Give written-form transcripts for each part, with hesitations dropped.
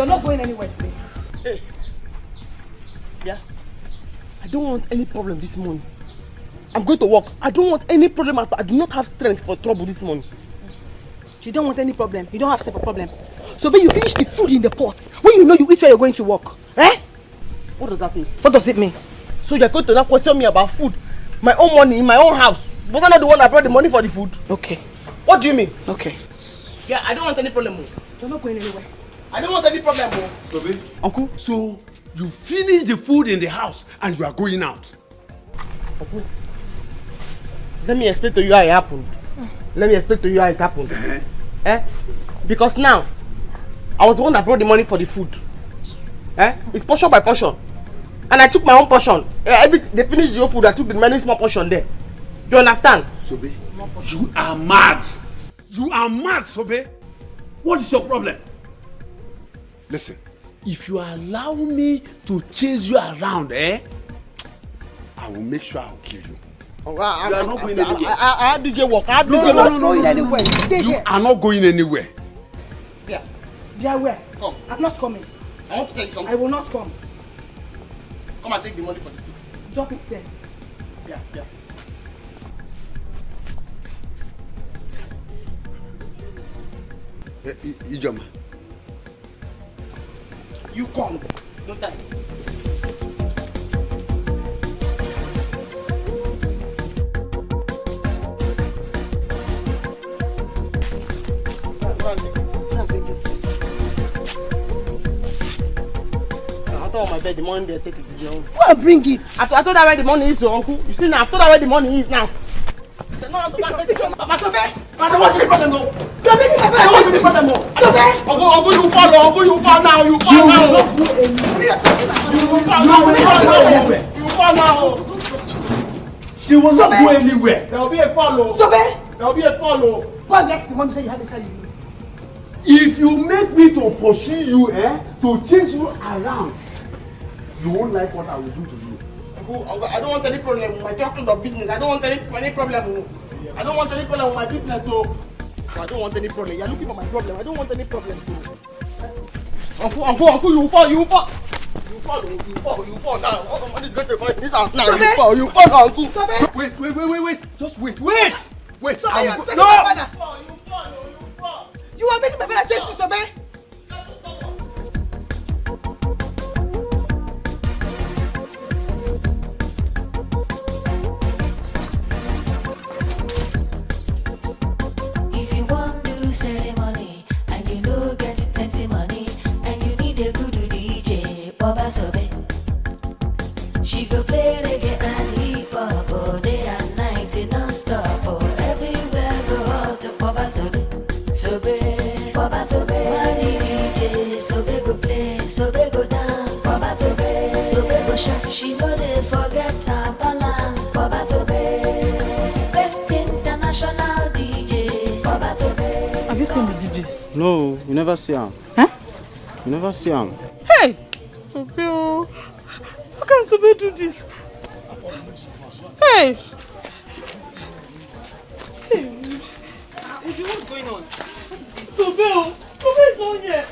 You're not going anywhere today. Hey. Yeah. I don't want any problem this morning. I'm going to work. I don't want any problem at all. I do not have strength for trouble this morning. You don't want any problem. You don't have strength for problem. So when you finish the food in the pot, when you know you eat where you're going to work. Eh? What does that mean? What does it mean? So you're going to now question me about food? My own money in my own house. Was I not the one that brought the money for the food? Okay. What do you mean? Okay. Yeah, I don't want any problem. You're not going anywhere. I don't want any problem. Sobe, Uncle? so you finish the food in the house and you are going out? Uncle, let me explain to you how it happened. Let me explain to you how it happened. Because now, I was the one that brought the money for the food. It's portion by portion. And I took my own portion. They finished your food, I took the many small portion there. You understand? Sobe, you are mad. You are mad, Sobe. What is your problem? Listen, if you allow me to chase you around, I will make sure I will kill you. You are not going anywhere. I DJ work. I No, you're not going anywhere. You are not going anywhere. Yeah. Yeah, where? Come. I'm not coming. I want to tell you something. I will not come. Come and take the money for the food. Drop it there. Yeah. Ijoma. You come. No time. I told my bed the money they take it to your own. Go and bring it. I told her where the money is, your uncle. You see now, I told her where the money is now. Papa, Sobe! I don't want any problem, no. You're making my I don't want any problem, no. Sobe! Uncle, you fall now. You fall now. You fall now. She will not go anywhere. There will be a follow. Sobe! There will be a follow. Go and get the money so you have inside you. If you make me to pursue you, to chase you around, you won't like what I will do to you. Uncle, I don't want any problem with my talking of business. I don't want any problem. I don't want any problem with my business, so I don't want any problem. You're looking for my problem. I don't want any problem. Uncle, you fall. You fall now. What is going to find this house now? You fall now, Uncle. Wait. Just wait. Sobe, you're taking No! my father. You fall. You are making my father chase you, Sobe. If you want do ceremony and you know get plenty money and you need a good DJ, Baba Sobe. She go play reggae and hip hop all day and night non-stop. Everywhere go out to Baba Sobe. Baba Sobe, money DJ, Sobe go play, Sobe go dance, Baba Sobe go shine, she know this, forget her balance, Baba Sobe, best international DJ, Baba Sobe. Have you seen the DJ? No, you never see him. Huh? You never see him. Hey! Sobe, how can Sobe do this? Hey! What's going on? Sobe is not here.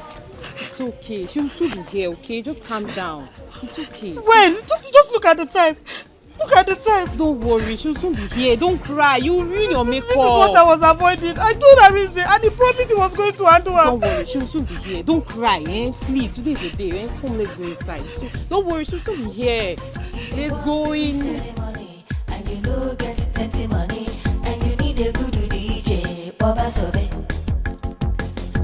It's okay. She will soon be here, okay? Just calm down. It's okay. When? Just look at the time. Look at the time. Don't worry. She will soon be here. Don't cry. You will ruin your makeup. This is what I was avoiding. I told her reason and he promised he was going to handle her. Don't worry. She will soon be here. Don't cry, Please, today is the day, Come, let's go inside. So, don't worry. She will soon be here. Let's go in. Ceremony and you know get plenty money and you need a good DJ, Baba Sobe.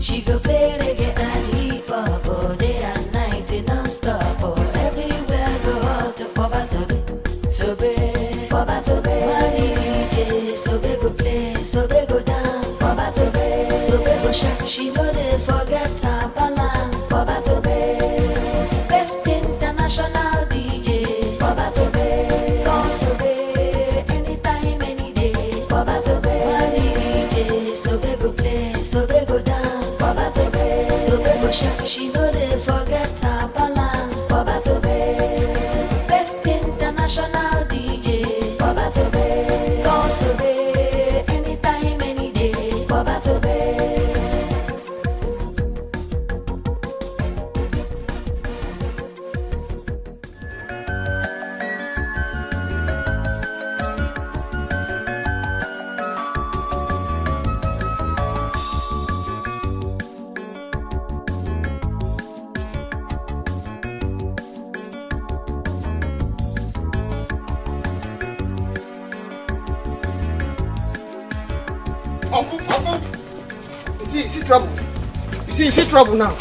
She go play reggae and hip hop all day and night non-stop. Everywhere go out to Baba Sobe. Baba Sobe, money DJ, Sobe go play, Sobe go dance, Baba Sobe go shine, she know this, forget her balance, Baba Sobe, best international DJ, Baba Sobe, come Sobe, anytime, any day, Baba Sobe, money DJ, Sobe go play, Sobe go dance, Baba Sobe go shine, she know this, forget her balance, Baba Sobe, best international DJ, Baba Sobe, come Sobe, anytime, any day, Baba Sobe. trouble. You see trouble now.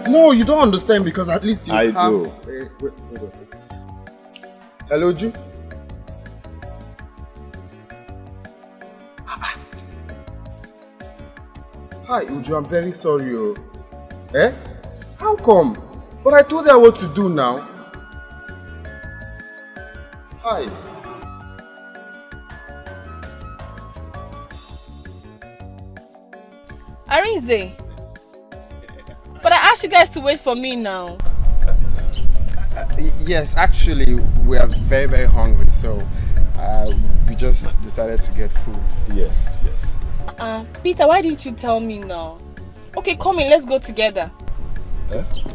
No, you don't understand because at least you have... do. Wait. Hello, Ju? Hi, Uju, I'm very sorry. Oh. Eh? How come? But I told her what to do now. Hi. Arinze. But I asked you guys to wait for me now. Yes, actually, we are very, very hungry, so we just decided to get food. Yes. Peter, why didn't you tell me now? Okay, come in, let's go together.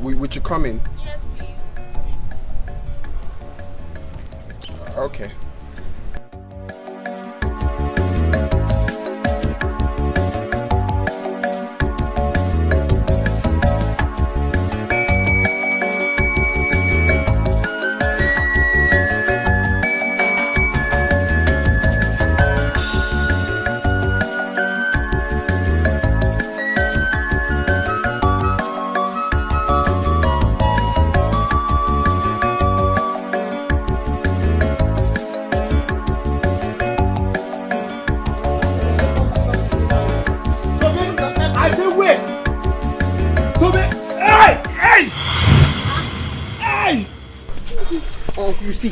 Would you come in? Yes, please. Okay.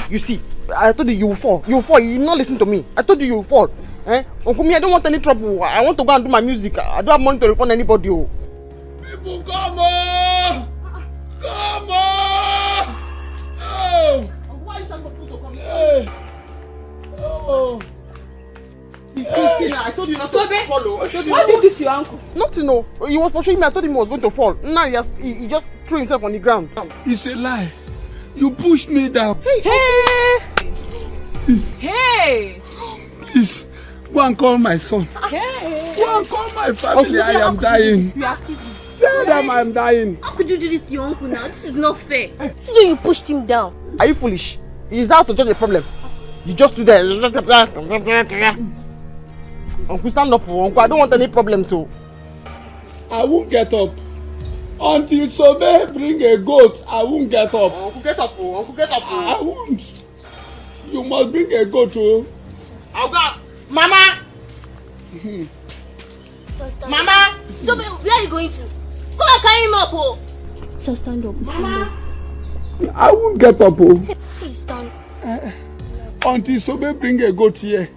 You see, I told you will fall. You will fall. You not listen to me. I told you will fall. Uncle me, I don't want any trouble. I want to go and do my music. I don't have money to refund anybody. Oh. People, come on! Come on! Oh! Why is supposed to come? Hey. Oh! I told you not to follow. What did you do to your uncle? Nothing, no. He was pursuing me. I told him he was going to fall. Now he just threw himself on the ground. It's a lie. You pushed me down. Hey! Please. Hey! Please, go and call my son. Hey! Go and call my family. I am dying. You are kidding. Tell them I am dying. How could you do this to your uncle now? This is not fair. See you, you pushed him down. Are you foolish? He is out to judge the problem. You just do that. Uncle, stand up. Uncle, I don't want any problems. So I won't get up. Until Sobe bring a goat, I won't get up. Uncle, get up. Uncle, get up. I won't. You must bring a goat. Oh. I'll go. Mama! Mama! So, where are you going to? Come and carry him up, oh! So, stand up. Mama! I won't get up. Oh. Please stand. Until Sobe bring a goat here.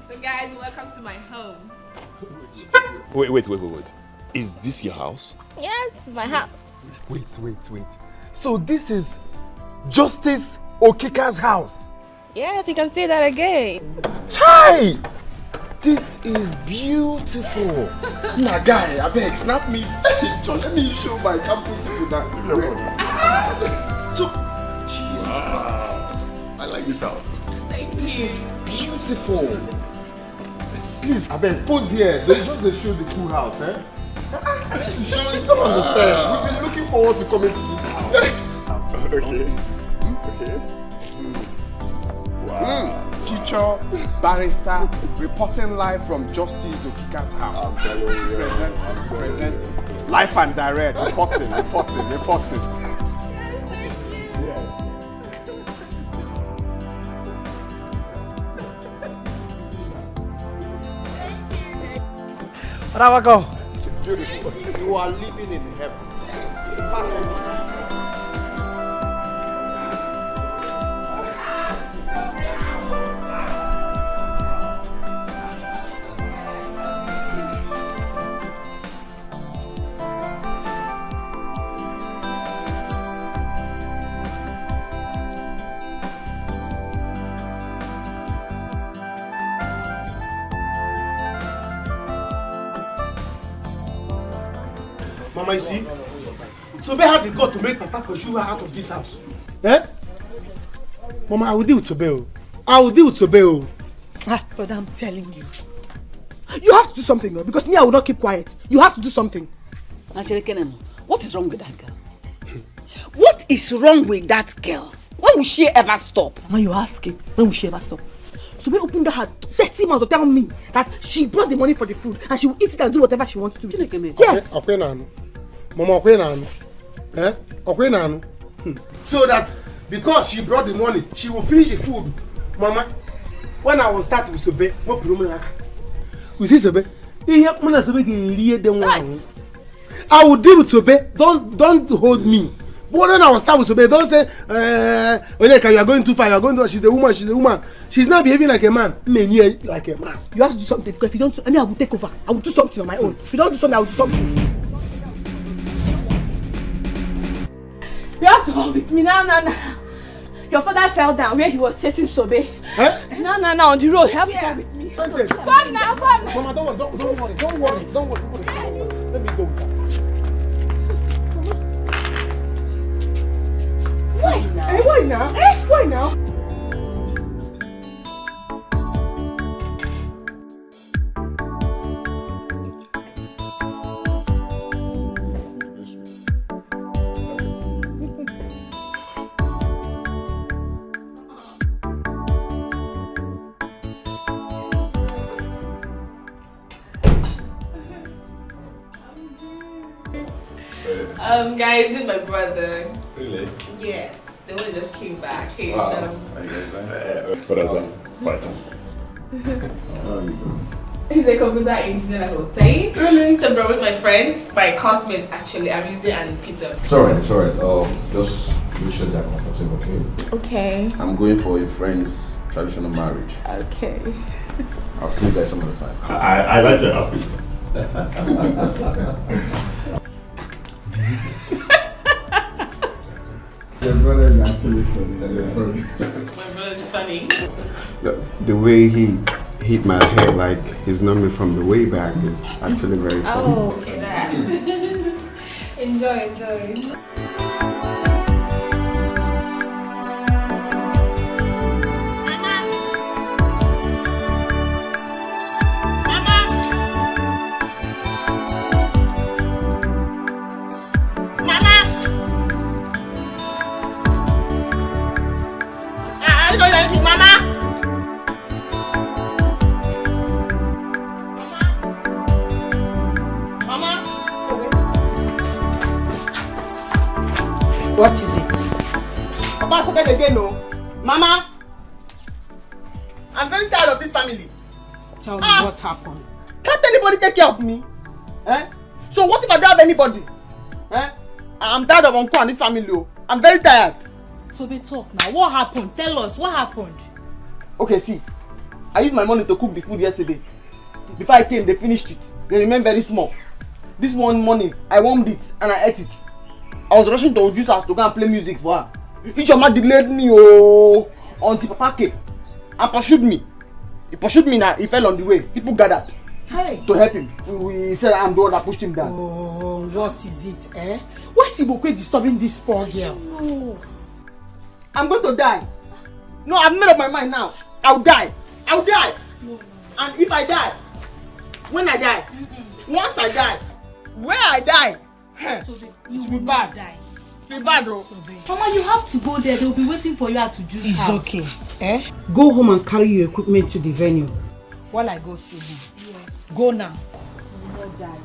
So guys, welcome to my home. Wait. Is this your house? Yes, my house. Wait. So this is Justice Okika's house? Yes, you can say that again. Chai! This is beautiful. Nah, guy, I beg, snap me. John, let me show my campus people that. So, Jesus Christ. I like this house. Thank This you. is beautiful. Please, I beg, pose here. They show the cool house, eh? I need to show you. Don't understand. We've been looking forward to coming to this house. Okay. Okay. Wow. Future barrister reporting live from Justice Okika's house. Presenting. Live and direct. Reporting. Amaka. Beautiful. You are living in heaven. Mama, you see? So they had the gut to make Papa pursue her out of this house. Eh? Mama, I will deal with Sobeo. But I'm telling you. You have to do something, though, because me, I will not keep quiet. You have to do something. Actually, Kenemo, what is wrong with that girl? What is wrong with that girl? When will she ever stop? Mama, you're asking, when will she ever stop? So we opened her 30 months to tell me that she brought the money for the food and she will eat it and do whatever she wants to do with it. Yes. Mama, so that because she brought the money, she will finish the food. Mama, when I will start with Sobe, what problem? You see Sobe? I will deal with Sobe. Don't hold me. But then I will start with Sobe. Don't say, you are going too far. You are going too far. She's a woman. She's not behaving like a man. Like a man. You have to do something because if you don't, I will take over. I will do something on my own. If you don't do something, I will do something. You have to come with me. No. Your father fell down where he was chasing Sobe. Huh? No, on the road. You have to come with me. Come now. Mama, don't worry. Let me go with her. Why now? Guys, this is my brother. Really? Yes, the one just came back. Hey, Wow. I guess he's a computer engineer, like I was saying. Really? So, bro, with my friends, my classmates actually, Amizi and Peter. It's alright. Just make sure they're comfortable, okay? Okay. I'm going for a friend's traditional marriage. Okay. I'll see you guys some other time. I like your outfit. Your brother is actually funny. My brother is funny. The way he hit my head like he's known me from the way back is actually very funny. Oh, okay, that. Enjoy. What is it? Papa started again, no? Mama, I'm very tired of this family. Tell me what happened. Can't anybody take care of me? So what if I don't have anybody? I'm tired of Uncle and this family. I'm very tired. So they talk now. What happened? Tell us what happened. Okay, see, I used my money to cook the food yesterday. Before I came, they finished it. They remained very small. This one morning, I warmed it and I ate it. I was rushing to Oju's house to go and play music for her. Ichoma delayed me until Papa came and pursued me. He pursued me now, he fell on the way. People gathered to help him. He said I'm the one that pushed him down. Oh, what is it, Why is Ibokwe disturbing this poor girl? No. I'm going to die. No, I've made up my mind now. I'll die. No. And if I die, When I die, once I die, where I die, You will be bad. Die. It will be bad, though. Mama, you have to go there. They'll be waiting for you at the juice It's house. okay. Go home and carry your equipment to the venue. While I go see him. Yes. Go now. You will not die.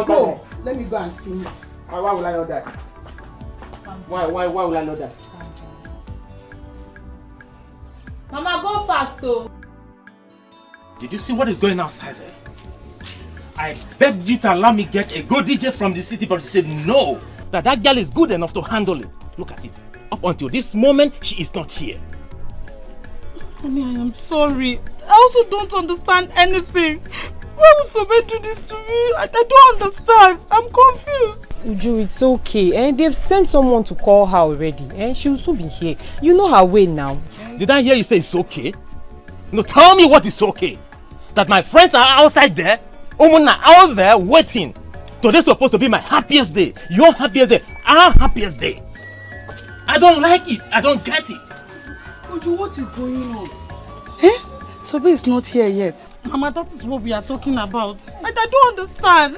Go. Let me go and see him. Why will I not die? Why will I not die? Mama, go fast, though. Did you see what is going outside there? I begged you to allow me get a good DJ from the city, but you said no. That girl is good enough to handle it. Look at it. Up until this moment, she is not here. Mommy, I am sorry. I also don't understand anything. Why would Sobe do this to me? I don't understand. I'm confused. Uju, it's okay. They've sent someone to call her already. She will soon be here. You know her way now. Did I hear you say it's okay? No, tell me what is okay. That my friends are outside there, Omuna out there waiting. Today's supposed to be my happiest day. Your happiest day. Our happiest day. I don't like it. I don't get it. Uju, what is going on? Sobe is not here yet. Mama, that is what we are talking about. I don't understand.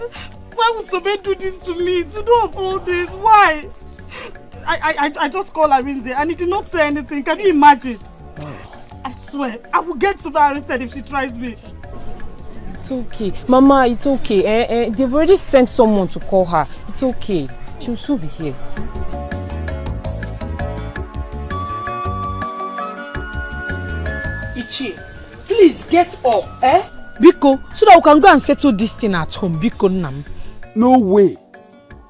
Why would Sobe do this to me? To do of all this? Why? I just called Arinze and he did not say anything. Can you imagine? I swear, I will get Sobe arrested if she tries me. It's okay. Mama, it's okay. They've already sent someone to call her. It's okay. She'll soon be here. Ichi, please get up, Biko, so that we can go and settle this thing at home. Biko Nam. No way.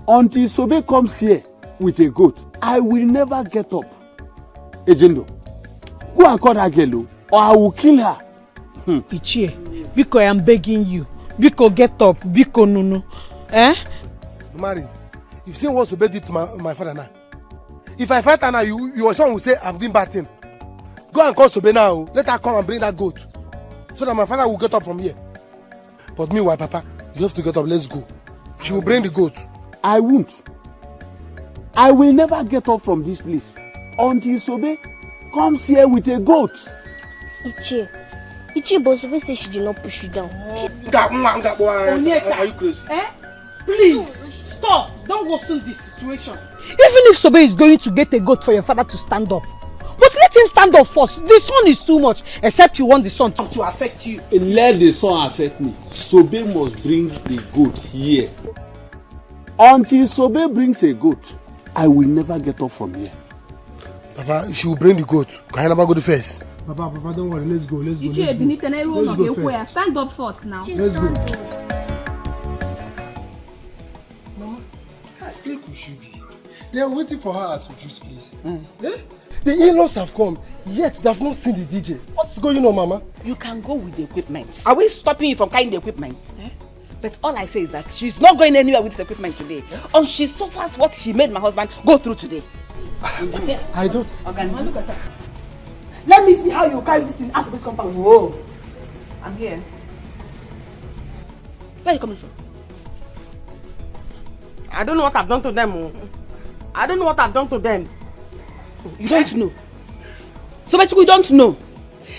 Until Sobe comes here with a goat, I will never get up. Ejendo, go and call that girl or I will kill her. Ichi, Biko, I am begging you. Biko, get up. Biko, no. Maris, if you see what Sobe did to my father now, if I fight her now, your son will say I'm doing bad thing. Go and call Sobe now. Let her come and bring that goat, so that my father will get up from here. But meanwhile, Papa, you have to get up. Let's go. She will bring the goat. I won't. I will never get up from this place until Sobe comes here with a goat. Ichi, but Sobe says she did not push you down. Are you crazy? Please, stop. Don't worsen this situation. Even if Sobe is going to get a goat for your father to stand up, but let him stand up first. The sun is too much, except you want the sun to affect you. Let the sun affect me. Sobe must bring the goat here. Until Sobe brings a goat, I will never get up from here. Papa, she will bring the goat. Can I never go the first? Papa, don't worry. Let's go. Let's go first. Stand up first now. Let's go. Mama, I think we should be. They are waiting for her at the juice place. The in-laws have come, yet they have not seen the DJ. What's going on, Mama? You can go with the equipment. Are we stopping you from carrying the equipment? But all I say is that she's not going anywhere with this equipment today. And she suffers what she made my husband go through today. I don't. Okay, look at that. Let me see how you carry this thing out of this compound. Whoa. I'm here. Where are you coming from? I don't know what I've done to them. I don't know what I've done to them. You don't know. So much we don't know.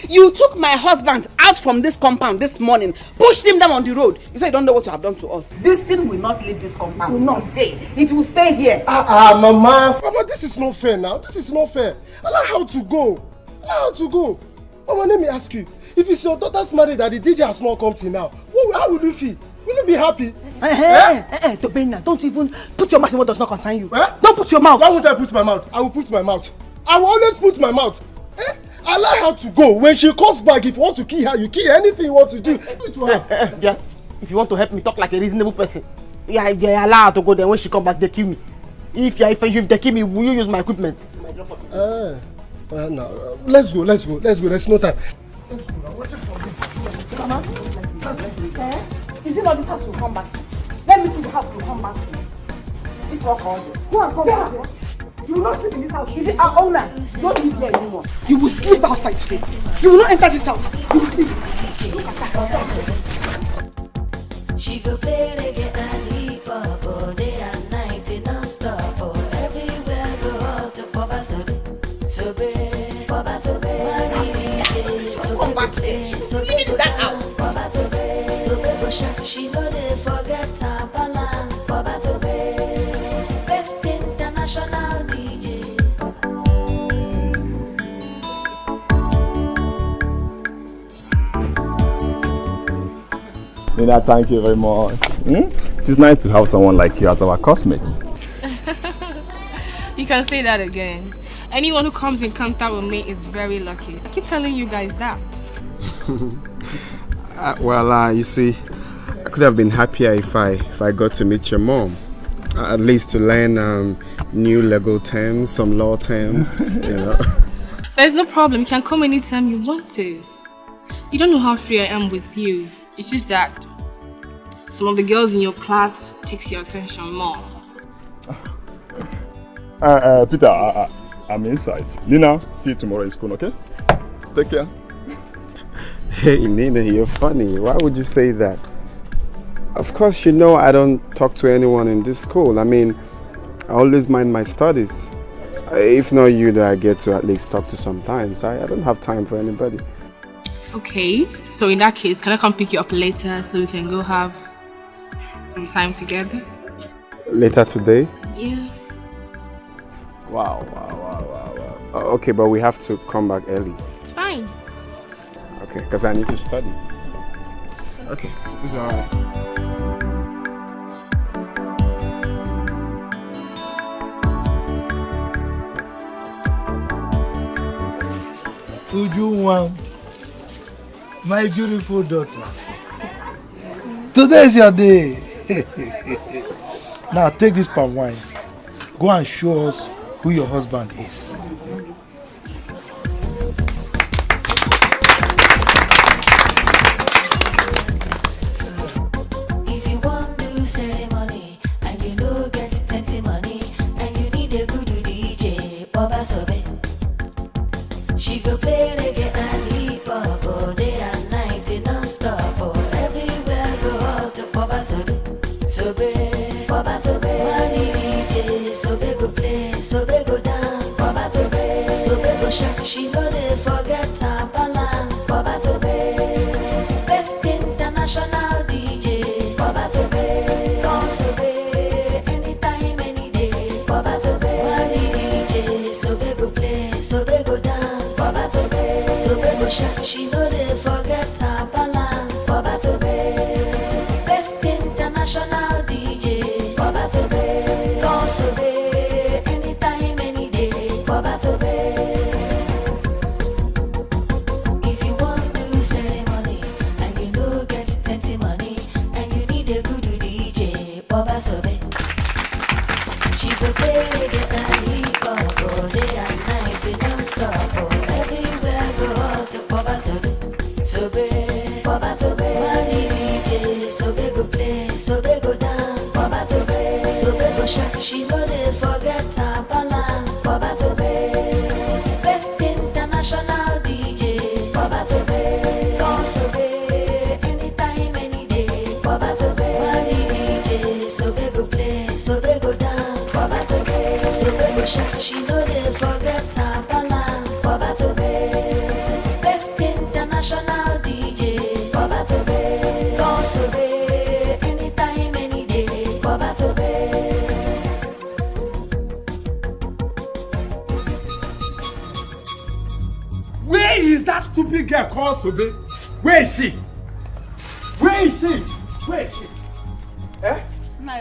You took my husband out from this compound this morning, pushed him down on the road. You say you don't know what you have done to us. This thing will not leave this compound. It will not stay. It will stay here. Mama. Mama, this is not fair now. This is not fair. Allow her to go. Allow her to go. Mama, let me ask you. If it's your daughter's marriage that the DJ has not come till now, how will you feel? Will you be happy? Tobena, don't even put your mouth in what does not concern you. Don't put your mouth. Why won't I put my mouth? I will put my mouth. I will always put my mouth. Allow her to go. When she comes back, if you want to kill her, you kill her. Anything you want to do, do it to her. Yeah. If you want to help me talk like a reasonable person, yeah, allow her to go. Then when she come back, they kill me. If they kill me, will you use my equipment? No. Let's go. There's no time. Mama, is it not this house will come back? Let me see the house will come back. It's all called. Go and come back. You will not sleep in this house. Is it our owner? Don't live here anymore. You will sleep outside today. You will not enter this house. You will sleep. Look at that. She go play reggae and hip hop all day and night non-stop. Everywhere go out to Baba Sobe. Baba Sobe. Come back here. Sobe go dance. Baba Sobe. Sobe go shine, she know this forget her balance. Baba Sobe, best international DJ. Nina, thank you very much. It is nice to have someone like you as our classmate. You can say that again. Anyone who comes in contact with me is very lucky. I keep telling you guys that. You see, I could have been happier if I got to meet your mom. At least to learn new legal terms, some law terms, you know. There's no problem. You can come anytime you want to. You don't know how free I am with you. It's just that some of the girls in your class takes your attention more. Peter, I'm inside. Nina, see you tomorrow in school, okay? Take care. Hey, Nina, you're funny. Why would you say that? Of course, you know I don't talk to anyone in this school. I mean, I always mind my studies. If not you, that I get to at least talk to sometimes. I don't have time for anybody. Okay, so in that case, can I come pick you up later so we can go have some time together? Later today? Yeah. Wow. Okay, but we have to come back early. Fine. Okay, because I need to study. Okay, it's alright. Ujunwa, my beautiful daughter. Today is your day. Now take this palm wine. Go and show us who your husband is. If you want do ceremony and you know get plenty money and you need a good DJ, Baba Sobe. She go play reggae and hip hop all day and night non-stop. Oh, everywhere go out to Baba Sobe. Sobe, Baba Sobe. Money DJ, Sobe go play, Sobe go dance. Baba Sobe, Sobe go shine. She know this forget her balance. Baba Sobe, best international DJ. Baba Sobe, call Sobe, anytime, any day. Baba Sobe, money DJ, Sobe go play, Sobe go dance. Baba Sobe, Sobe go shine. She know this forget her balance. Baba Sobe, best international DJ. Baba Sobe, call Sobe, anytime, any day. Baba Sobe. If you want do ceremony and you know get plenty money and you need a good DJ, Baba Sobe. She go play reggae and hip hop all day and night non-stop. Oh, everywhere go out to Baba Sobe. Sobe, Baba Sobe. Money DJ, Sobe go play, Sobe go dance. Baba Sobe, Sobe go shine. She know this forget her balance. Baba Sobe, best international DJ. Baba Sobe, call Sobe, anytime, any day. Baba Sobe, money DJ, Sobe go play, Sobe go dance. Baba Sobe, Sobe go shine. She know this forget her balance. Baba Sobe, best international DJ. Baba Sobe, call Sobe, anytime, any day. Baba Sobe. Where is that stupid girl called Sobe? Where is she? Where is she? Where is she? Eh?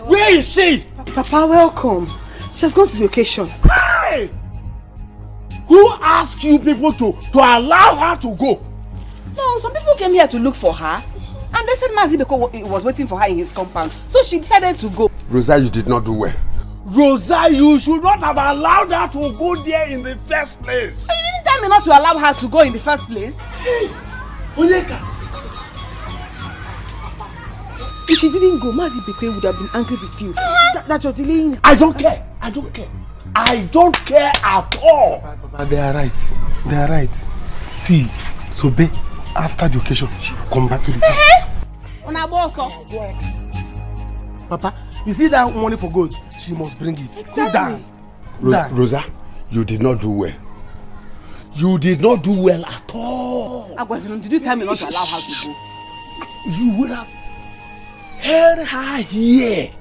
Where is she? Papa, welcome. She has gone to the occasion. Hey! Who asked you people to allow her to go? No, some people came here to look for her. And they said Mazibeko was waiting for her in his compound. So she decided to go. Rosa, you did not do well. Rosa, you should not have allowed her to go there in the first place. But you didn't tell me not to allow her to go in the first place. Hey! Onyeka! If she didn't go, Mazibeko would have been angry with you. That you're delaying. I don't care. I don't care. I don't care at all. Papa, they are right. They are right. See, Sobe, after the occasion, she will come back to the side. Papa, you see that money for gold? She must bring it. Exactly. Rosa, you did not do well. You did not do well at all. Agwazinon, did you tell me not to allow her to go? You would have held her here.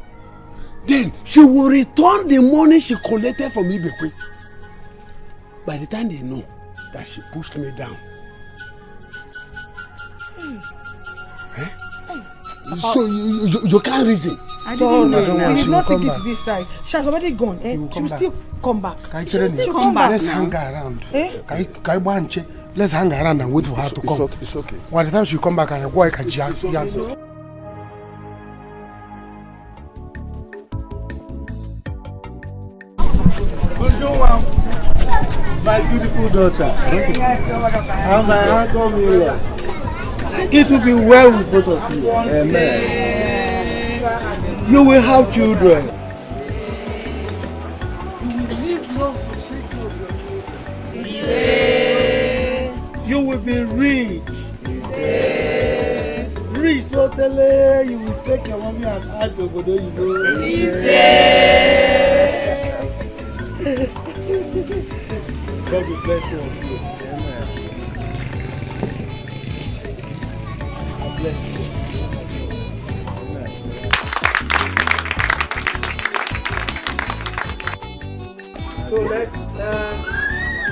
Then she will return the money she collected from Ibekwe. By the time they know that she pushed me down. So you can't reason. I didn't know. We did not take it to this side. She has already gone. She will still come back. She will still come back. Let's hang around. Let's hang around and wait for her to come. It's okay. By the time she come back, I go like a jazz. My beautiful daughter and my handsome in-law. It will be well with both of you. Amen. You will have children. You will be rich. Rich, so tell you will take your mommy and add to Obodo Oyibo. God will bless you. Amen. I bless you. Amen. So let's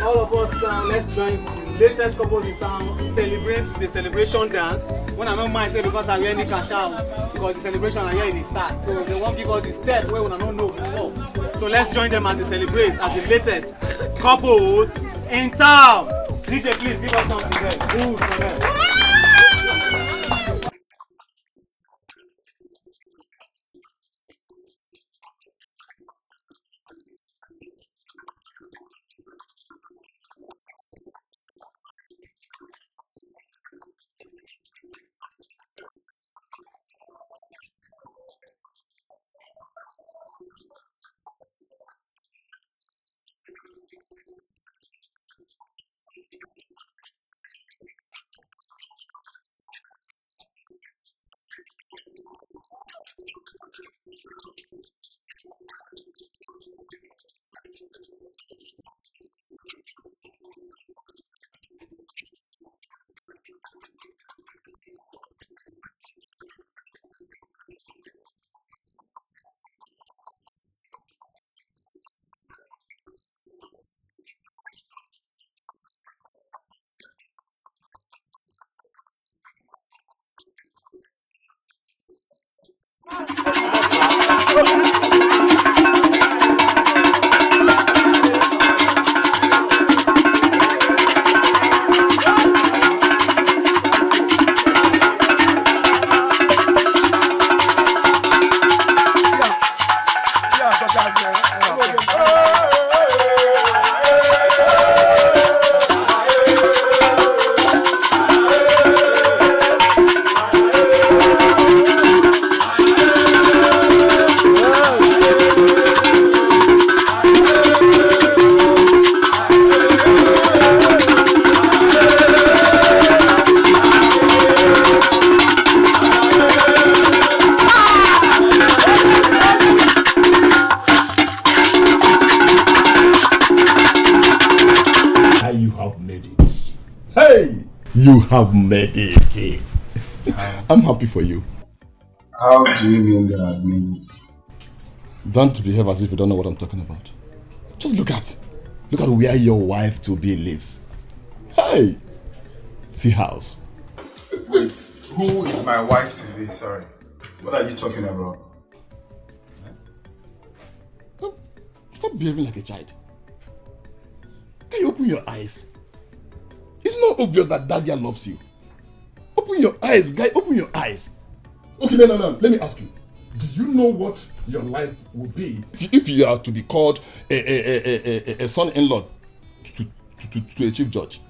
all of us let's join the latest couples in town celebrate the celebration dance. When I don't mind say because I really cash out because the celebration are here in the start. So they won't give us the steps where we don't know before. So let's join them as they celebrate as the latest couples in town. DJ, please give us something there. Ooh, for them. You have made it. I'm happy for you. How do you mean that I've made it? Don't behave as if you don't know what I'm talking about. Just look at where your wife to be lives. Hey, see house. Wait, who is my wife to be? Sorry. What are you talking about? Stop behaving like a child. Can you open your eyes? It's not obvious that Daddy loves you. Open your eyes, guy. Open your eyes. Okay, no. Let me ask you. Do you know what your life will be if you are to be called a son-in-law to a chief judge?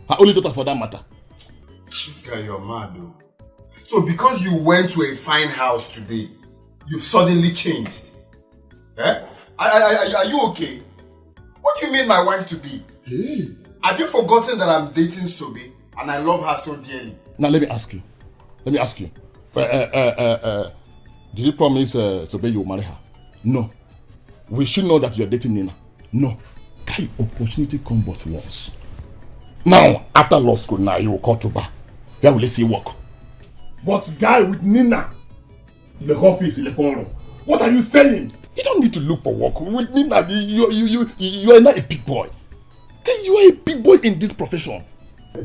Her only daughter for that matter. This guy, you're mad though. So because you went to a fine house today, you've suddenly changed? Eh? Are you okay? What do you mean my wife to be? Hey. Have you forgotten that I'm dating Sobe and I love her so dearly? Now let me ask you. Did you promise Sobe you will marry her? No. We should know that you're dating Nina. No. Can opportunity come but once? Now, after law school, now you will call to bar. Where will you see work? But guy with Nina, in the office, in the corner. What are you saying? You don't need to look for work. With Nina, you are not a big boy. You are a big boy in this profession.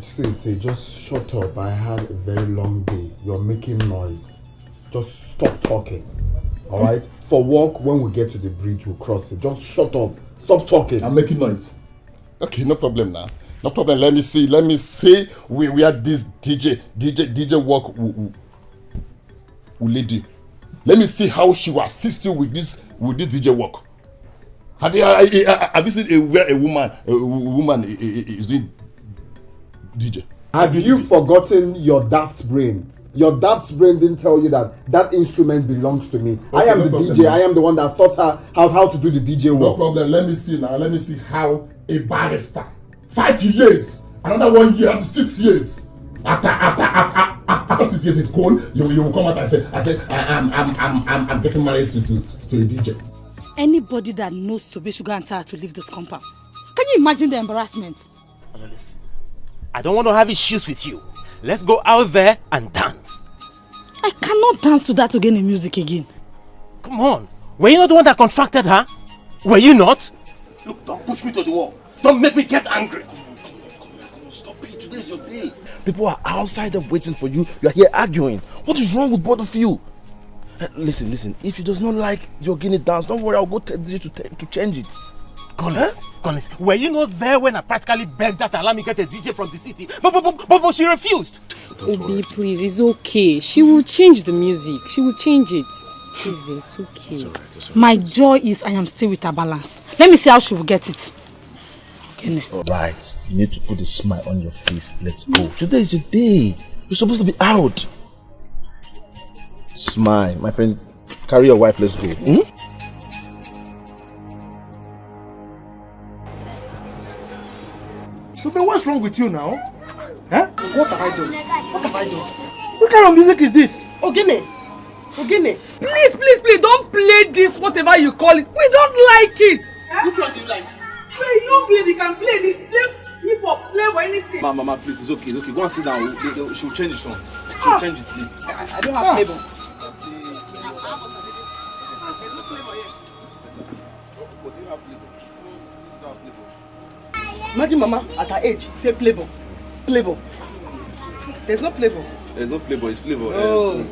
See, just shut up. I had a very long day. You're making noise. Just stop talking. Alright? For work, when we get to the bridge, we'll cross it. Just shut up. Stop talking. I'm making noise. Okay, no problem now. No problem. Let me see where this DJ work will lead you. Let me see how she will assist you with this DJ work. Have you seen where a woman is doing DJ? Have you forgotten your daft brain? Your daft brain didn't tell you that instrument belongs to me. Okay, I am the DJ. I am the one that taught her how to do the DJ work. No problem. Let me see now. Let me see how a barrister, 5 years, another 1 year, 6 years. After 6 years is cold, you will come out and say I'm getting married to a DJ. Anybody that knows Sobe should go and tell her to leave this compound. Can you imagine the embarrassment? Listen, I don't want to have issues with you. Let's go out there and dance. I cannot dance to that again in music again. Come on. Were you not the one that contracted her? Were you not? Look, don't push me to the wall. Don't make me get angry. Come on. Stop it. Today is your day. People are outside and waiting for you. You are here arguing. What is wrong with both of you? Listen. If she does not like the Ogini dance, don't worry. I'll go tell DJ to change it. Collins, were you not there when I practically begged her to allow me get a DJ from the city? But she refused. Obi, please, it's okay. She will change the music. She will change it. Please, it's okay. It's all right. My joy is I am still with her balance. Let me see how she will get it. Alright, you need to put a smile on your face. Let's go. Today is your day. You're supposed to be out. Smile, my friend. Carry your wife. Let's go. So then what's wrong with you now? Huh? What have I done? What kind of music is this? Ogene. Please, don't play this, whatever you call it. We don't like it. Which one do you like? Play young lady can play this. Play hip hop, play or anything. Mama, please, it's okay. Go and sit down. She'll change the song. She'll change it, please. I don't have flavor. Imagine Mama at her age say playboy. There's no playboy. There's no playboy, it's flavor. Oh.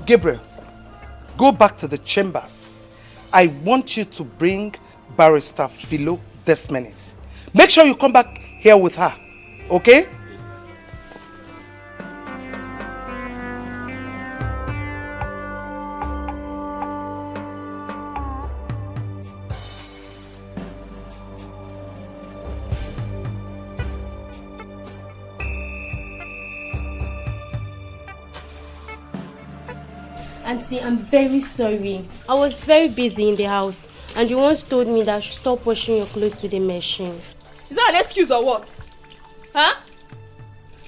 Gabriel, go back to the chambers. I want you to bring Barrister Philo this minute. Make sure you come back here with her, okay? Auntie, I'm very sorry. I was very busy in the house and you once told me that I should stop washing your clothes with a machine. Is that an excuse or what? Huh?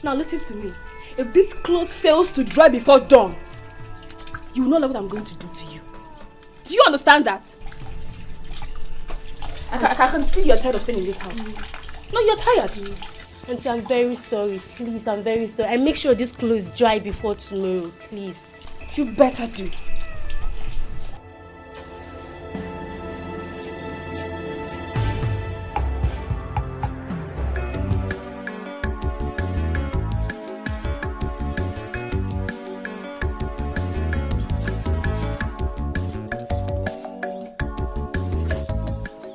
Now listen to me. If this clothes fails to dry before dawn, you will not know what I'm going to do to you. Do you understand that? I can see you're tired of staying in this house. No, you're tired. Auntie, I'm very sorry. Please, I'm very sorry. I make sure this clothes dry before tomorrow, please. You better do.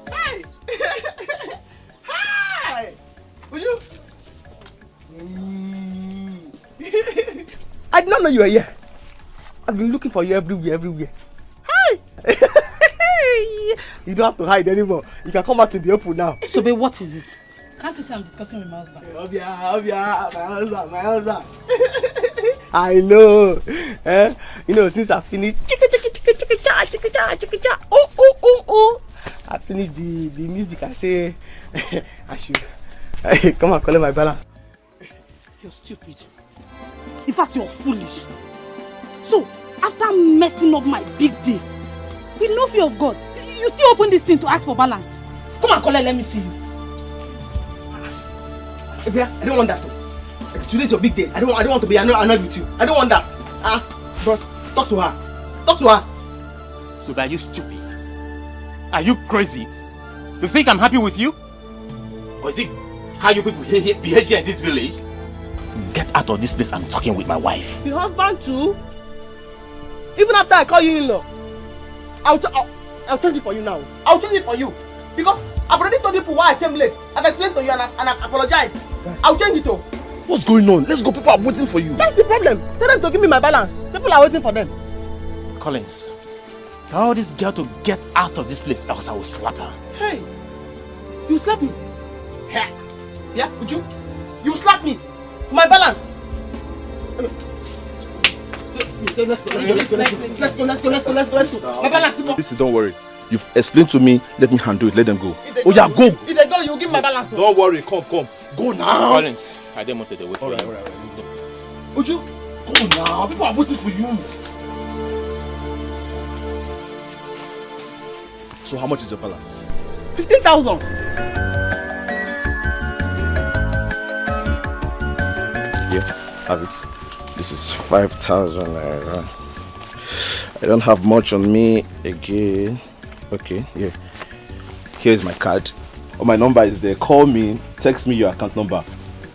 Hi! Hi! Would you? I did not know you were here. I've been looking for you everywhere. Hi! You don't have to hide anymore. You can come out to the open now. So, babe, what is it? Can't you say I'm discussing with my husband? Obia, my husband. I know. You know, since I finished I finished the music, I say I should come and collect my balance. You're stupid. In fact, you're foolish. So, after messing up my big day, with no fear of God, you still open this thing to ask for balance. Come and collect, let me see you. I don't want that. Today's your big day. I don't want to be annoyed with you. I don't want that. Bros, talk to her. Talk to her. So are you stupid? Are you crazy? You think I'm happy with you? Or is it how you people behave here in this village? Get out of this place. I'm talking with my wife. The husband too? Even after I call you in-law, I'll change it for you now. I'll change it for you. Because I've already told people why I came late. I've explained to you and I apologize. I'll change it too. What's going on? Let's go. People are waiting for you. That's the problem. Tell them to give me my balance. People are waiting for them. Collins, tell this girl to get out of this place else I will slap her. Hey, you slap me? Yeah, would you? You slap me for my balance. Let's go. My balance. Listen, don't worry. You've explained to me. Let me handle it. Let them go. Oh yeah, go. If they go, you give my balance. Don't worry. Come. Go now. Collins, I didn't want to wait for you. Alright, let's go. Would you? Go now. People are waiting for you. So how much is your balance? 15,000. Yeah, have it. This is 5,000 naira. I don't have much on me again. Okay, yeah. Here's my card. Oh, my number is there. Call me, text me your account number.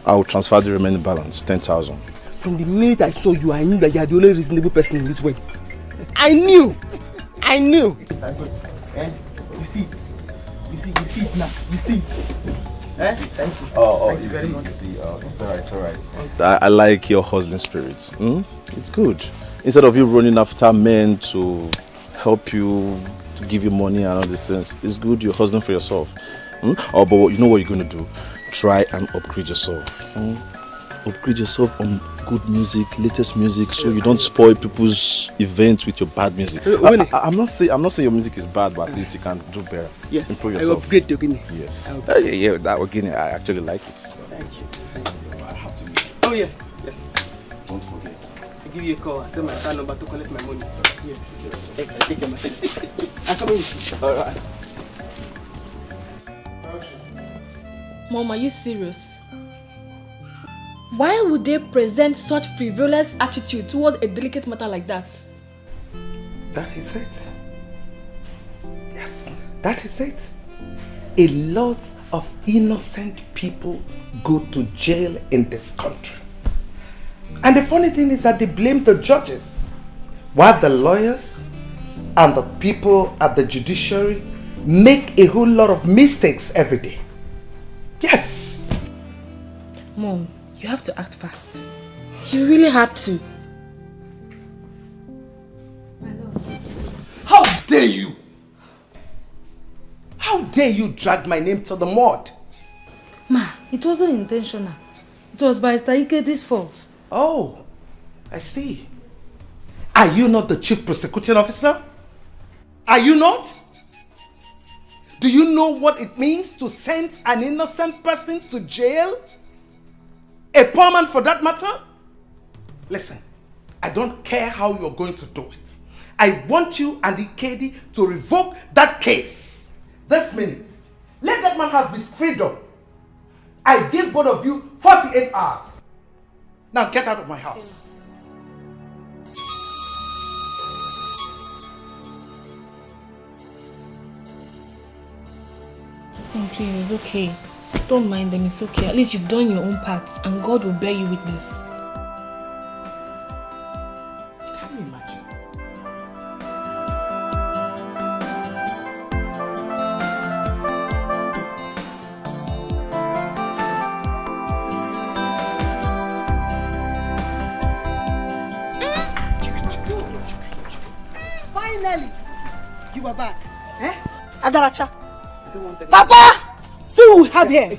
I will transfer the remaining balance, 10,000. From the minute I saw you, I knew that you are the only reasonable person in this world. I knew. Yes, I'm good. You see it. You see it now. You see it. Thank you. Thank you very much. You see. It's alright. I like your hustling spirit. It's good. Instead of you running after men to help you, to give you money and all these things, it's good you're hustling for yourself. But you know what you're going to do? Try and upgrade yourself. Upgrade yourself on good music, latest music, so you don't spoil people's events with your bad music. I'm not saying your music is bad, but at least you can do better. Yes, improve I yourself. upgrade Ogini. Yes. Yeah, that Ogini, I actually like it. So. Thank you. I have to. Oh yes. Don't forget. I give you a call. I send my account number to collect my money. Yes. Take care, my friend. I'm coming with you. All right. Mom, are you serious? Why would they present such frivolous attitude towards a delicate matter like that? That is it. Yes, that is it. A lot of innocent people go to jail in this country. And the funny thing is that they blame the judges. while the lawyers and the people at the judiciary make a whole lot of mistakes every day. Yes. Mom, you have to act fast. You really have to. How dare you? How dare you drag my name to the mud? Ma, it wasn't intentional. It was by Ike's fault. Oh, I see. Are you not the chief prosecuting officer? Are you not? Do you know what it means to send an innocent person to jail? A poor man for that matter? Listen, I don't care how you're going to do it. I want you and Ikedi to revoke that case. This minute. Let that man have his freedom. I give both of you 48 hours. Now get out of my house. Oh, please, it's okay. Don't mind them, it's okay. At least you've done your own part and God will bear you witness. Can you imagine? Finally, you are back. Eh? Agaracha. Papa! See what we have here.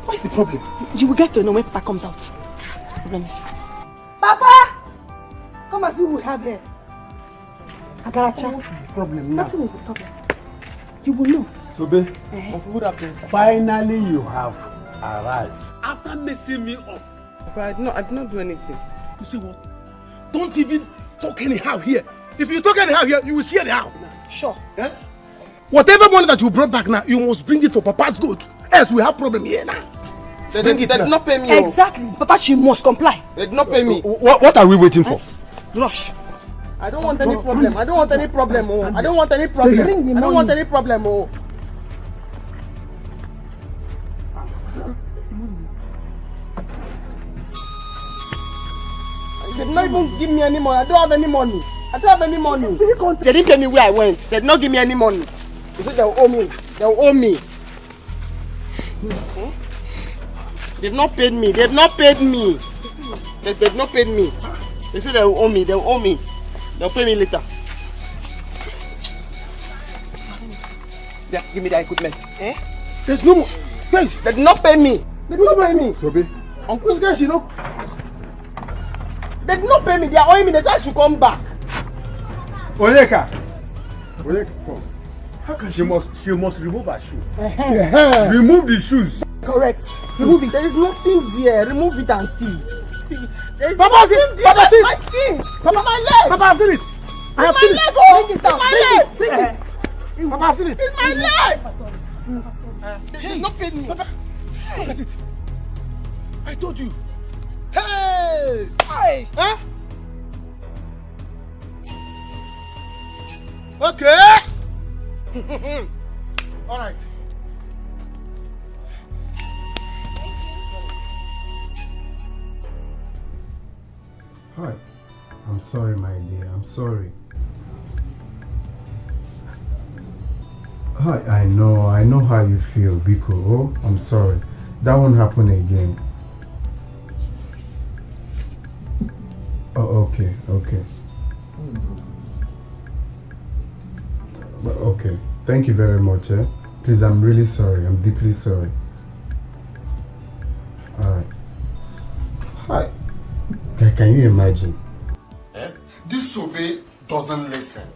What's the problem? You will get to know when Papa comes out. What the problem is? Papa! Come and see what we have here. Agaracha. What's the problem now? Nothing is the problem. You will know. Sobe, finally you have arrived. After messing me up. But I did not do anything. You see what? Don't even talk anyhow here. If you talk anyhow here, you will see anyhow. Sure. Eh? Whatever money that you brought back now, you must bring it for Papa's good. Else we have problem here now. They did not pay me. Exactly. Papa, she must comply. They did not pay me. What are we waiting for? Rush. I don't want any problem. I don't want any problem. Oh. I don't want any problem. I don't want any problem. Oh. They did not even give me any money. I don't have any money. I don't have any money. They didn't tell me where I went. They did not give me any money. They said they'll owe me. They'll owe me. They've not paid me. They've not paid me. They've not paid me. They said they'll owe me. They'll owe me. They'll pay me later. Yeah, give me the equipment. Eh? There's no more. Guys, they did not pay me. They did not pay me. Sobe. Uncle's guys, you know. They did not pay me. They are owing me. They said I should come back. Onyeka, come. How can she must remove her shoe? Remove the shoes. Correct. Remove it. There is nothing there. Remove it and see. See. There is Papa, nothing there. Papa, see. My skin. Papa, my leg. Papa, I've seen it. I have seen it. Bring it down. My leg. Bring it. Papa, I've seen it. It's my leg. They did not pay me. Papa, look at it. I told you. Hey! Hi. Huh? Okay. All right. Hi. I'm sorry, my dear. I'm sorry. Hi, I know how you feel, Biko. Oh, I'm sorry. That won't happen again. Oh, okay. Okay. Thank you very much, eh? Please, I'm really sorry. I'm deeply sorry. Alright. Hi. Can you imagine? Eh? This Sobe doesn't listen.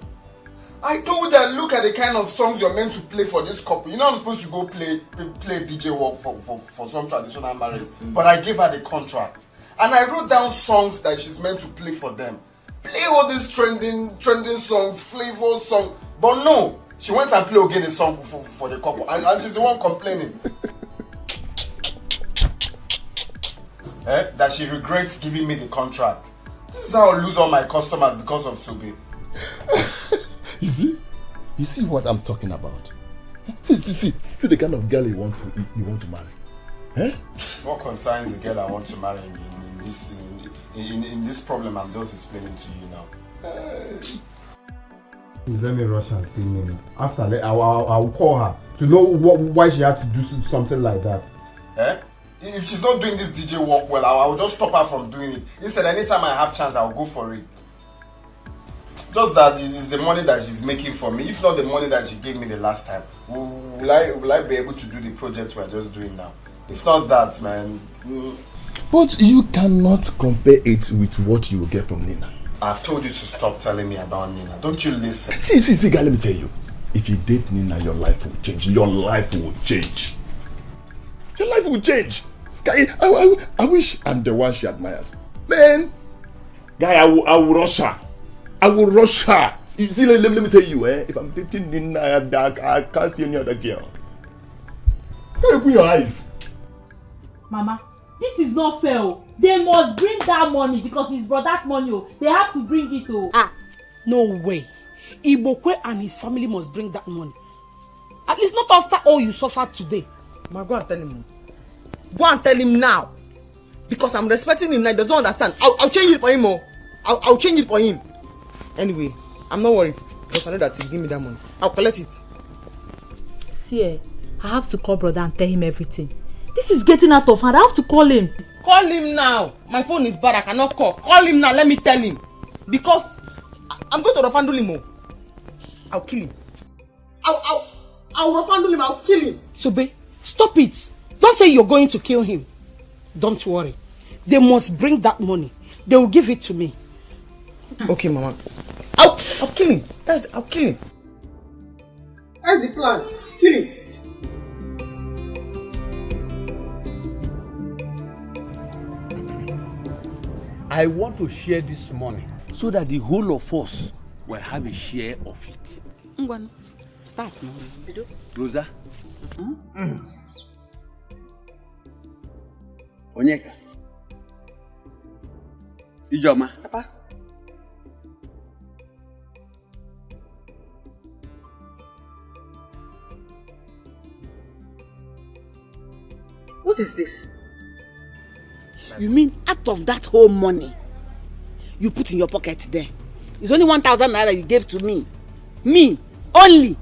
I told her, look at the kind of songs you're meant to play for this couple. You're not supposed to go play DJ work for some traditional marriage. But I gave her the contract. And I wrote down songs that she's meant to play for them. Play all these trending songs, flavor songs. But no, she went and played again a song for the couple. And she's the one complaining. That she regrets giving me the contract. This is how I lose all my customers because of Sobe. You see what I'm talking about? See the kind of girl you want to marry. Eh? What concerns the girl I want to marry in this problem I'm just explaining to you now? Please let me rush and see Nina. After that, I will call her to know why she had to do something like that. Eh? If she's not doing this DJ work well, I will just stop her from doing it. Instead, anytime I have chance, I will go for it. Just that is the money that she's making for me. If not the money that she gave me the last time, will I be able to do the project we're just doing now? If not that, man. But you cannot compare it with what you will get from Nina. I've told you to stop telling me about Nina. Don't you listen? See, guy, let me tell you. If you date Nina, your life will change. Your life will change. Your life will change. Guy, I wish I'm the one she admires. Man, guy, I will rush her. I will rush her. You see, let me tell you, if I'm dating Nina, I can't see any other girl. Can you open your eyes? Mama, this is not fair. They must bring that money because it's brother's money. They have to bring it. No way. Ibokwe and his family must bring that money. At least not after all you suffered today. Ma, go and tell him. Go and tell him now. Because I'm respecting him now. He doesn't understand. I'll change it for him. I'll change it for him. Anyway, I'm not worried. Because I know that he'll give me that money. I'll collect it. See, I have to call brother and tell him everything. This is getting out of hand. I have to call him. Call him now. My phone is bad. I cannot call. Call him now. Let me tell him. Because I'm going to refundle him. I'll kill him. I'll refundle him. I'll kill him. Sobe, stop it. Don't say you're going to kill him. Don't worry. They must bring that money. They will give it to me. Okay, Mama. I'll kill him. I'll kill him. That's the plan. Kill him. I want to share this money so that the whole of us will have a share of it. Ngwan, start now. Rosa? Onyeka? Ijoma? Papa? What is this? You mean out of that whole money you put in your pocket there, it's only 1,000 naira you gave to me? Me only?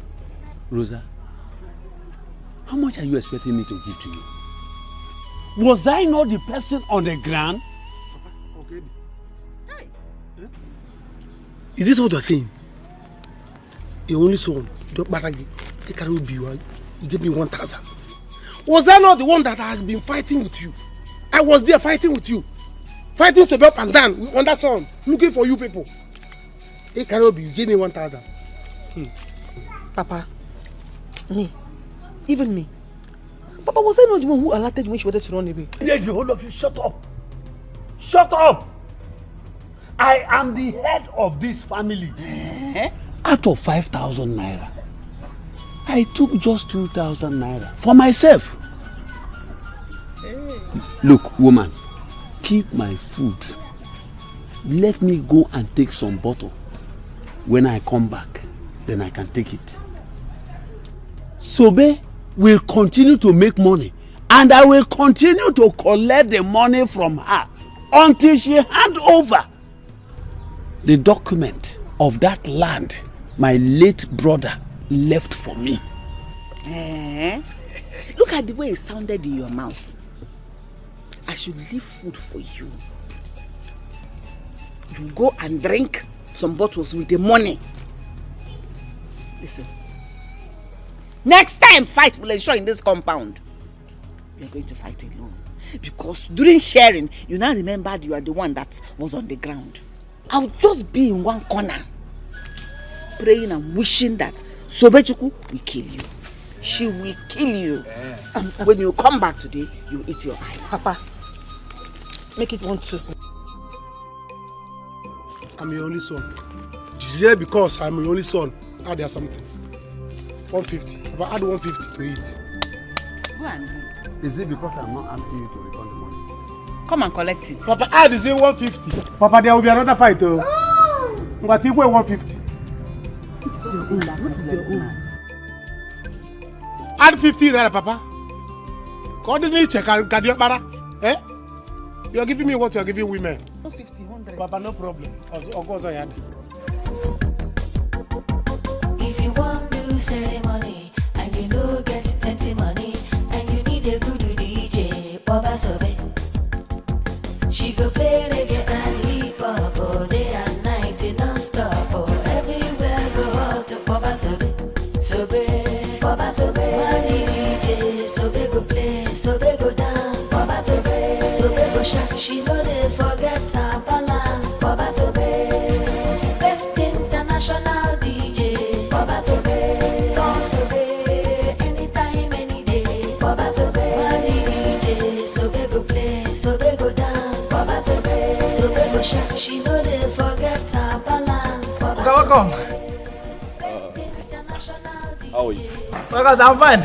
Rosa, how much are you expecting me to give to you? Was I not the person on the ground? Okay. Is this what you're saying? Your only son, you gave me 1,000. Was I not the one that has been fighting with you? I was there fighting with you. Fighting to be up and down on that song, looking for you people. Hey, Karobi, you gave me 1,000. Papa, me, even me. Papa, was I not the one who alerted you when she wanted to run away? The whole of you, shut up. Shut up. I am the head of this family. Out of 5,000 naira, I took just 2,000 naira for myself. Look, woman, keep my food. Let me go and take some bottle. When I come back, then I can take it. Sobe will continue to make money, and I will continue to collect the money from her until she hand over the document of that land my late brother left for me. Look at the way it sounded in your mouth. I should leave food for you. You go and drink some bottles with the money. Listen. Next time fight will ensure in this compound. You are going to fight alone. Because during sharing, you now remembered you are the one that was on the ground. I'll just be in one corner, praying and wishing that Sobechuku will kill you. She will kill you. And when you come back today, you eat your eyes. Papa, make it 1-2. I'm your only son. It's here because I'm your only son. Add there something. 150. Papa, add 150 to it. Go and do. Is it because I'm not asking you to return the money? Come and collect it. Papa, add is 150. Papa, there will be another fight though. But equal 150. What is your own? Add 50 there, Papa. Coordinate check and eh? You are giving me what you are giving women. 150, 100. Papa, no problem. Of course I had. ceremony, and you know get plenty money, and you need a good DJ, Baba Sobe. She go play reggae and hip hop all day and night non-stop. Oh, everywhere go out to Baba Sobe. Sobe, Baba Sobe. Money DJ, Sobe go play, Sobe go dance. Baba Sobe, Sobe go shake. She know this forget her balance. Baba Sobe, best international DJ. Baba Sobe, call Sobe, anytime, any day. Baba Sobe, money DJ, Sobe go play, Sobe go dance. Baba Sobe, Sobe go shake. She know this forget her balance. Welcome. How are you? Well, guys, I'm fine.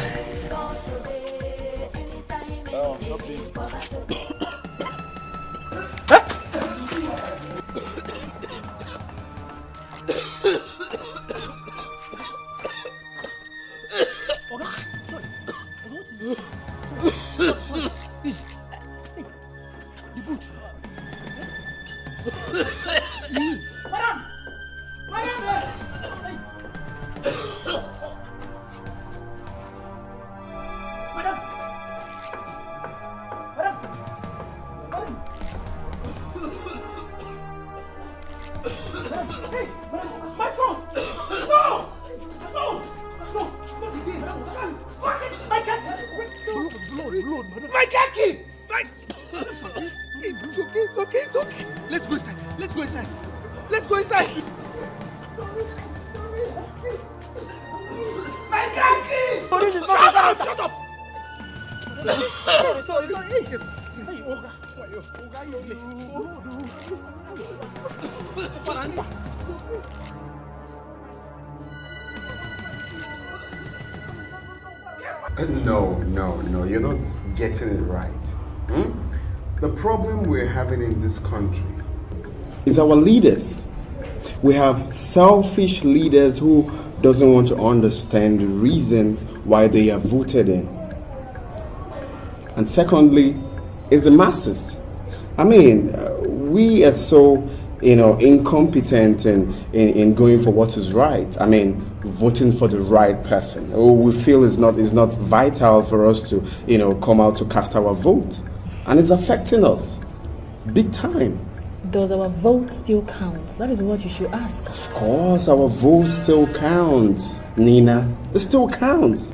No, you're not getting it right. The problem we're having in this country is our leaders. We have selfish leaders who doesn't want to understand the reason why they are voted in. And secondly, is the masses. I mean, we are so, incompetent in going for what is right. I mean, voting for the right person. We feel is not vital for us to, come out to cast our vote. And it's affecting us big time. Does our vote still count? That is what you should ask. Of course, our vote still counts, Nina. It still counts.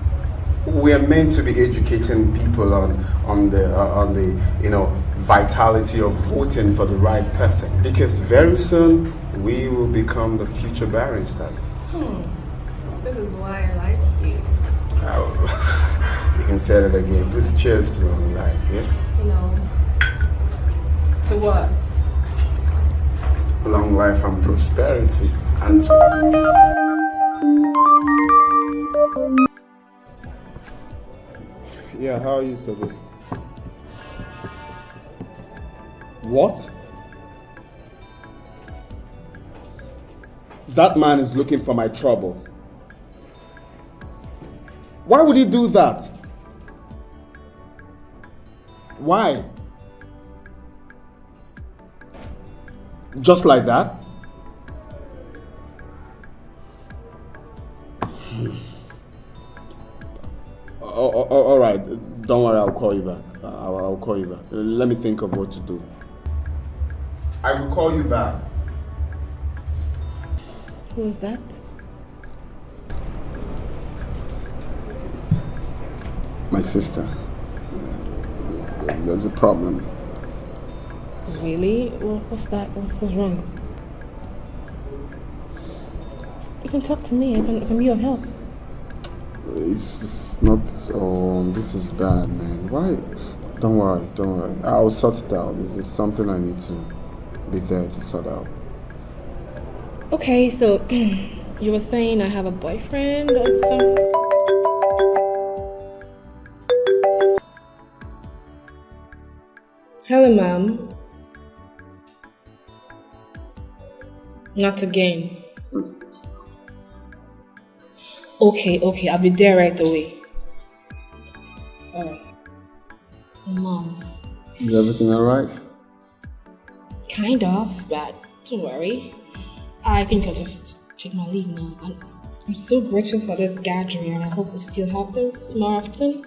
We are meant to be educating people on the vitality of voting for the right person, because very soon we will become the future barristers. This is why I like you. You can say that again. Please cheers to long life, yeah? To what? Long life and prosperity. And yeah, how are you, Sobe? What? That man is looking for my trouble. Why would he do that? Why? Just like that? All right, don't worry, I'll call you back. I'll call you back. Let me think of what to do. I will call you back. Who's that? My sister. There's a problem. Really? What's that? What's wrong? You can talk to me. I can be of help. It's not. Oh, this is bad, man. Why? Don't worry. I'll sort it out. This is something I need to be there to sort out. Okay, so you were saying I have a boyfriend or something? Hello, ma'am. Not again. What's this? Okay, I'll be there right away. Alright. Mom. Is everything alright? Kind of, but don't worry. I think I'll just take my leave now. And I'm so grateful for this gathering and I hope we still have this more often.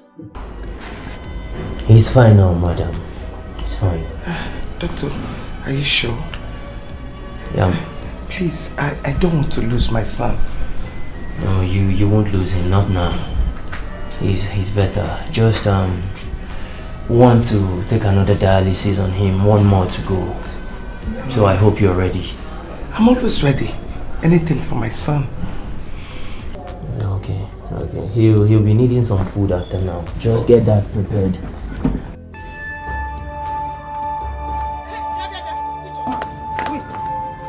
He's fine now, madam. He's fine. Doctor, are you sure? Yeah. Please, I don't want to lose my son. No, you won't lose him, not now. He's better. Just want to take another dialysis on him, one more to go. So I hope you're ready. I'm always ready. Anything for my son. Okay. He'll be needing some food after now. Just get that prepared.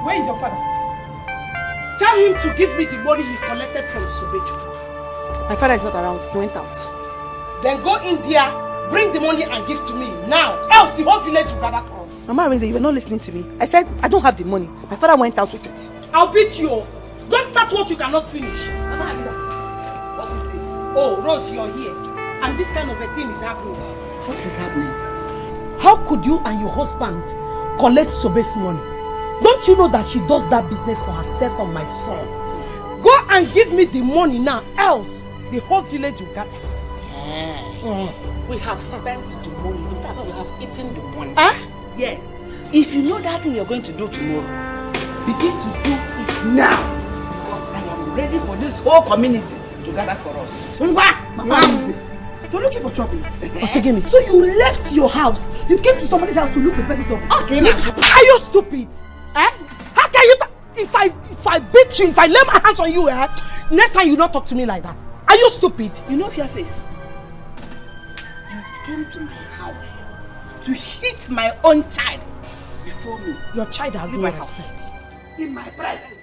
Where is your father? Tell him to give me the money he collected from Sobeju. My father is not around. He went out. Then go in there, bring the money and give to me now. Else the whole village will gather for us. Mama Arinze, you were not listening to me. I said I don't have the money. My father went out with it. I'll beat you. Don't start what you cannot finish. Mama Arinze, what is it? Oh, Rose, you're here. And this kind of a thing is happening. What is happening? How could you and your husband collect Sobe's money? Don't you know that she does that business for herself and my son? Go and give me the money now, else the whole village will gather. We have spent the money. In fact, we have eaten the money. Yes. If you know that thing you're going to do tomorrow, begin to do it now. Because I am ready for this whole community to gather for us. Mama Arinze, you're looking for trouble. So you left your house. You came to somebody's house to look for the person trouble. Okay, now. Are you stupid? How can you if I beat you, if I lay my hands on you, next time you don't talk to me like that. Are you stupid? You know your face. You came to my house to hit my own child before me. Your child has no respect. In my presence.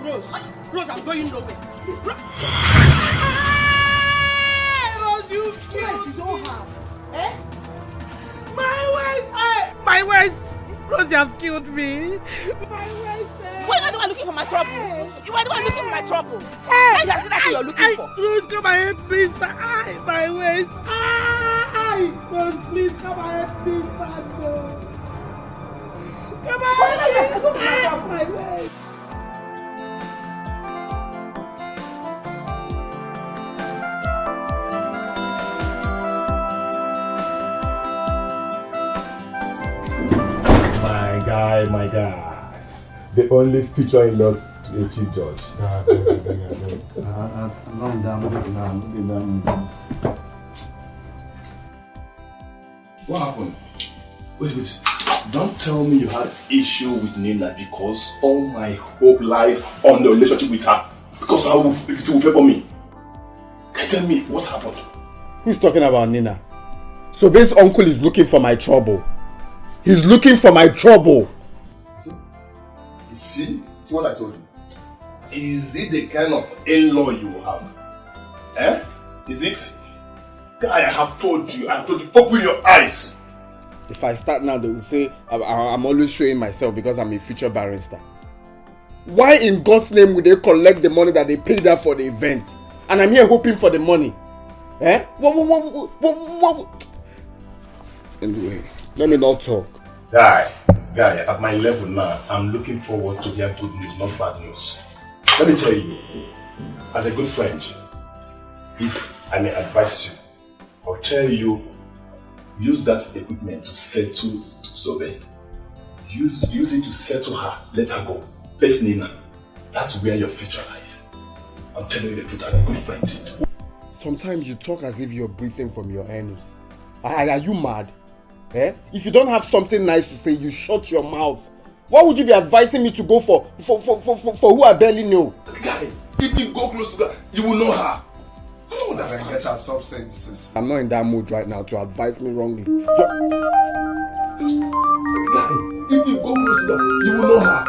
Rose, I'm going nowhere. Rose, you killed. You don't have. My waist. Rose, you have killed me. My waist. Why are you looking for my trouble? You are the one looking for my trouble. Hey, that's what you're looking for. Rose, come and help me, sir. My waist. Rose, please come and help me, sir. Come on, my waist. My guy. The only future in law to a chief judge. I'm lying down. What happened? Wait. Don't tell me you had issue with Nina because all my hope lies on the relationship with her. Because it will favor me. Can you tell me what happened? Who's talking about Nina? So this uncle is looking for my trouble. He's looking for my trouble. See what I told you. Is it the kind of in-law you will have? Is it? I have told you, open your eyes. If I start now, they will say I'm always showing myself because I'm a future barrister. Why in God's name would they collect the money that they paid her for the event? And I'm here hoping for the money. What? Anyway, let me not talk. Guy, at my level now, I'm looking forward to hear good news, not bad news. Let me tell you, as a good friend, if I may advise you, I'll tell you, use that equipment to settle Sobe. Use it to settle her, let her go. Face Nina. That's where your future lies. I'm telling you the truth as a good friend. Sometimes you talk as if you're breathing from your anus. Are you mad? If you don't have something nice to say, you shut your mouth. What would you be advising me to go for who I barely know? Guy, if you go close to her, you will know her. Stop saying this. I'm not in that mood right now to advise me wrongly. Guy, if you go close to her, you will know her.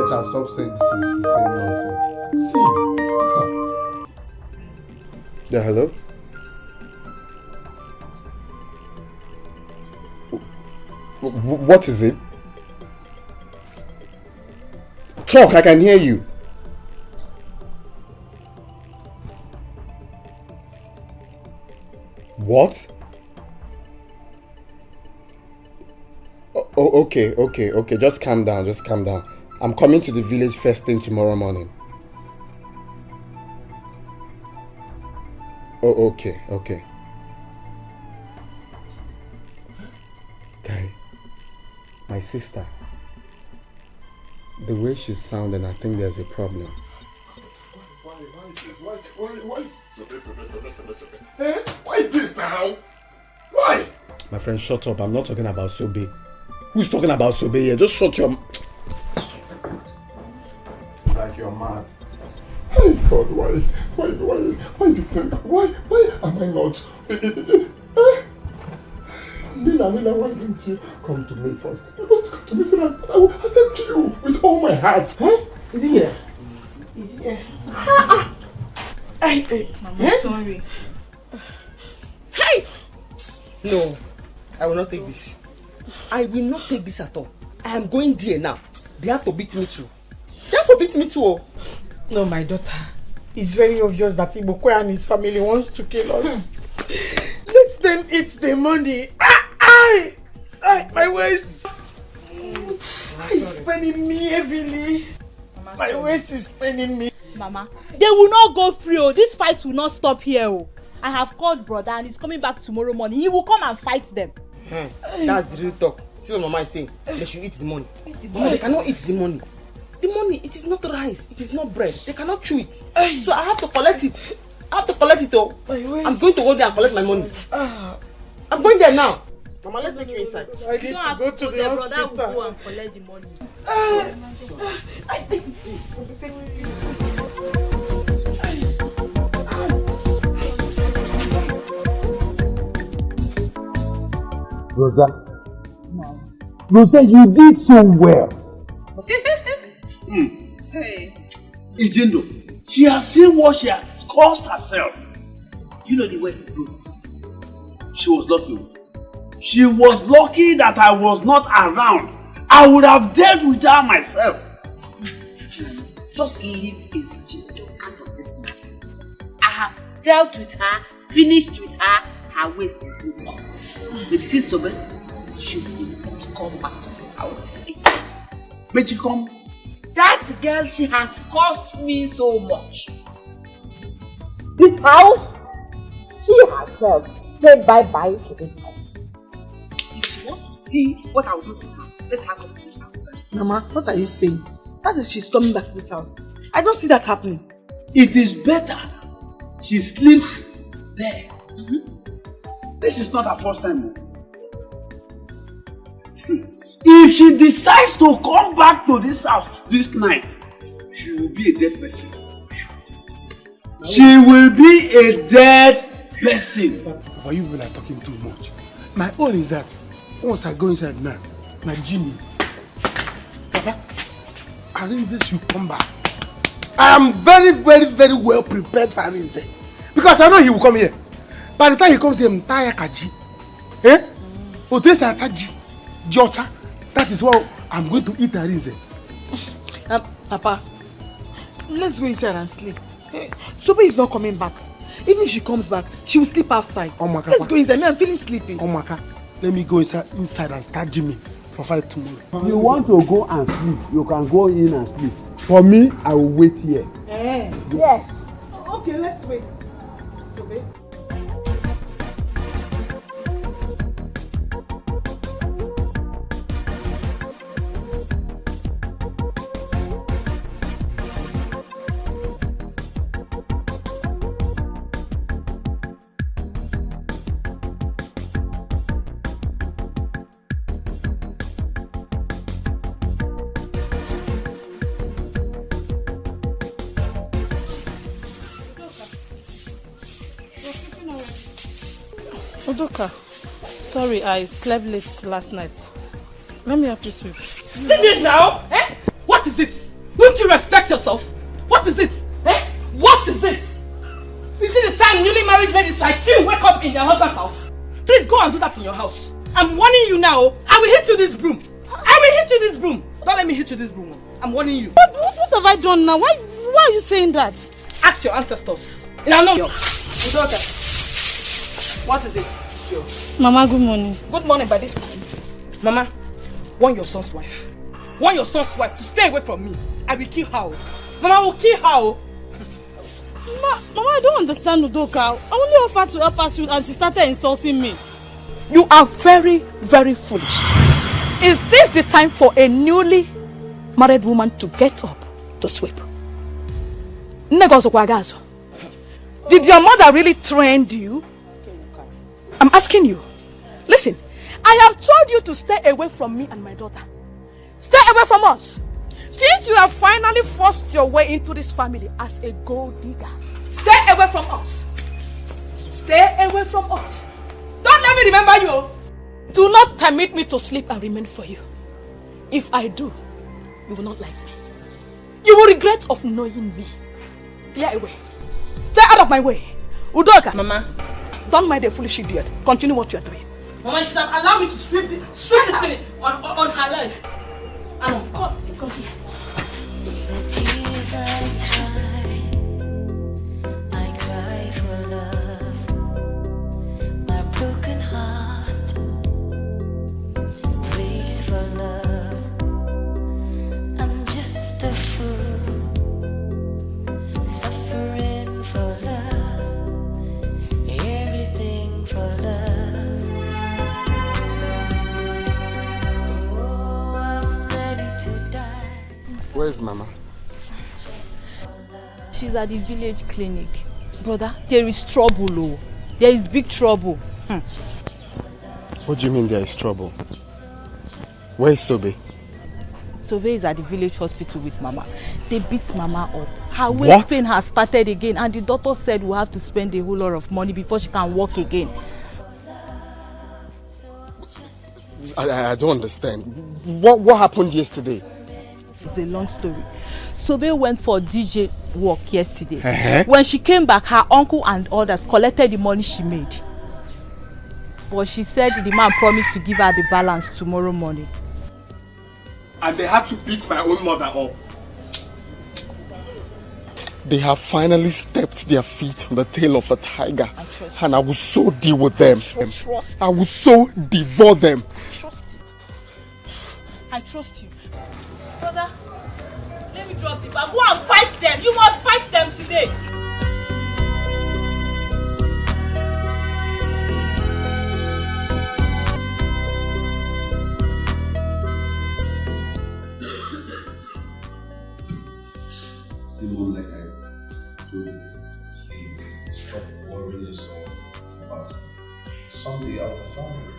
Stop saying this is the same nonsense. See? Yeah, hello? What is it? Talk, I can hear you. What? Okay. Just calm down. I'm coming to the village first thing tomorrow morning. Oh, okay. Guy, my sister, the way she's sounding, I think there's a problem. Why is this? Why this now? Why? My friend, shut up. I'm not talking about Sobe. Who's talking about Sobe here? Just shut your... Like you're mad. Oh God, why this thing? Why am I not? Nina, why didn't you come to me first? You must come to me so that I will accept you with all my heart. Huh? Is he here? He's here. Hey, Mama, sorry. Hey! No, I will not take this. I will not take this at all. I am going there now. They have to beat me too. Oh. No, my daughter. It's very obvious that Ibokwe and his family wants to kill us. Let them eat the money. My waist. It's paining me heavily. My waist is paining me. Mama, they will not go free. Oh, this fight will not stop here. Oh, I have called brother and he's coming back tomorrow morning. He will come and fight them. That's the real talk. See what Mama is saying? They should eat the money. Mama, they cannot eat the money. The money, it is not rice, it is not bread. They cannot chew it. So I have to collect it. Oh. I'm going to go there and collect my money. I'm going there now. Mama, let's take you inside. I need to go to the hospital. Brother will go and collect the money. I think... Rosa, you did so well. Hey. Ijendo, she has seen what she has caused herself. You know the West group. She was lucky. She was lucky that I was not around. I would have dealt with her myself. Just leave Ijendo out of this matter. I have dealt with her, finished with her, her waist is good. But you see, Sobe, she will not come back to this house again. But you come. That girl, she has cost me so much. This house, she herself said bye-bye to this house. If she wants to see what I will do to her, let her come to this house first. Mama, what are you saying? That is she's coming back to this house. I don't see that happening. It is better she sleeps there. This is not her first time. If she decides to come back to this house this night, she will be a dead person. She will be a dead person. Papa, you are talking too much. My own is that once I go inside now, my Jimmy, Papa, Arinze should come back. I am very, very, very well prepared for Arinze. Because I know he will come here. By the time he comes here, I'm tired Kaji. Ataji, Jota. That is why I'm going to eat Arinze. Papa, let's go inside and sleep. Sobe is not coming back. Even if she comes back, she will sleep outside. Omaka, let's go inside. I'm feeling sleepy. Omaka, let me go inside and start Jimmy for fight tomorrow. You want to go and sleep, you can go in and sleep. For me, I will wait here. Yes. Okay, let's wait. Sobe. Odoka, sorry, I slept late last night. Let me help you sweep. Leave it now! Eh? What is it? Won't you respect yourself? What is it? Eh? What is it? Is it the time newly married ladies like you wake up in their husband's house? Please go and do that in your house. I'm warning you now. I will hit you this broom. I will hit you this broom. Don't let me hit you this broom. I'm warning you. What have I done now? Why are you saying that? Ask your ancestors. I know. Daughter. What is it? Mama, good morning. Good morning by this time. Mama, warn your son's wife. Warn your son's wife to stay away from me. I will kill her. Mama will kill her. Mama, I don't understand Udoka. I only offered to help us with and she started insulting me. You are very, very foolish. Is this the time for a newly married woman to get up to sweep? Did your mother really train you? I'm asking you. Listen, I have told you to stay away from me and my daughter. Stay away from us. Since you have finally forced your way into this family as a gold digger, stay away from us. Stay away from us. Don't let me remember you. Do not permit me to sleep and remain for you. If I do, you will not like me. You will regret of knowing me. Clear away. Stay out of my way. Udoka. Mama. Don't mind the foolish idiot. Continue what you are doing. Mama, you should have allowed me to sweep the finish on her leg. Continue. The tears I cry for love. My broken heart breaks for love. I'm just a fool, suffering for love, everything for love. Oh, I'm ready to die. Where's Mama? She's at the village clinic. Brother, there is trouble. Oh. There is big trouble. What do you mean there is trouble? Where is Sobe? Sobe is at the village hospital with Mama. They beat Mama up. Her waist pain has started again and the doctor said we'll have to spend a whole lot of money before she can walk again. I don't understand. What happened yesterday? It's a long story. Sobe went for DJ work yesterday. When she came back, her uncle and others collected the money she made. But she said the man promised to give her the balance tomorrow morning. And they had to beat my own mother up. They have finally stepped their feet on the tail of a tiger. And I will so deal with them. I will so devour them. Trust you. I trust you. Brother, let me drop the bag. Go and fight them. You must fight them today. Simon, like I told you, please stop worrying yourself about someday out of family.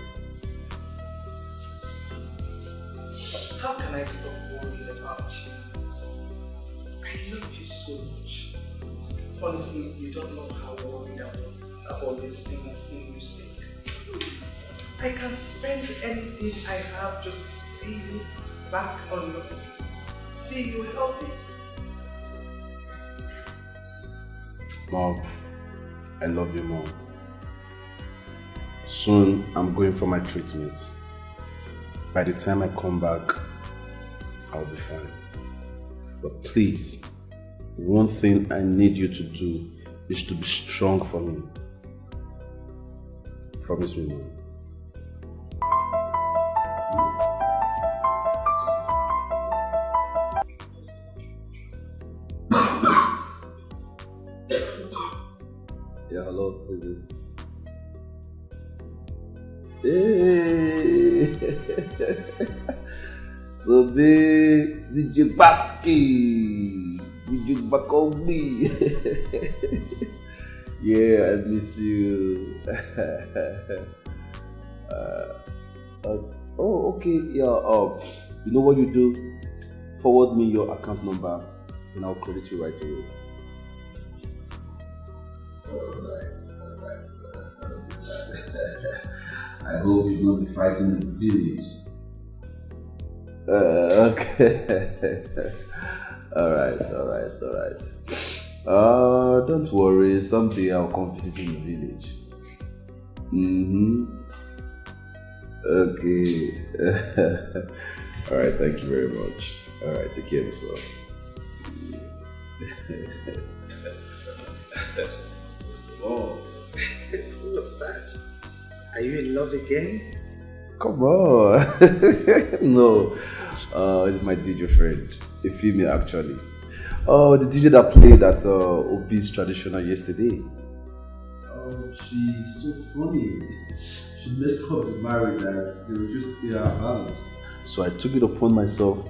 How can I stop worrying about you? I love you so much. Honestly, you don't know how worried I've always been seeing you sick. I can spend anything I have just to see you back on your feet. See you healthy. Mom, I love you, Mom. Soon, I'm going for my treatment. By the time I come back, I'll be fine. But please, one thing I need you to do is to be strong for me. Promise me, Mom. Yeah, hello, who's this? Hey! So big, DJ Baski, DJ Bakobi. Yeah, I miss you. Oh, okay, yeah. You know what you do? Forward me your account number, and I'll credit you right away. Alright. I hope you will be fighting in the village. Okay. Alright. Don't worry, someday I'll come visit in the village. Okay. Alright, thank you very much. Alright, take care of yourself. Oh, what's that? Are you in love again? Come on. No, it's my DJ friend, a female actually. Oh, the DJ that played at Obi's Traditional yesterday. Oh, she's so funny. She messed up the marriage that they refused to pay her balance. So I took it upon myself,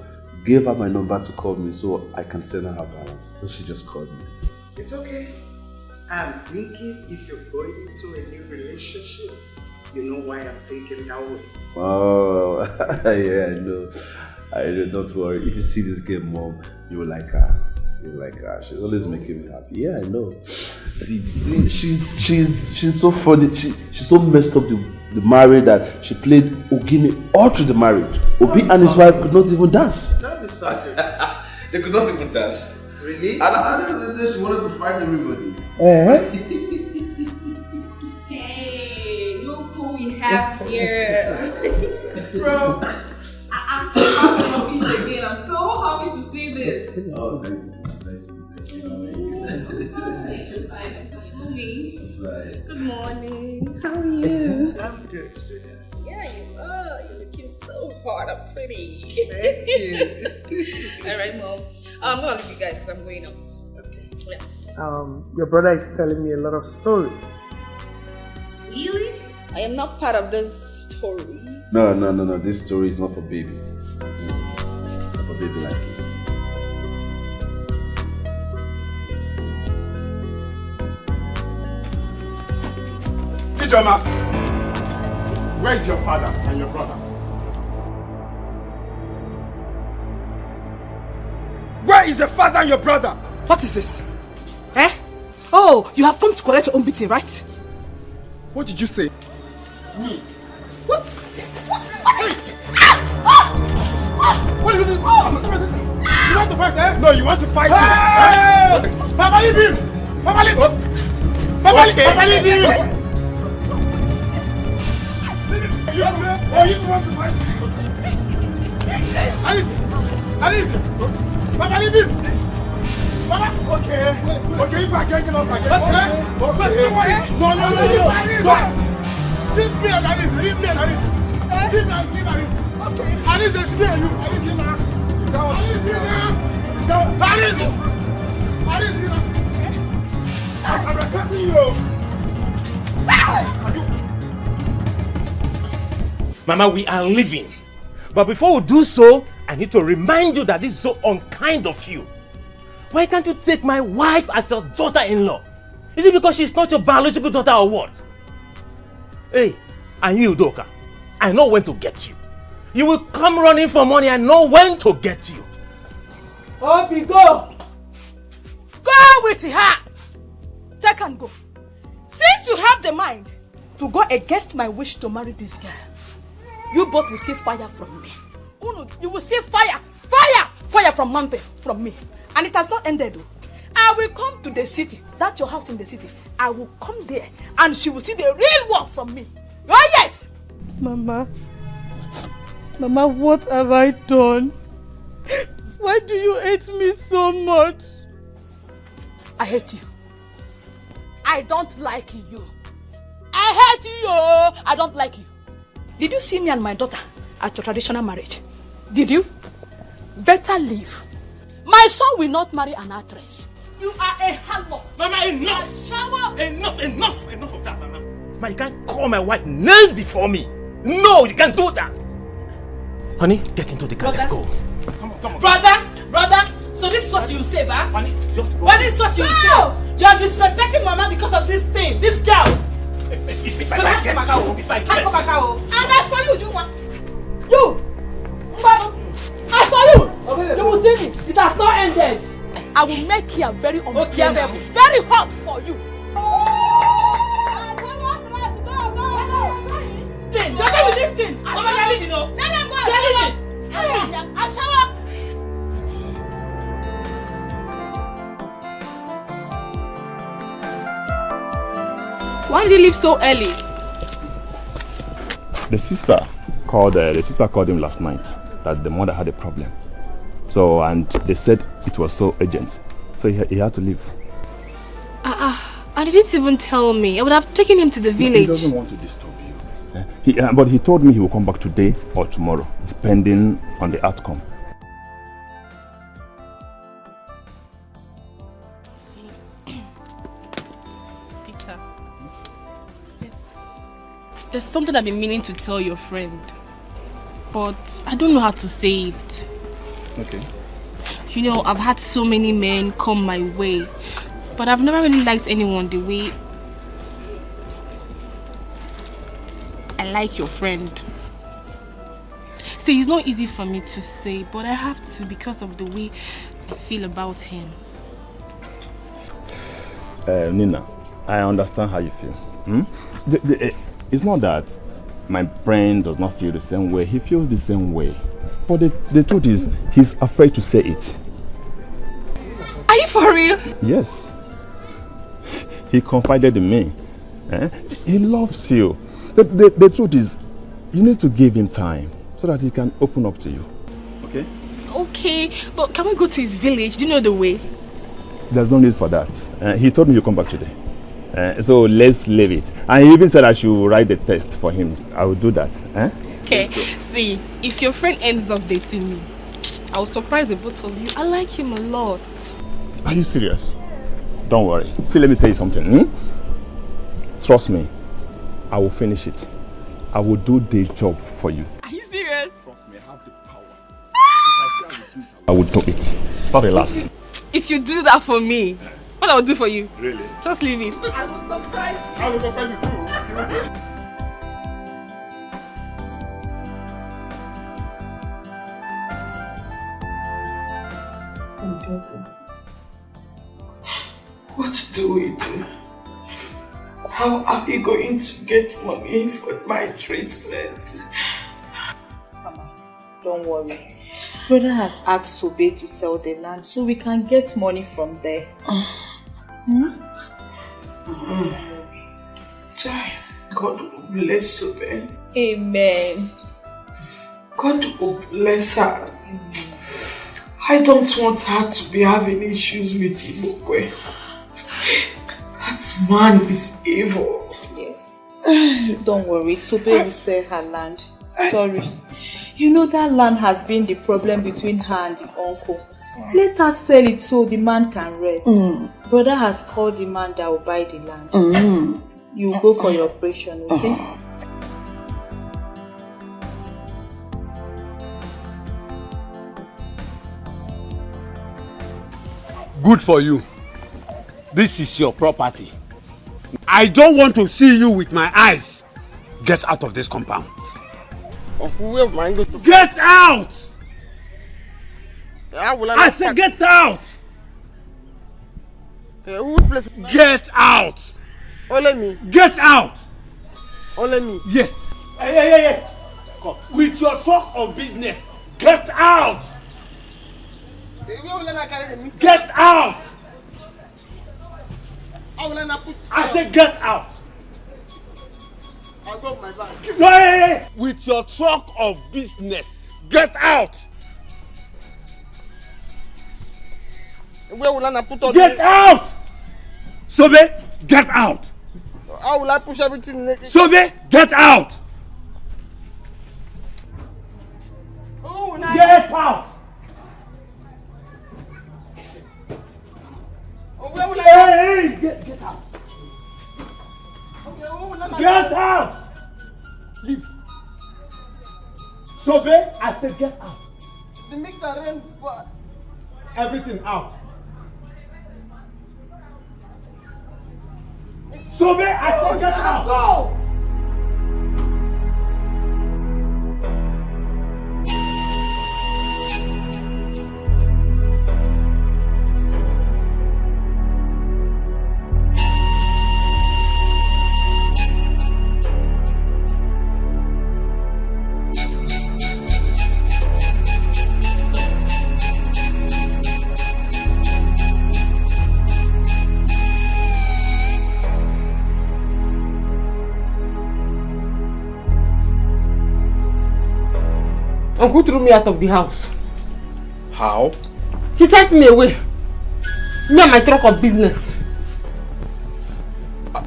gave her my number to call me so I can send her her balance. So she just called me. It's okay. I'm thinking if you're going into a new relationship, you know why I'm thinking that way. Oh, yeah, I know. Don't worry. If you see this girl, Mom, you will like her. You will like her. She's always making me happy. Yeah, I know. See, she's so funny. She's so messed up the marriage that she played Ogini all through the marriage. Obi and his wife could not even dance. That is something. They could not even dance. Really? And I think she wanted to fight everybody. Hey, look who we have here. Bro, I'm again. I'm so happy to see this. Oh, thank you. Good morning. How are you? I'm good, sweetheart. Yeah, you are. You're looking so hot and pretty. Thank you. Alright, Mom. I'm gonna leave you guys because I'm going out. Okay. Yeah. Your brother is telling me a lot of stories. Really? I am not part of this story. No. This story is not for baby. Not for baby like you. Ijoma, where is your father and your brother? Where is your father and your brother? What is this? Eh? Oh, you have come to collect your own beating, right? What did you say? Me? What? What is this? You want to fight, eh? No, you want to fight me. Hey! Papa, leave him! Papa, leave him! Papa, leave him! You want to fight me? Alice! Papa, leave him! Papa, okay, if I can't get up again, okay? No. Leave me and Alice, leave Alice. Okay. Alice, it's me and you. Alice, you now. Alice, you now. I'm respecting you. Mama, we are leaving. But before we do so, I need to remind you that this is so unkind of you. Why can't you take my wife as your daughter-in-law? Is it because she's not your biological daughter or what? Hey, and you, Udoka, I know when to get you. You will come running for money, I know when to get you. Obi, go! Go with her! Take and go. Since you have the mind to go against my wish to marry this girl, you both will see fire from me. You will see fire from mountain, from me. And it has not ended though. I will come to the city, that's your house in the city. I will come there and she will see the real work from me. Oh yes! Mama, what have I done? Why do you hate me so much? I hate you. I don't like you. I hate you. I don't like you. Did you see me and my daughter at your traditional marriage? Did you? Better leave. My son will not marry an actress. You are a harlot. Mama, enough! Shower. Enough of that, Mama. Mama, you can't call my wife names before me. No, you can't do that. Honey, get into the car. Let's go. Come on. Brother, so this is what you say, ba? Honey, just go. What is what you say? You are disrespecting Mama because of this thing, this girl. If I get you. And as for you, Juma. You! As for you! You will see me. It has not ended. I will make here very unbearable, very hot for you. Go with this thing. Mama, let me know. Let them go. I'll shower. Why did you leave so early? The sister called him last night that the mother had a problem. So, and they said it was so urgent. So he had to leave. And he didn't even tell me. I would have taken him to the village. He doesn't want to disturb you. But he told me he will come back today or tomorrow, depending on the outcome. There's something I've been meaning to tell your friend, but I don't know how to say it. Okay. You know, I've had so many men come my way, but I've never really liked anyone the way I like your friend. See, it's not easy for me to say, but I have to because of the way I feel about him. Nina, I understand how you feel. It's not that my friend does not feel the same way. He feels the same way. But the truth is, he's afraid to say it. Are you for real? Yes. He confided in me. He loves you. The truth is, you need to give him time so that he can open up to you. Okay? Okay, but can we go to his village? Do you know the way? There's no need for that. He told me to come back today. So let's leave it. And he even said I should write the test for him. I will do that. Okay, see, if your friend ends up dating me, I'll surprise the both of you. I like him a lot. Are you serious? Don't worry. See, let me tell you something. Trust me. I will finish it. I will do the job for you. Are you serious? Trust me, I have the power. If I say I will do it, so relax. If you do that for me, what I'll do for you? Really? Just leave it. I will surprise you too. What do we do? How are we going to get money for my treatment? Mama, don't worry. Brother has asked Sobe to sell the land so we can get money from there. God will bless Sobe. Amen. God will bless her. I don't want her to be having issues with Ibokwe. That man is evil. Yes. Don't worry, Sobe will sell her land. Sorry. You know that land has been the problem between her and the uncle. Let her sell it so the man can rest. Brother has called the man that will buy the land. You will go for your operation, okay? Good for you. This is your property. I don't want to see you with my eyes. Get out of this compound. Get out! I said get out! Get out! Only me. Get out! Only me. Yes. Hey. Come. With your talk of business, get out! Get out! I said get out! I'll go with my bag. No, hey. With your talk of business, get out! Where will I put on Get out! Sobe, get out! How will I push everything? Sobe, get out! Get out! Where will Hey, get out! Get out! Leave. Sobe, I said get out. The mixer ran. Everything out. Sobe, I said get out. Go! And who threw me out of the house? How? He sent me away. Me and my truck of business.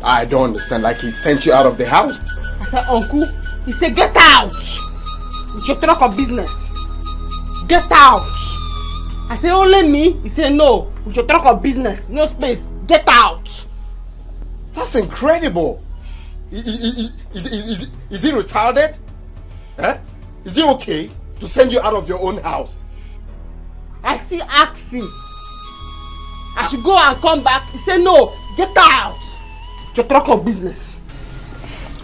I don't understand. Like he sent you out of the house? I said, Uncle. He said, get out. With your truck of business. Get out. I said, only me? He said, no. With your truck of business. No space. Get out. That's incredible. Is he retarded? Eh? Is it okay to send you out of your own house? I still ask him. I should go and come back. He said no, get out. It's your truck of business.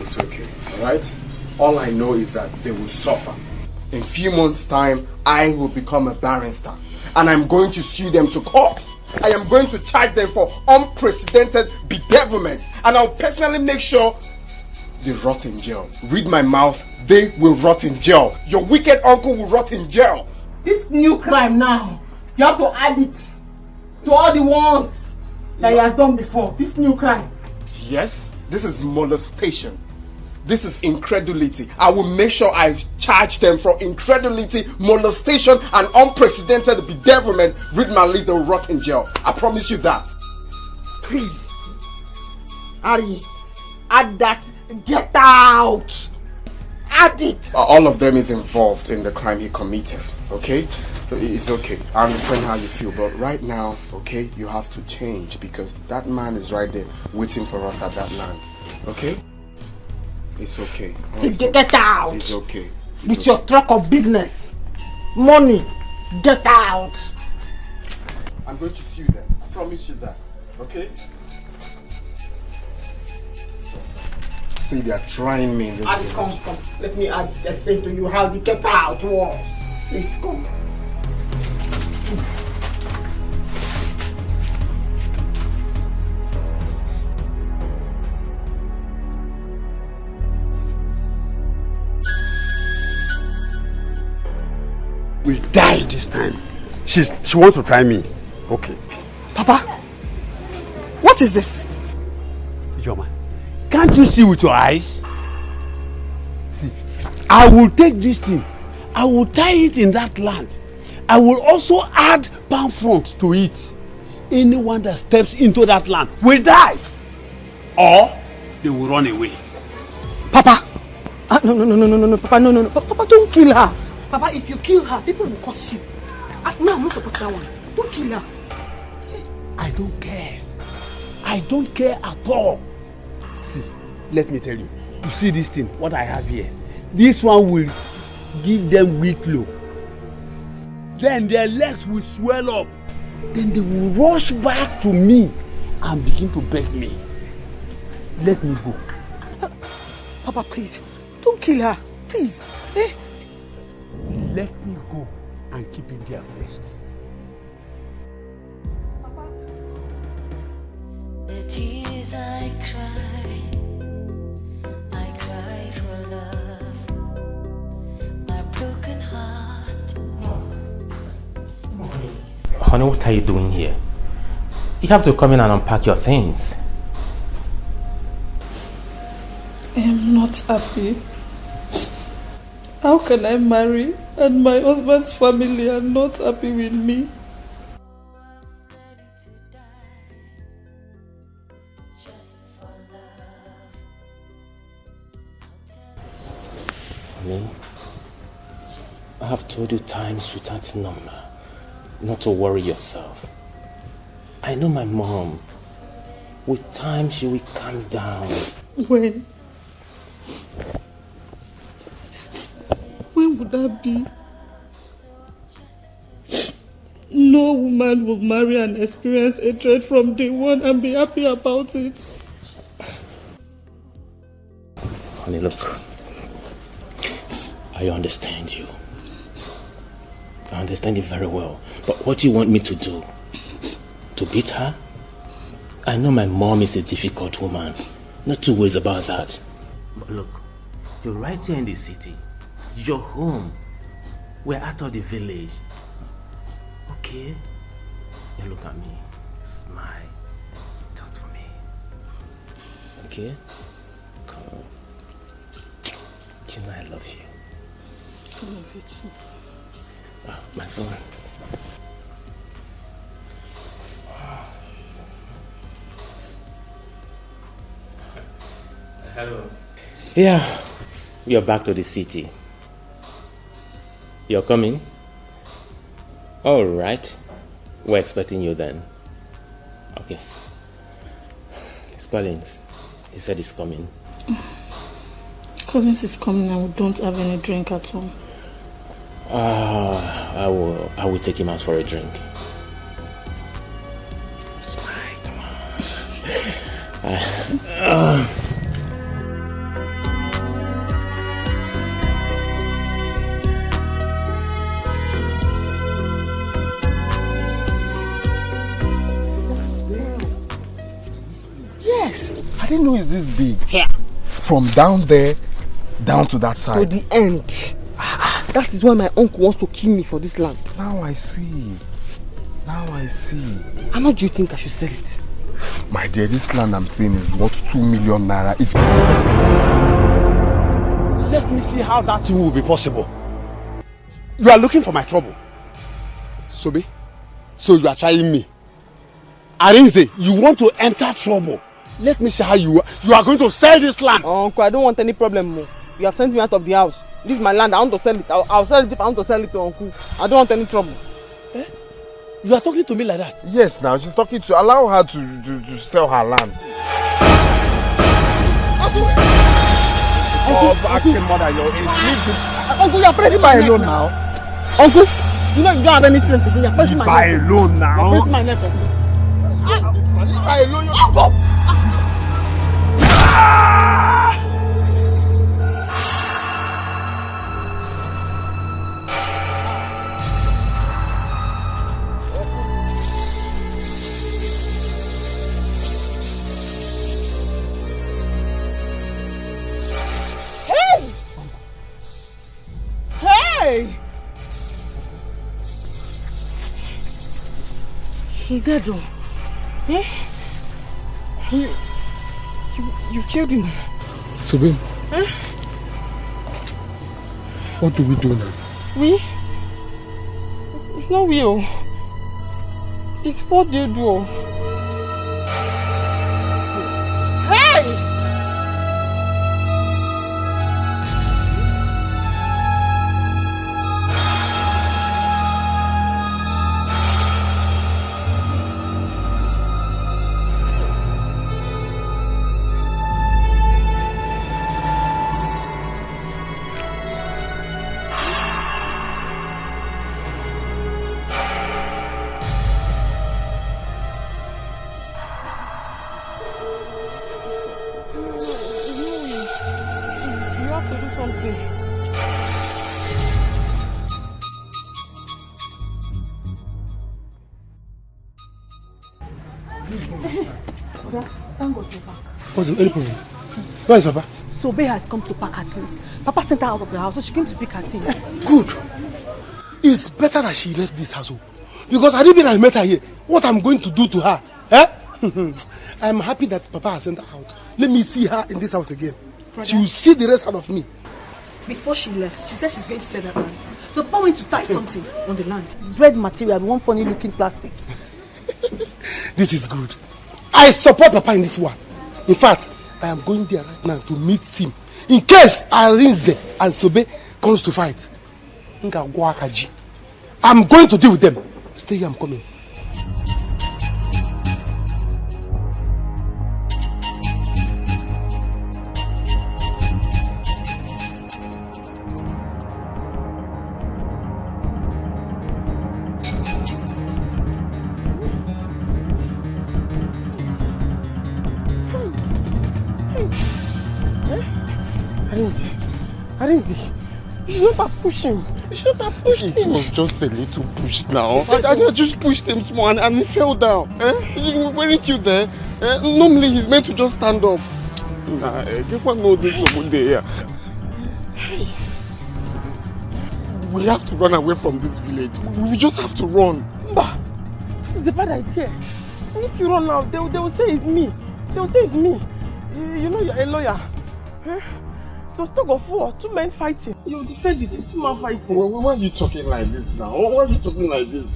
It's okay, alright? All I know is that they will suffer. In a few months' time, I will become a barrister. And I'm going to sue them to court. I am going to charge them for unprecedented bedevilment. And I'll personally make sure they rot in jail. Read my mouth, they will rot in jail. Your wicked uncle will rot in jail. This new crime now, you have to add it to all the ones that he has done before. This new crime. Yes, this is molestation. This is incredulity. I will make sure I charge them for incredulity, molestation, and unprecedented bedevilment. Read my lips, they will rot in jail. I promise you that. Please, Ari, add that. Get out. Add it. All of them is involved in the crime he committed. Okay? It's okay. I understand how you feel, but right now, okay, you have to change because that man is right there waiting for us at that land. Okay? It's okay. Get out. It's okay. With your truck of business. Money. Get out. I'm going to sue them. I promise you that. Okay? See, they are trying me in this game. Come. Let me explain to you how the get out was. Please come. Please. Will die this time. She wants to try me. Okay. Papa, what is this? Joma, can't you see with your eyes? See, I will take this thing. I will tie it in that land. I will also add palm front to it. Anyone that steps into that land will die. Or they will run away. Papa! No, Papa, no. Papa, don't kill her. Papa, if you kill her, people will curse you. No, I'm not supporting that one. Don't kill her. I don't care. I don't care at all. See, let me tell you. You see this thing, what I have here? This one will give them weak low. Then their legs will swell up. Then they will rush back to me and begin to beg me. Let me go. Papa, please. Don't kill her. Please. Eh? Let me go and keep it there first. The tears I cry for love, my broken heart. Honey, what are you doing here? You have to come in and unpack your things. I am not happy. How can I marry and my husband's family are not happy with me? Honey, I have told you times without a number not to worry yourself. I know my mom. With time she will calm down. When would that be? No woman will marry and experience hatred from day one and be happy about it. Honey, look. I understand you. I understand you very well. But what do you want me to do? To beat her? I know my mom is a difficult woman. Not two ways about that. But look, you're right here in the city. You're home. We're out of the village. Okay? Now look at me. Smile. Just for me. Okay? Come on. You know I love you. I love you too. Oh, my phone. Hello. Yeah, you're back to the city. You're coming? All right. We're expecting you then. Okay. It's Collins. He said he's coming. Cousins is coming and we don't have any drink at home. I will take him out for a drink. Smile, come on. Yes. I didn't know it's this big. Here. From down there down to that side. To the end. That is why my uncle wants to kill me for this land. Now I see. Now I see. How much do you think I should sell it? My dear, this land I'm seeing is worth 2 million naira. If let me see how that will be possible. You are looking for my trouble. Sobe, so you are trying me. Arinze, you want to enter trouble. Let me see how you are going to sell this land. Uncle, I don't want any problem more. You have sent me out of the house. This is my land. I want to sell it. I'll sell it if I want to sell it to Uncle. I don't want any trouble. Eh? You are talking to me like that? Yes, now she's talking to allow her to sell her land. Acting mother, Uncle, you are pressing my neck alone now. Uncle, you know you don't have any strength to do. You are pressing my neck. Alone now. You are pressing my neck. Leave her alone, you uncle. Hey! He's dead though. Eh? You killed him. Subin, Eh? what do we do now? We? It's not we. It's what they do. Hey! What's the problem? Where is Papa? Sobe has come to pack her things. Papa sent her out of the house, so she came to pick her things. Good. It's better that she left this house. Because I didn't I met her here. What I'm going to do to her? Eh? I'm happy that Papa has sent her out. Let me see her in this house again. Brother, she will see the rest out of me. Before she left, she said she's going to sell that land. So Papa went to tie something on the land. Bread material, one funny looking plastic. This is good. I support Papa in this one. In fact, I am going there right now to meet him. In case Arinze and Sobe comes to fight. I'm going to deal with them. Stay here, I'm coming. Arinze, you should not have pushed him. You should not have pushed him. It was just a little push now. I just pushed him small and he fell down. Eh? Weren't you there? Normally he's meant to just stand up. Nah, you won't know this over there. We have to run away from this village. We just have to run. Mba, that is a bad idea. If you run now, they will say it's me. They will say it's me. You know you're a lawyer. Eh? It was tug of war, 2 men fighting. You defend it, it's 2 men fighting. Why are you talking like this now? Why are you talking like this?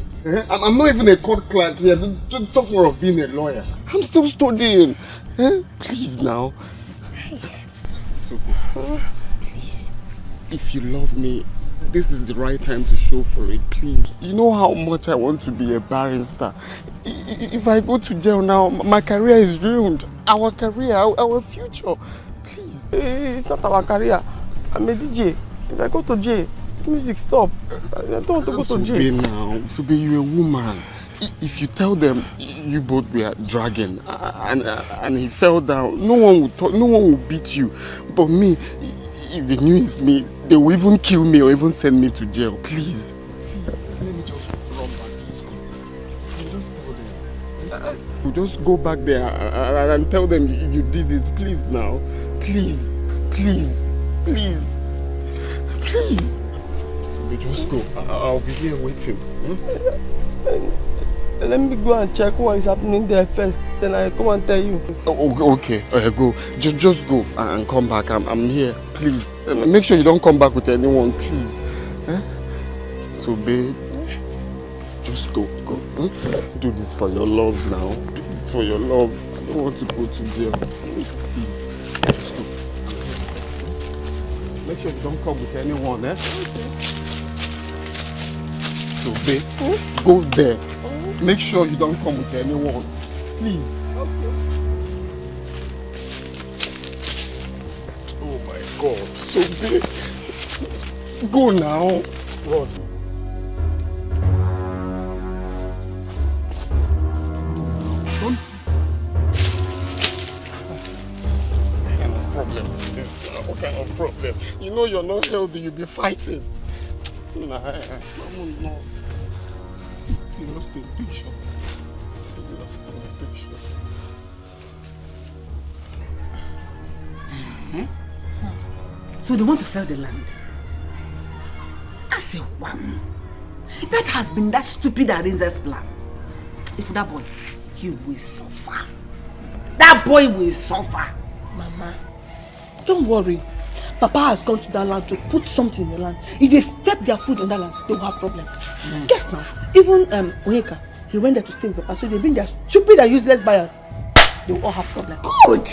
I'm not even a court clerk here. Don't talk more of being a lawyer. I'm still studying. Please now. Please. If you love me, this is the right time to show for it, please. You know how much I want to be a barrister. If I go to jail now, my career is ruined. Our career, our future. Please. It's not our career. I'm a DJ. If I go to jail, music stop. I don't want to go to jail. Sobe now. Sobe, you're a woman. If you tell them you both were dragging and he fell down, no one would talk, no one will beat you. But me, if they knew it's me, they will even kill me or even send me to jail. Please. Let me just run back to school. I'll just tell them. We'll just go back there and tell them you did it. Please now. Please. Please. Please. Please. So just go. I'll be here waiting. Let me go and check what is happening there first. Then I come and tell you. Okay. Go. Just go and come back. I'm here. Please. Make sure you don't come back with anyone, please. So, babe, just go. Do this for your love now. Do this for your love. I don't want to go to jail. Please. Just go. Make sure you don't come with anyone, Okay. So, babe, go there. Make sure you don't come with anyone. Please. Okay. Oh my God. So, babe, go now. What? What kind of problem? You know you're not healthy, you'll be fighting. Nah, no. Serious temptation. So they want to sell the land? I say, wow. That has been that stupid Arinze's plan. If that boy, he will suffer. That boy will suffer. Mama, don't worry. Papa has gone to that land to put something in the land. If they step their foot in that land, they will have problems. Guess now, even Onyeka, he went there to stay with Papa, so they bring their stupid and useless buyers. They will all have problems. Good.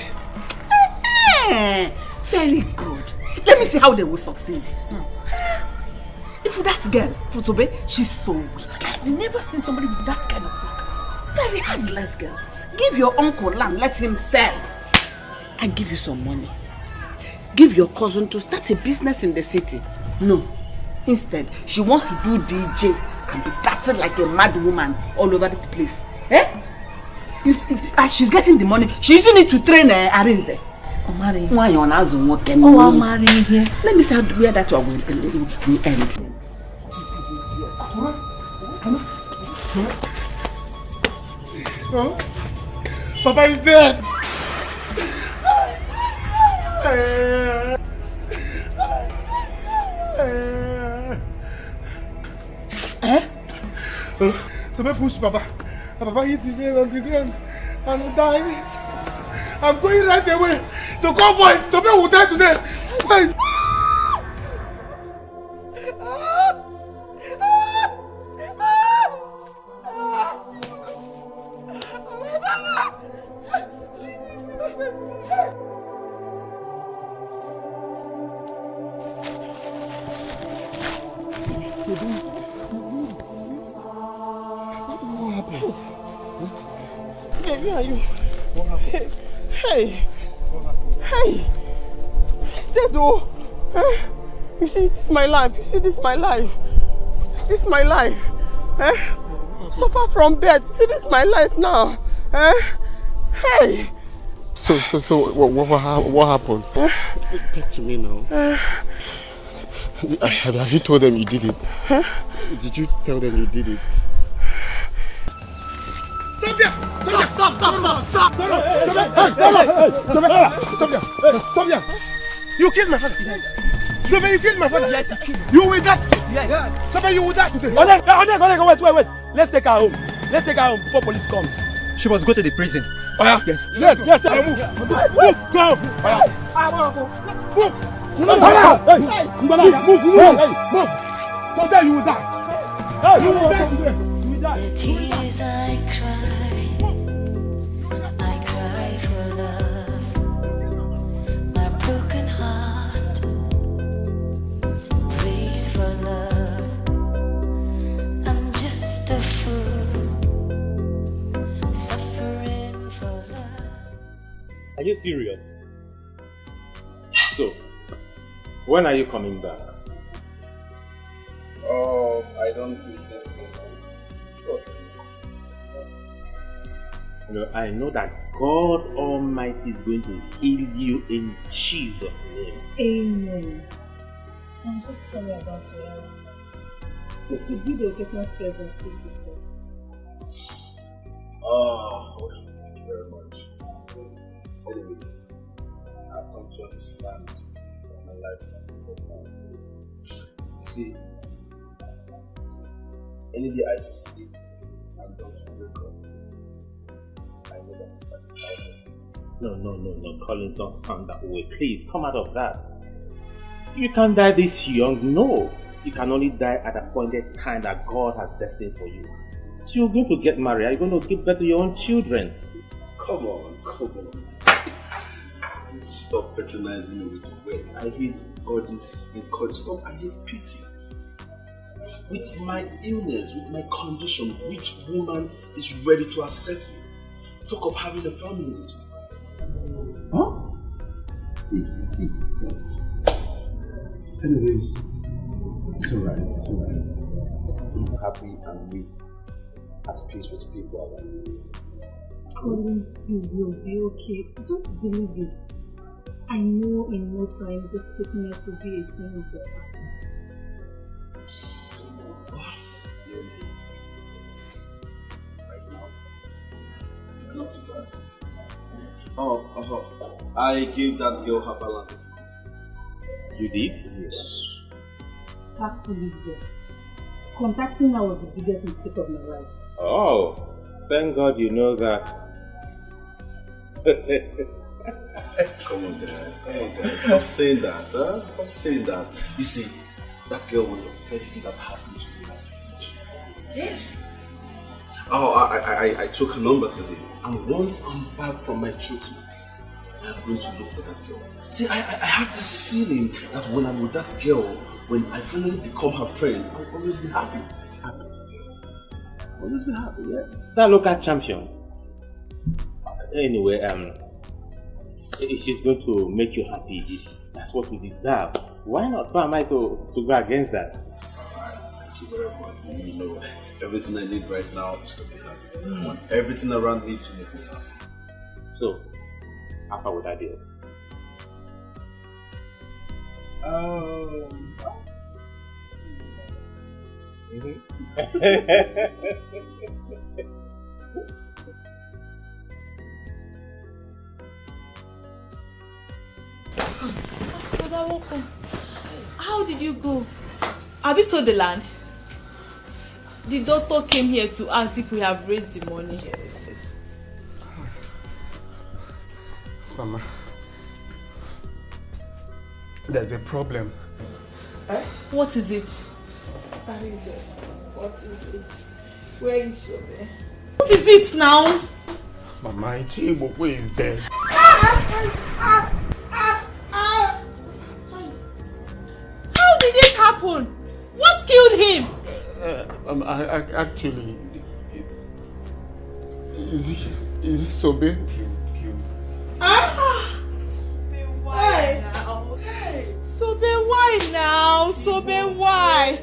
Very good. Let me see how they will succeed. If that girl, Fusobe, she's so weak. I've never seen somebody with that kind of weakness. Very handless girl. Give your uncle land, let him sell. And give you some money. Give your cousin to start a business in the city. No. Instead, she wants to do DJ and be dancing like a mad woman all over the place. As she's getting the money, she's using it to train Arinze. Why you on as one can I'm marrying here. Let me see where that one will end. Papa is dead. Somebody push Papa. Papa hit his head on the ground and died. I'm going right away. The convoys, the man will die today. Wait. Where are you? Hey! Dead oh! You see, this is my life. Is this my life? Suffer from bed. See, this is my life now. Hey! So, what happened? Talk to me now. Have you told them you did it? Did you tell them you did it? Stop there! Stop there! You killed my father! Somebody, you killed my father! Yes, I killed him. You will die! Yes! Somebody, you will die today! Wait! Let's take her home before police comes. She must go to the prison. Oh yeah? Yes, sir! Move! Go! Move! Go there, you will die! You will die today! The tears I cry for love. My broken heart prays for love. I'm just a fool, suffering for love. Are you serious? So, when are you coming back? Oh, I don't intend to stay 2 or 3 months. I know that God Almighty is going to heal you in Jesus' name. Amen. I'm so sorry about your health. It could be the occasional stress and physical. Oh, thank you very much. Anyways, I've come to understand that my life is at the now. You see, any day I sleep and don't wake up, I know that is out of business. No, Collins, don't sound that way. Please, come out of that. You can't die this young, no. You can only die at a appointed time that God has destined for you. You're going to get married, are you going to give birth to your own children? Come on. Stop patronizing me with words. I hate all this encouragement. Stop, I hate pity. With my illness, with my condition, which woman is ready to accept me? Talk of having a family with me. Huh? See. Anyways, it's alright. Live happy and live at peace with people around you. Collins, you will be okay. Just believe it. I know in no time the sickness will be a thing of the past. Right now, not too bad. Oh, I gave that girl her balance. You did? Yes. That foolish girl. Contacting her was the biggest mistake of my life. Oh, thank God you know that. Come on guys. Stop saying that. Stop saying that. You see, that girl was the best thing that happened to me that village. Yes. Oh, I took her number today. And once I'm back from my treatment, I'm going to look for that girl. See, I have this feeling that when I'm with that girl, when I finally become her friend, I'll always be happy. Always be happy, yeah? That local champion. Anyway, she's going to make you happy if that's what you deserve. Why not? Why am I to go against that? Alright, thank you very much. You know, everything I need right now is to be happy. I want everything around me to make me happy. So, how far would that be? How did you go? Have you sold the land? The doctor came here to ask if we have raised the money. Yes. Mama, there's a problem. What is it? What is it? Where is Sobe? What is it now? Mama, Ichibokwe is dead. How did it happen? What killed him? Actually, is it Sobe? Why now? Sobe, why now? Sobe, why?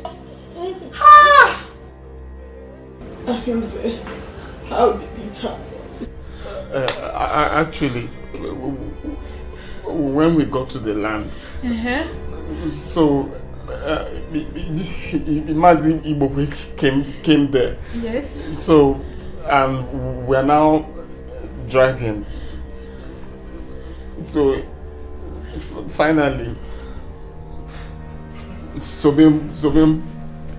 I can say, how did it happen? Actually, when we got to the land, so Mazi Ibokwe came there. Yes. So, we are now dragging. So, finally, Sobim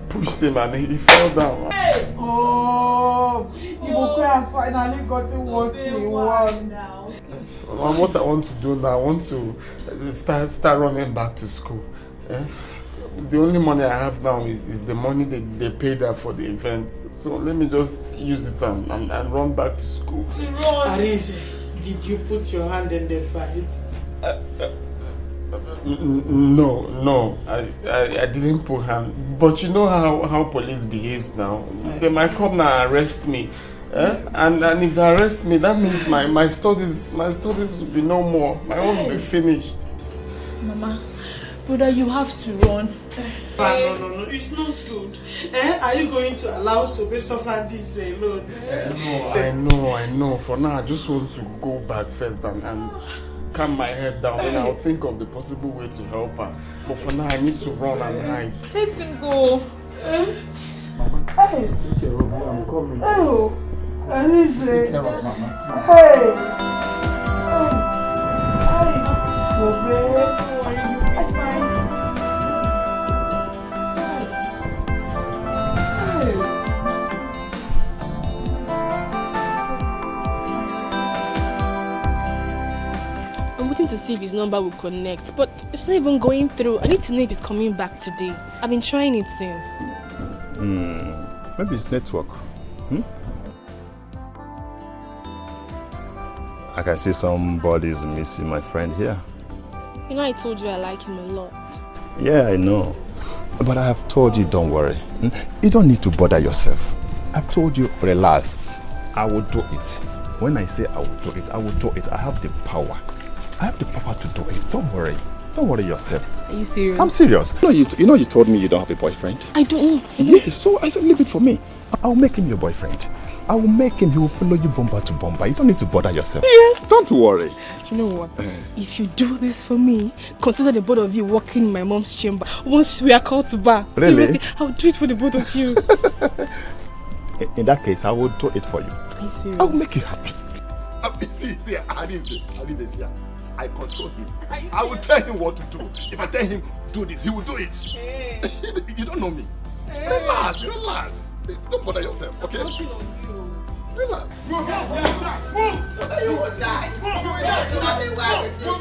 pushed him and he fell down. Hey! Oh, Ibokwe has finally gotten what he wants. What I want to do now, I want to start running back to school. The only money I have now is the money they paid her for the event. So let me just use it and run back to school. Arise, did you put your hand in the fight? No, I didn't put hand. But you know how police behaves now. They might come now and arrest me. And if they arrest me, that means my studies will be no more. My own will be finished. Mama, brother, you have to run. No, it's not good. Are you going to allow Sobe suffer this alone? I know. For now, I just want to go back first and calm my head down. Then I'll think of the possible way to help her. But for now, I need to run and hide. Let him go. Mama, please take care of me. I'm coming. Oh, I need to take care of Mama. Hey, Sobe. To see if his number will connect, but it's not even going through. I need to know if he's coming back today. I've been trying it since. Maybe it's network. I can see somebody's missing my friend here. You know, I told you I like him a lot. Yeah, I know. But I have told you, don't worry. You don't need to bother yourself. I've told you, relax. I will do it. When I say I will do it, I will do it. I have the power. I have the power to do it. Don't worry. Don't worry yourself. Are you serious? I'm serious. You know you told me you don't have a boyfriend. I don't. Yes, so I said leave it for me. I'll make him your boyfriend. I will make him. He will follow you bumper to bumper. You don't need to bother yourself. Serious? Don't worry. You know what? If you do this for me, consider the both of you walking in my mom's chamber. Once we are called to bar. Really? Seriously, I'll do it for the both of you. In that case, I will do it for you. Are you serious? I will make you happy. See, Alice, I control him. I will tell him what to do. If I tell him do this, he will do it. Hey. You don't know me. Hey. Relax. Don't bother yourself, okay? Relax. Move. You will die. Move. You will die. You will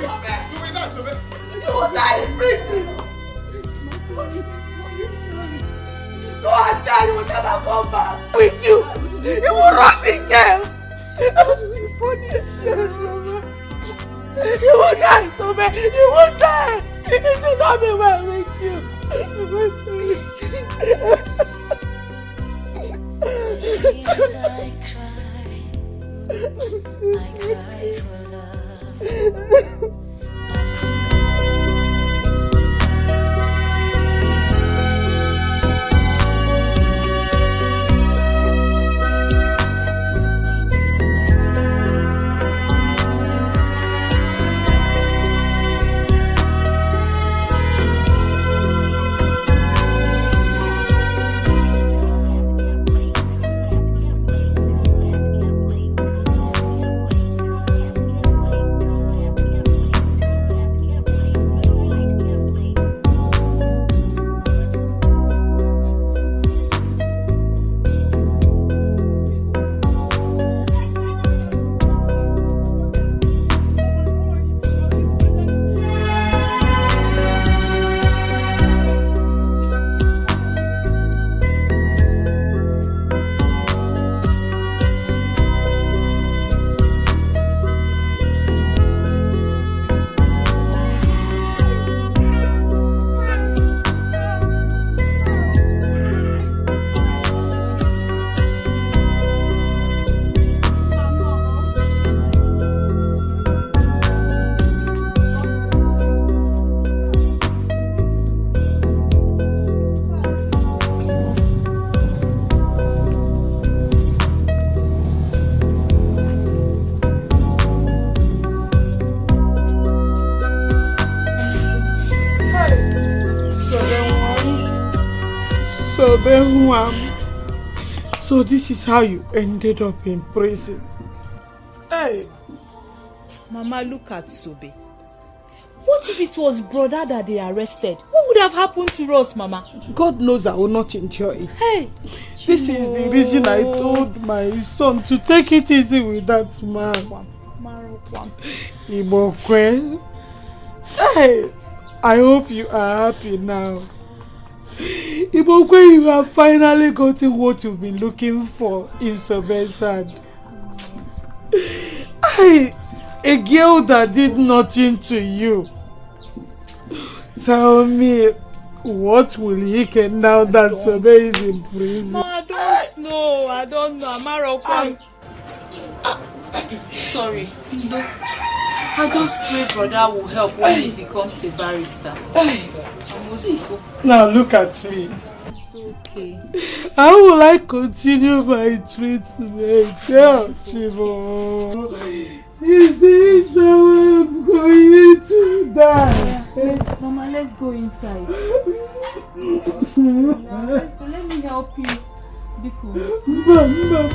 die, Sobe. You will die in prison. Go and die. You will never come back with you. You will rot in jail. How do we punish you, Mama? You will die, Sobe. You will die. It will not be well with you. Tears I cry for love. So this is how you ended up in prison. Hey! Mama, look at Sobe. What if it was brother that they arrested? What would have happened to us, Mama? God knows I will not endure it. Hey! This is the reason I told my son to take it easy with that man. Imokwe. Hey! I hope you are happy now. Imokwe, you have finally gotten what you've been looking for in Sobe's hand. A girl that did nothing to you. Tell me, what will he get now that Sobe is in prison? I don't know. Amara, sorry. I just pray brother will help when he becomes a barrister. Now look at me. It's okay. How will I continue my treatment? Help, Chibo. You see, so I'm going to die. Mama, let's go inside. Let's go. Let me help you. Be cool. Mama.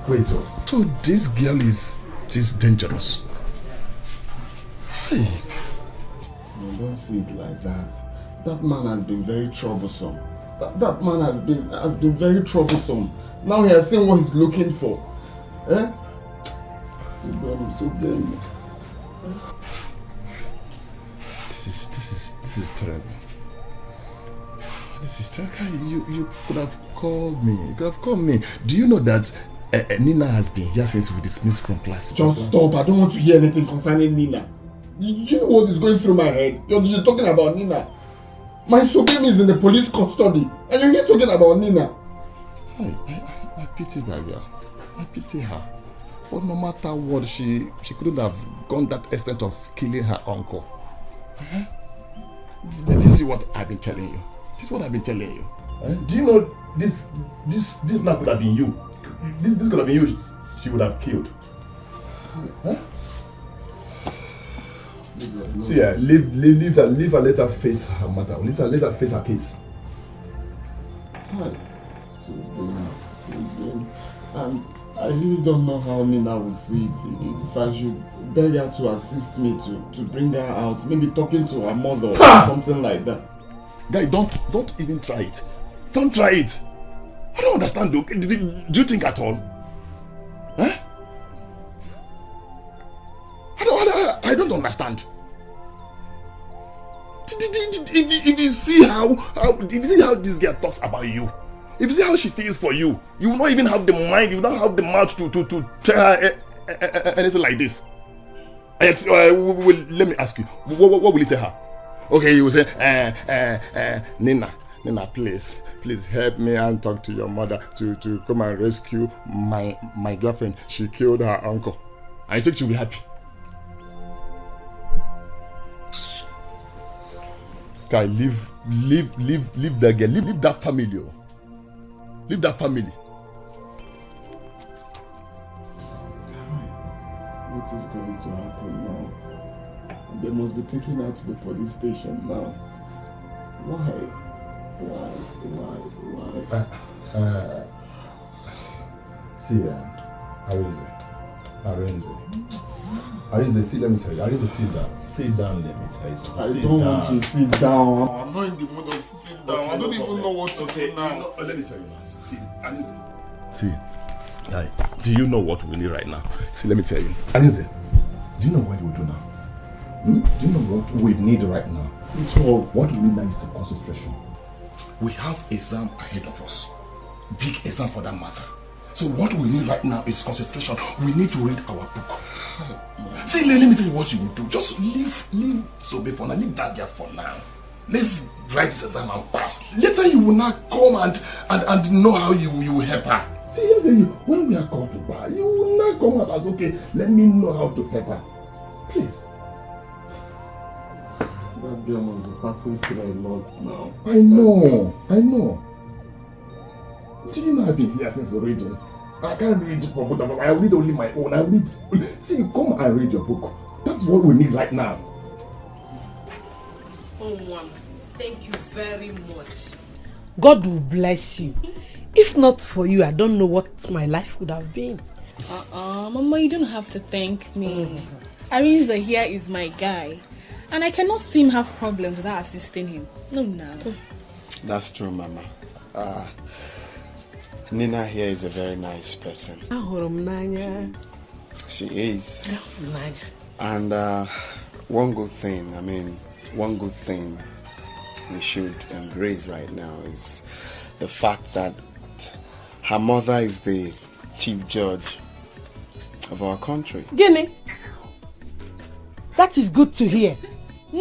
Wait, so this girl is this dangerous? Hey. No, don't see it like that. That man has been very troublesome. That man has been very troublesome. Now he has seen what he's looking for. Eh? So dumb. This is terrible. This is terrible. You could have called me. You could have called me. Do you know that Nina has been here since we dismissed from class? Just stop. I don't want to hear anything concerning Nina. Do you know what is going through my head? You're talking about Nina. My Sobemi is in the police custody, and you're here talking about Nina. I pity that girl. I pity her. But no matter what, she couldn't have gone that extent of killing her uncle. Did you see what I've been telling you? This is what I've been telling you. Do you know this now could have been you? This could have been you. She would have killed. See, leave her, let her face her matter. Let her face her case. I really don't know how Nina will see it. If I should beg her to assist me to bring her out, maybe talking to her mother or something like that. Guy, don't even try it. Don't try it. I don't understand, though. Do you think at all? Huh? I don't understand. If you see how this girl talks about you, if you see how she feels for you, you will not even have the mind, you will not have the mouth to tell her anything like this. Let me ask you, what will you tell her? Okay, you will say, Nina, please help me and talk to your mother to come and rescue my girlfriend. She killed her uncle. I think she'll be happy. Guy, leave that girl, leave that family. Leave that family. What is going to happen now? They must be taken her to the police station now. Why? See, Arinze, see, let me tell you. Arinze, sit down. Sit down, let me tell you something. I don't want to sit down. I'm not in the mood of sitting down. I don't even know what to do now. Let me tell you now. See, Arinze. See, do you know what we need right now? See, let me tell you. Arinze, do you know what we do now? Do you know what we need right now? What we need now is concentration. We have exam ahead of us. Big exam for that matter. So what we need right now is concentration. We need to read our book. See, let me tell you what you will do. Just leave Sobe for now. Leave that girl for now. Let's write this exam and pass. Later you will not come and know how you will help her. See, let me tell you, when we are called to bar, you will not come out as, okay, let me know how to help her. Please. That girl must be passing through a lot now. I know. Do you know I've been here since reading? I can't read for both of us. I read only my own. I read. See, come and read your book. That's what we need right now. Oh, Mom, thank you very much. God will bless you. If not for you, I don't know what my life would have been. Mama, you don't have to thank me. Arinze here is my guy. And I cannot see him have problems without assisting him. No. That's true, Mama. Nina here is a very nice person. She is. And one good thing we should embrace right now is the fact that her mother is the chief judge of our country. Guinea. That is good to hear. I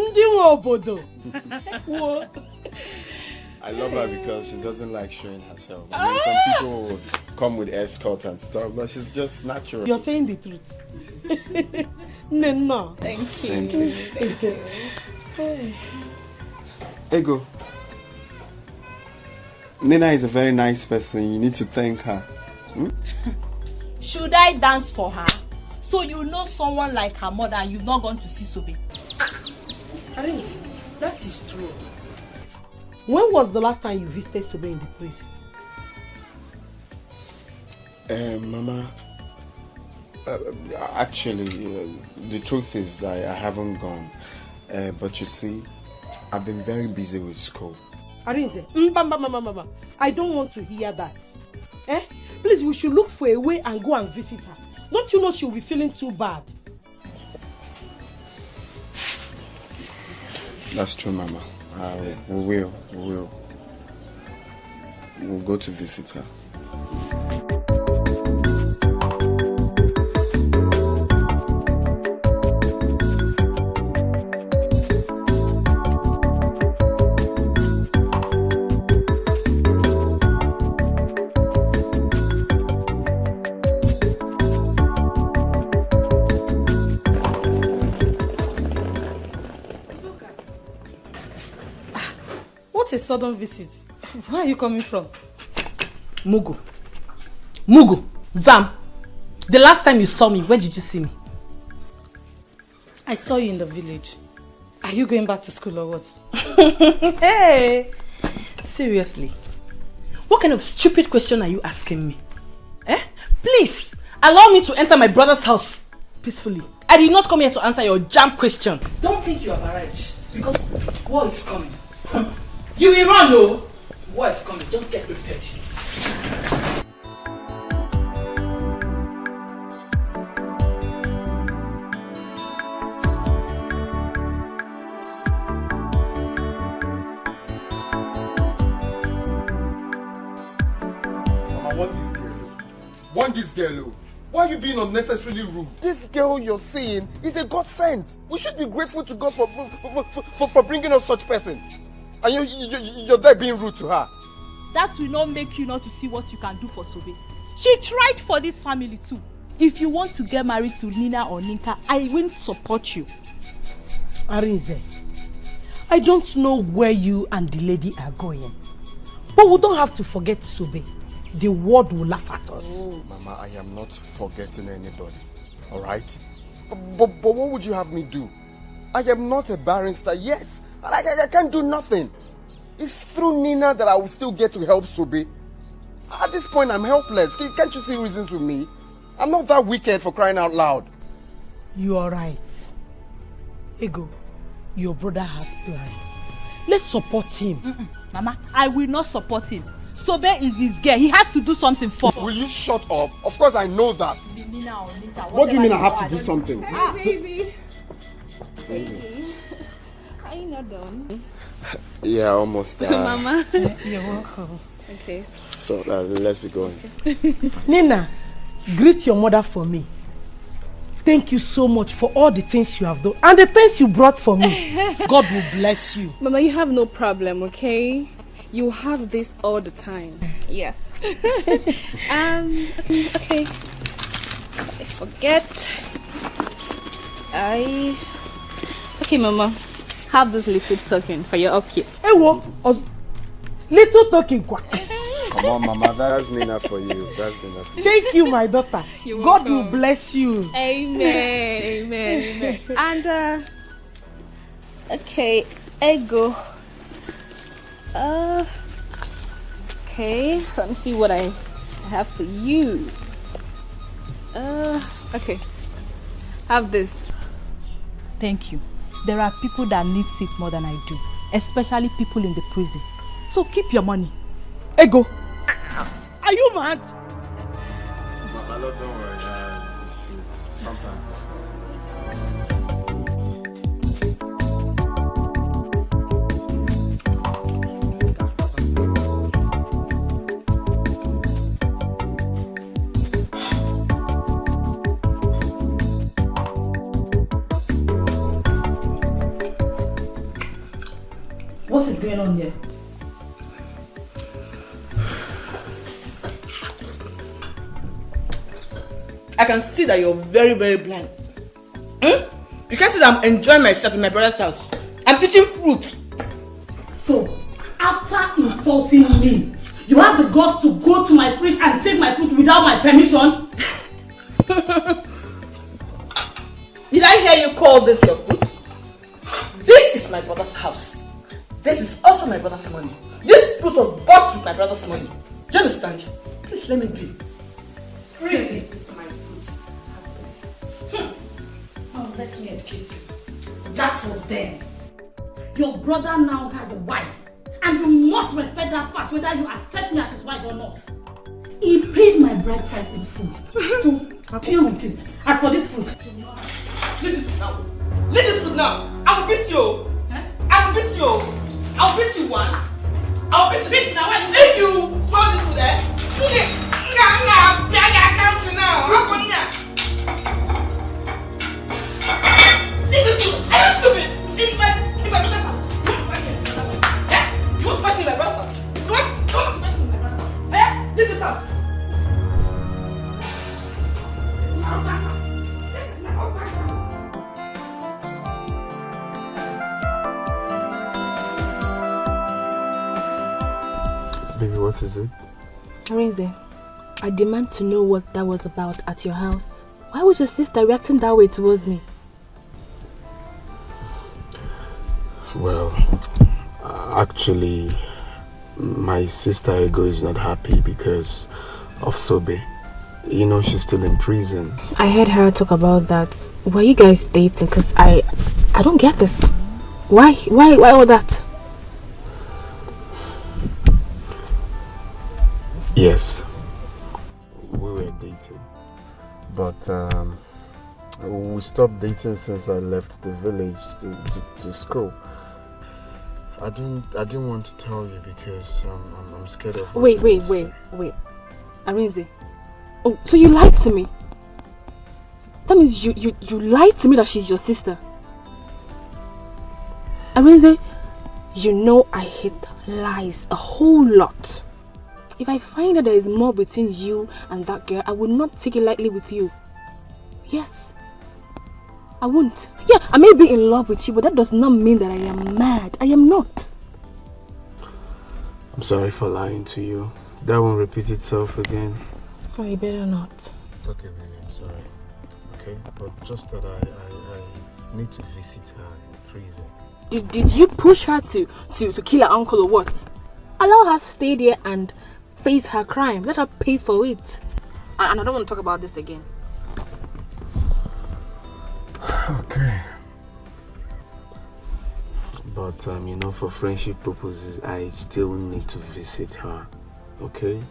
love her because she doesn't like showing herself. I mean, some people would come with escort and stuff, but she's just natural. You're saying the truth. No. Thank you. Ego. Nina is a very nice person. You need to thank her. Hmm? Should I dance for her? So you know someone like her mother and you've not gone to see Sobe? That is true. When was the last time you visited Sobe in the prison? Mama, actually, the truth is I haven't gone. But you see, I've been very busy with school. Arinze, I don't want to hear that. Please, we should look for a way and go and visit her. Don't you know she'll be feeling too bad? That's true, Mama. We will. We'll go to visit her. A sudden visit. Where are you coming from? Mugu, Zam, the last time you saw me, when did you see me? I saw you in the village. Are you going back to school or what? Hey, seriously, what kind of stupid question are you asking me? Please, allow me to enter my brother's house peacefully. I did not come here to answer your jam question. Don't think you have arrived, because war is coming. You will run, no? War is coming. Just get prepared. Want this girl. Why are you being unnecessarily rude? This girl you're seeing is a God sent. We should be grateful to God for bringing us such person. And you're there being rude to her. That will not make you not to see what you can do for Sobe. She tried for this family too. If you want to get married to Nina or Ninka, I will support you. Arinze, I don't know where you and the lady are going. But we don't have to forget Sobe. The world will laugh at us. Oh. Mama, I am not forgetting anybody. Alright? But what would you have me do? I am not a barrister yet. I can't do nothing. It's through Nina that I will still get to help Sobe. At this point, I'm helpless. Can't you see reasons with me? I'm not that wicked, for crying out loud. You are right. Ego, your brother has plans. Let's support him. Mama, I will not support him. Sobe is his girl. He has to do something for her. Will you shut up? Of course I know that. Nina or Nita, what do you mean I have to do something? Baby. Are you not done? Yeah, almost. Mama. You're welcome. Okay. So let's be going. Nina, greet your mother for me. Thank you so much for all the things you have done and the things you brought for me. God will bless you. Mama, you have no problem, okay? You have this all the time. Yes. Okay. I forget. Okay, Mama. Have this little token for your upkeep. Hey, what? Little token. Come on, Mama. That's Nina for you. That's Nina for you. Thank you, my daughter. God will bless you. Amen. Amen. And okay, Ego. Okay, let me see what I have for you. Okay. Have this. Thank you. There are people that need it more than I do, especially people in the prison. So keep your money. Ego, are you mad? Mama, don't worry. Sometimes. What is going on here? I can see that you're very, very blind. You can see that I'm enjoying myself in my brother's house. I'm eating fruit. So, after insulting me, you have the guts to go to my fridge and take my food without my permission? Did I hear you call this your food? This is my brother's house. This is also my brother's money. This fruit was bought with my brother's money. Do you understand? Please let me be. Really? It's my fruit. Oh, let me educate you. That was then. Your brother now has a wife. And you must respect that fact whether you accept me as his wife or not. He paid my bride price in full. So, deal with it. As for this fruit. Leave this food now. Leave this food now. I will beat you. I will beat you. I'll beat you one. I'll beat you. Beat now. If you throw this food there. Leave this food. Are you stupid? In my brother's house. You want to fight me in my brother's house? You want to fight me in my brother's house? Leave this house. Baby, what is it? Arinze, I demand to know what that was about at your house. Why was your sister reacting that way towards me? Well, actually, my sister Ego is not happy because of Sobe. You know, she's still in prison. I heard her talk about that. Were you guys dating? Because I don't get this. Why all that? Yes, we were dating, but we stopped dating since I left the village to school. I didn't want to tell you because I'm scared of what Wait. Arinze. Oh, so you lied to me? That means you lied to me that she's your sister. Arinze, you know I hate lies a whole lot. If I find that there is more between you and that girl, I will not take it lightly with you. Yes. I won't. Yeah, I may be in love with you, but that does not mean that I am mad. I am not. I'm sorry for lying to you. That won't repeat itself again. Oh, you better not. It's okay, baby. I'm sorry. Okay? But just that I need to visit her in prison. Did you push her to kill her uncle or what? Allow her stay there and face her crime. Let her pay for it. And I don't want to talk about this again. Okay. But, you know, for friendship purposes, I still need to visit her. Okay?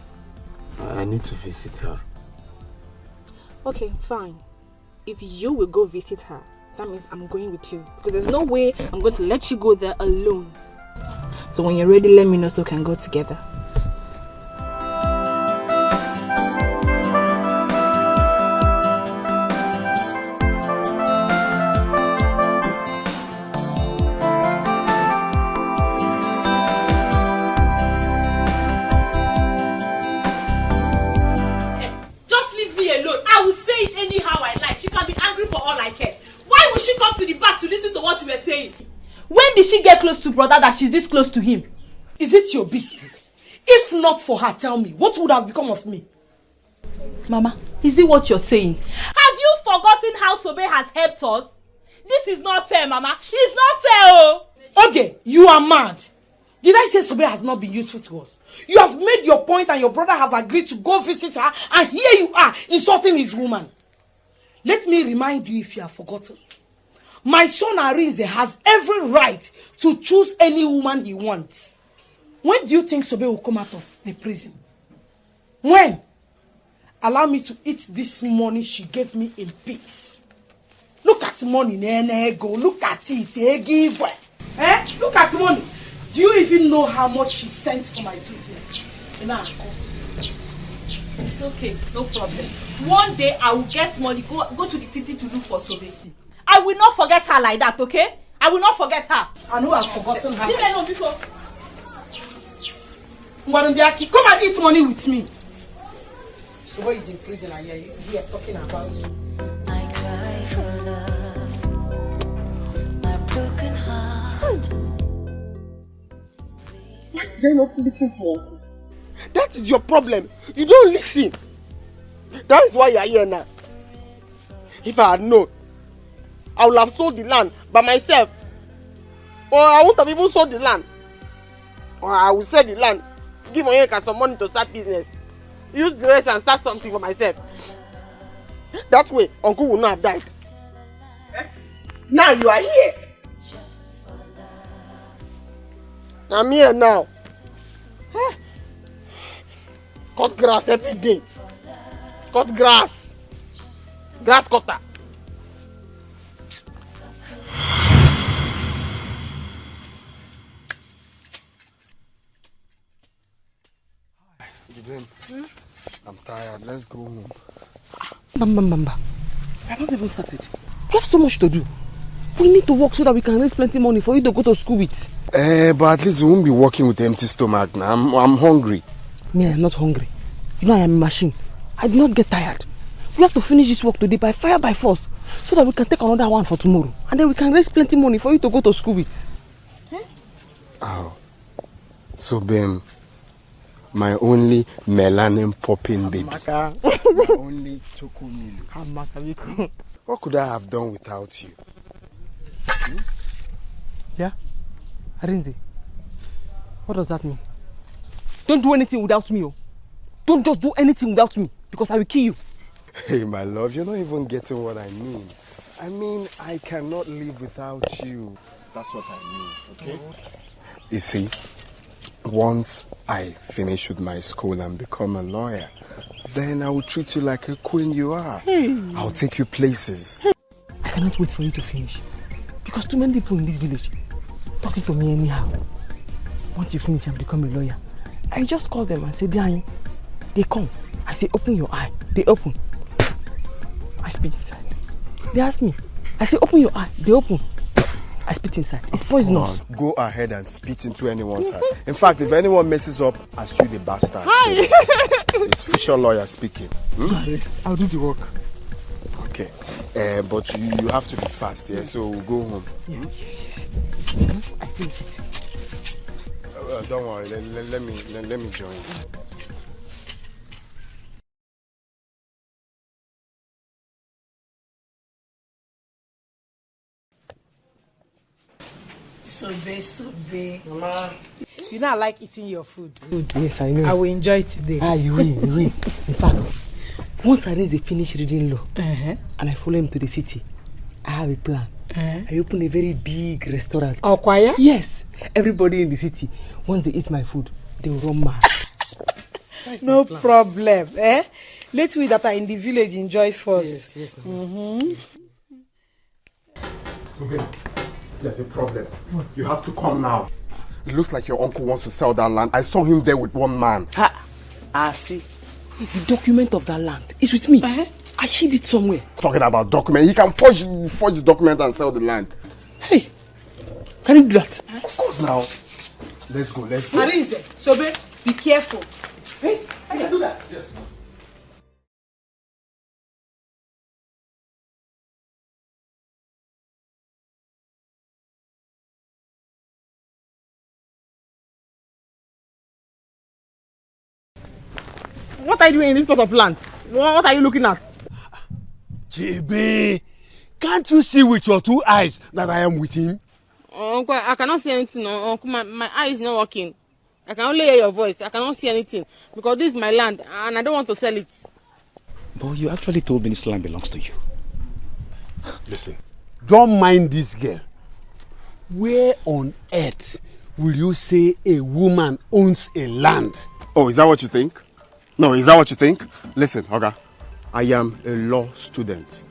I need to visit her. Okay, fine. If you will go visit her, that means I'm going with you. Because there's no way I'm going to let you go there alone. So when you're ready, let me know so we can go together. Just leave me alone. I will say it anyhow I like. She can be angry for all I care. Why would she come to the back to listen to what you were saying? When did she get close to brother that she's this close to him? Is it your business? If not for her, tell me, what would have become of me? Mama, is it what you're saying? Have you forgotten how Sobe has helped us? This is not fair, Mama. It's not fair, oh! Okay, you are mad. Did I say Sobe has not been useful to us? You have made your point and your brother have agreed to go visit her, and here you are insulting his woman. Let me remind you if you have forgotten. My son Arinze has every right to choose any woman he wants. When do you think Sobe will come out of the prison? When? Allow me to eat this money she gave me in peace. Look at money, Nego. Look at it, Look at money. Do you even know how much she sent for my treatment? It's okay, no problem. One day I will get money, go to the city to look for Sobe. I will not forget her like that, okay? I will not forget her. I know I've forgotten her. Leave her alone, because... Come and eat money with me. So what is in prison and you're talking about? I cry for love, my broken heart. Why did I not listen to Uncle? That is your problem. You don't listen. That is why you are here now. If I had known, I would have sold the land by myself. Or I wouldn't have even sold the land. Or I will sell the land, give Onyeka some money to start business. Use the rest and start something for myself. That way, Uncle will not have died. Now you are here. I'm here now. Cut grass every day. Cut grass. Grass cutter. I'm tired. Let's go home. Bamba. I haven't even started. We have so much to do. We need to work so that we can raise plenty money for you to go to school with. But at least we won't be working with empty stomach now. I'm hungry. Me, I'm not hungry. You know I am a machine. I do not get tired. We have to finish this work today by fire by force so that we can take another one for tomorrow. And then we can raise plenty money for you to go to school with. Oh. So, Ben, my only melanin popping baby. Amaka. My only chocolate. Amaka, what could I have done without you? Yeah? Arinze, what does that mean? Don't do anything without me. Oh. Don't just do anything without me because I will kill you. Hey, my love, you're not even getting what I mean. I mean, I cannot live without you. That's what I mean, okay? You see, once I finish with my school and become a lawyer, then I will treat you like a queen you are. I'll take you places. I cannot wait for you to finish. Because too many people in this village talking to me anyhow. Once you finish and become a lawyer, I just call them and say, Diane, they come. I say, open your eye. They open. I spit inside. They ask me. I say, open your eye. They open. I spit inside. It's poisonous. Go ahead and spit into anyone's eye. In fact, if anyone messes up, I sue the bastard. It's official lawyer speaking. Yes, I'll do the work. Okay. But you have to be fast, yeah? So we'll go home. Yes. I finish it. Don't worry. Let me join you. Sobe. Mama. You know I like eating your food. Yes, I know. I will enjoy it today. You will. In fact, once Arinze finish reading law and I follow him to the city, I have a plan. I open a very big restaurant. Oh, quiet? Yes. Everybody in the city, once they eat my food, they will run mad. No problem. Let we that are in the village enjoy first. Yes. There's a problem. You have to come now. It looks like your uncle wants to sell that land. I saw him there with one man. I see. The document of that land is with me. I hid it somewhere. Talking about document. He can forge the document and sell the land. Hey, can you do that? Of course now. Let's go. Arinze, Sobe, be careful. Hey, I can do that. Yes. What are you doing in this plot of land? What are you looking at? Chibi, can't you see with your two eyes that I am with him? Uncle, I cannot see anything. Uncle, my eye is not working. I can only hear your voice. I cannot see anything because this is my land and I don't want to sell it. But you actually told me this land belongs to you. Listen, don't mind this girl. Where on earth will you say a woman owns a land? Oh, is that what you think? No, is that what you think? Listen, Oga, I am a law student.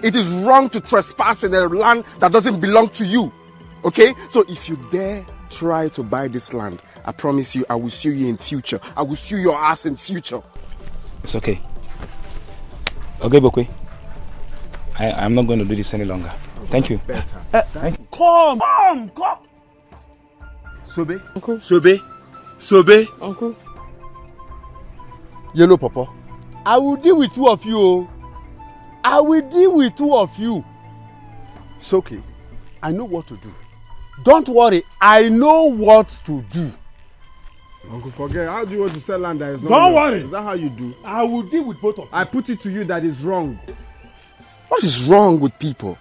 It is wrong to trespass in a land that doesn't belong to you. Okay? So if you dare try to buy this land, I promise you I will sue you in future. I will sue your ass in future. It's okay. Okay, Bokwe. I'm not going to do this any longer. Thank you. Better. Thank you. Come. Sobe? Uncle. Sobe? Uncle. Yellow Papa, I will deal with two of you. I will deal with two of you. It's okay. I know what to do. Don't worry. I know what to do. Uncle, forget. How do you want to sell land that is not Don't yours? worry. Is that how you do? I will deal with both of you. I put it to you that is wrong. What is wrong with people?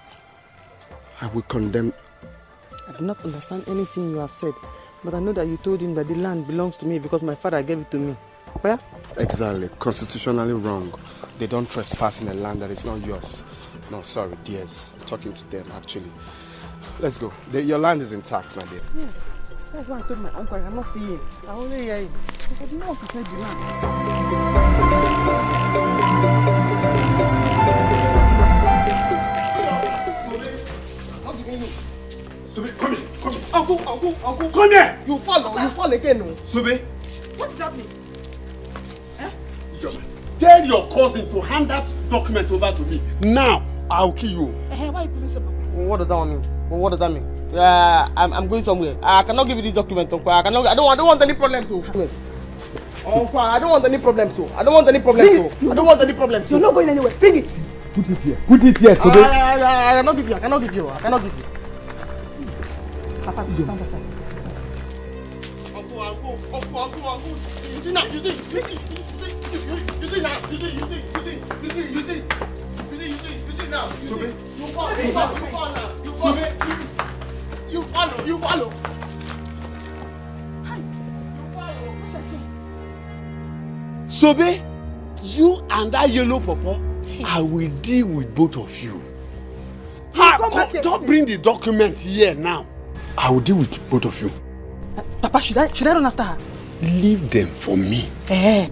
I will condemn. I do not understand anything you have said, but I know that you told him that the land belongs to me because my father gave it to me. Where? Exactly. Constitutionally wrong. They don't trespass in a land that is not yours. No, sorry, dears. I'm talking to them, actually. Let's go. Your land is intact, my dear. Yes. That's why I told my uncle I cannot see him. I only hear him. I did not want to sell the land. Sobe, come here, come here. Uncle. Come here. You fall again. No? Sobe, What's happening? tell your cousin to hand that document over to me. Now, I'll kill you. Why are you putting so? What does that mean? What does that mean? I'm going somewhere. I cannot give you this document, Uncle. I don't want any problems. Uncle, I don't want any problems. I don't want any problems. You're not going anywhere. Bring it. Put it here. Put it here, Sobe. I cannot give you. I cannot give you. Papa, stand aside. Uncle. You see now. You see now. Sobe. You follow. Sobe, you and that yellow pawpaw, I will deal with both of you. Don't bring the document here now. I will deal with both of you. Papa, should I run after her? Leave them for me. I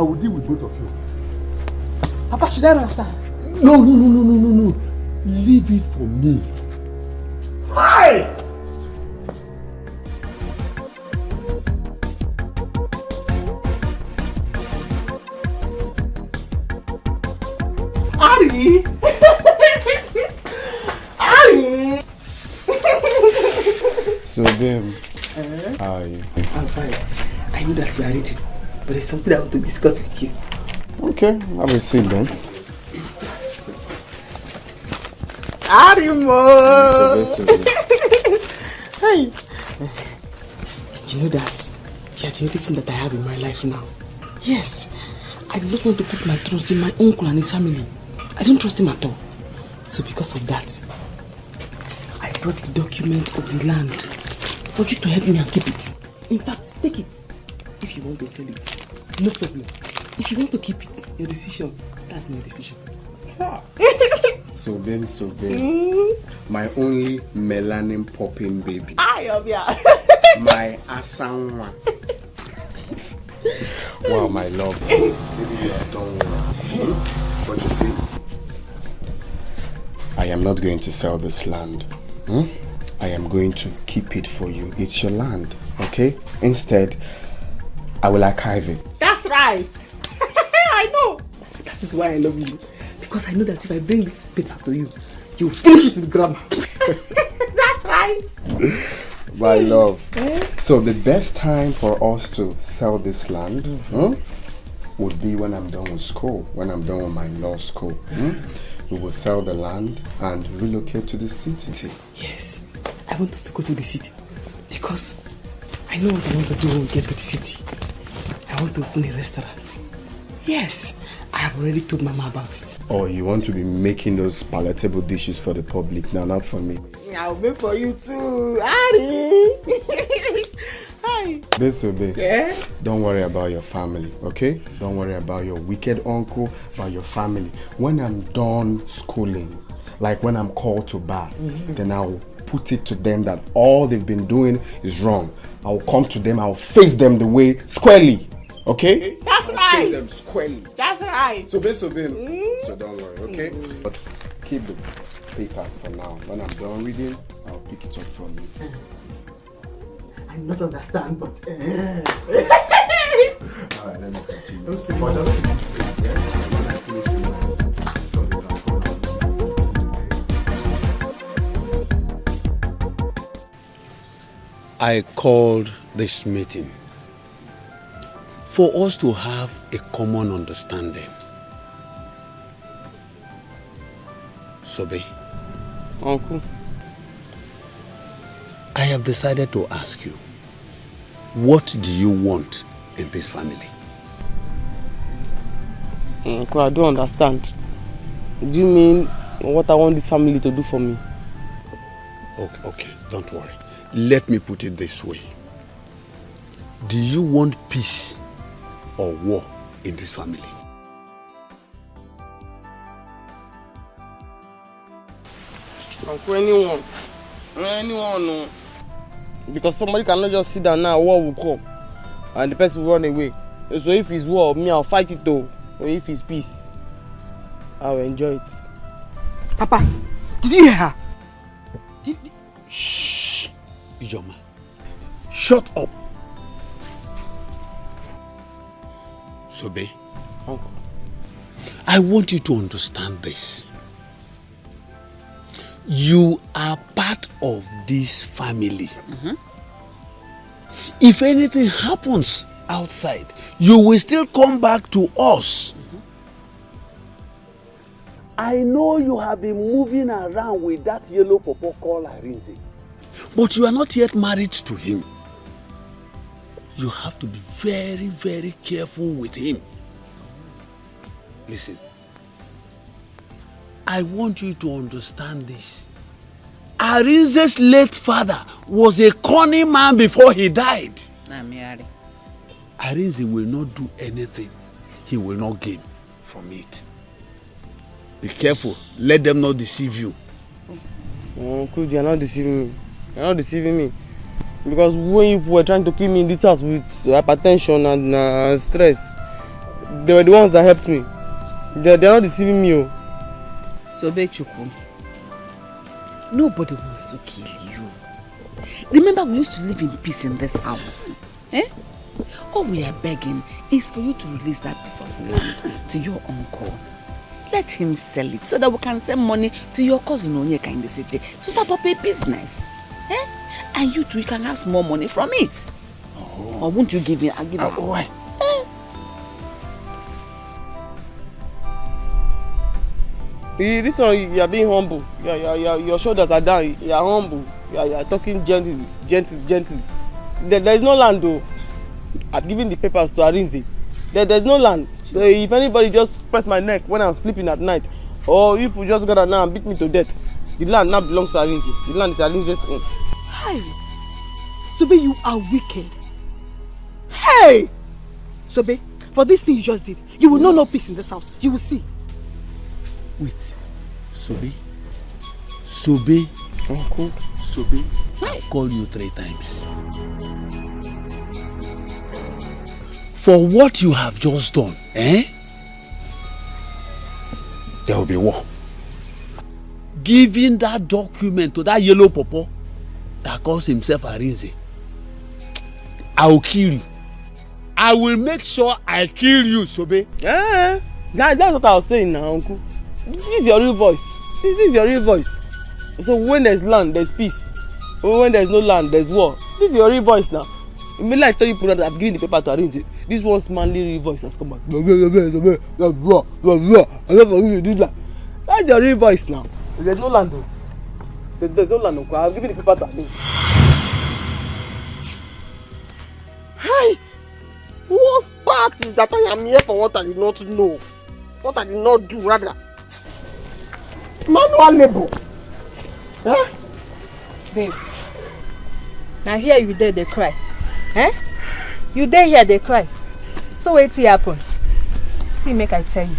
will deal with both of you. Papa, should I run after her? No. Leave it for me. Hi! Ari! So, babe, how are you? I'm fine. I know that you are ready, but there's something I want to discuss with you. Okay, have a seat then. Arimo! Hey! You know that you are the only thing that I have in my life now. Yes, I do not want to put my trust in my uncle and his family. I don't trust him at all. So because of that, I brought the document of the land for you to help me and keep it. In fact, take it. If you want to sell it, no problem. If you want to keep it, your decision. That's my decision. So babe. My only melanin popping baby. My asanwa. Wow, my love. Maybe you are done well. But you see, I am not going to sell this land. I am going to keep it for you. It's your land, okay? Instead, I will archive it. That's right. I know. That is why I love you. Because I know that if I bring this paper to you, you finish it with grammar. That's right. My love. So the best time for us to sell this land would be when I'm done with school, when I'm done with my law school. We will sell the land and relocate to the city. Yes, I want us to go to the city because I know what I want to do when we get to the city. I want to open a restaurant. Yes, I have already told Mama about it. Oh, you want to be making those palatable dishes for the public now, not for me. I'll make for you too, Ari. Hi. Babe. Yeah? Don't worry about your family, okay? Don't worry about your wicked uncle, about your family. When I'm done schooling, like when I'm called to bar, then I'll put it to them that all they've been doing is wrong. I'll come to them, I'll face them the way squarely, okay? That's I'll right. face them squarely. That's right. So don't worry, okay? But keep the papers for now. When I'm done reading, I'll pick it up from you. I not understand, but Alright, let me continue. I called this meeting for us to have a common understanding. Sobe. Uncle. I have decided to ask you, what do you want in this family? Uncle, I don't understand. Do you mean what I want this family to do for me? Okay, don't worry. Let me put it this way. Do you want peace or war in this family? Uncle, anyone. No. Because somebody cannot just sit down now, war will come. And the person will run away. So if it's war, me, I'll fight it though. Or if it's peace, I'll enjoy it. Papa, did you hear her? Shh. Ijoma. Shut up. Sobe. Uncle. I want you to understand this. You are part of this family. If anything happens outside, you will still come back to us. I know you have been moving around with that yellow pawpaw called Arinze, but you are not yet married to him. You have to be very, very careful with him. Listen, I want you to understand this. Arinze's late father was a cunning man before he died. Arinze will not do anything he will not gain from it. Be careful. Let them not deceive you. Uncle, you are not deceiving me. You are not deceiving me. Because when you were trying to kill me in this house with hypertension and stress, they were the ones that helped me. They are not deceiving me. So Bechukwu, nobody wants to kill you. Remember, we used to live in peace in this house. All we are begging is for you to release that piece of land to your uncle. Let him sell it so that we can send money to your cousin Onyeka in the city to start up a business. And you too, you can have small money from it. Or won't you give it? I'll give it. Why? This one, you are being humble. Your shoulders are down. You are humble. You are talking gently. There is no land though. I've given the papers to Arinze. There's no land. So if anybody just press my neck when I'm sleeping at night, or if you just got now and beat me to death, the land now belongs to Arinze. The land is Arinze's own. Hey, Sobe, you are wicked. Hey, Sobe, for this thing you just did, you will know no peace in this house. You will see. Wait, Sobe? Uncle? Sobe, I called you 3 times. For what you have just done, there will be war. Giving that document to that yellow pawpaw that calls himself Arinze, I will kill you. I will make sure I kill you, Sobe. That's what I was saying now, Uncle. This is your real voice. This is your real voice. So when there's land, there's peace. When there's no land, there's war. This is your real voice now. Immediately I tell you that I've given the paper to Arinze, this one's manly real voice has come back. That's your real voice now. There's no land though. There's no land, Uncle. I've given the paper to Arinze. Hi! Worst part is that I am here for what I did not know. What I did not do, rather. Manual labor. Babe, now here you there, they cry. You there here, they cry. So wait till happen. See, make I tell you.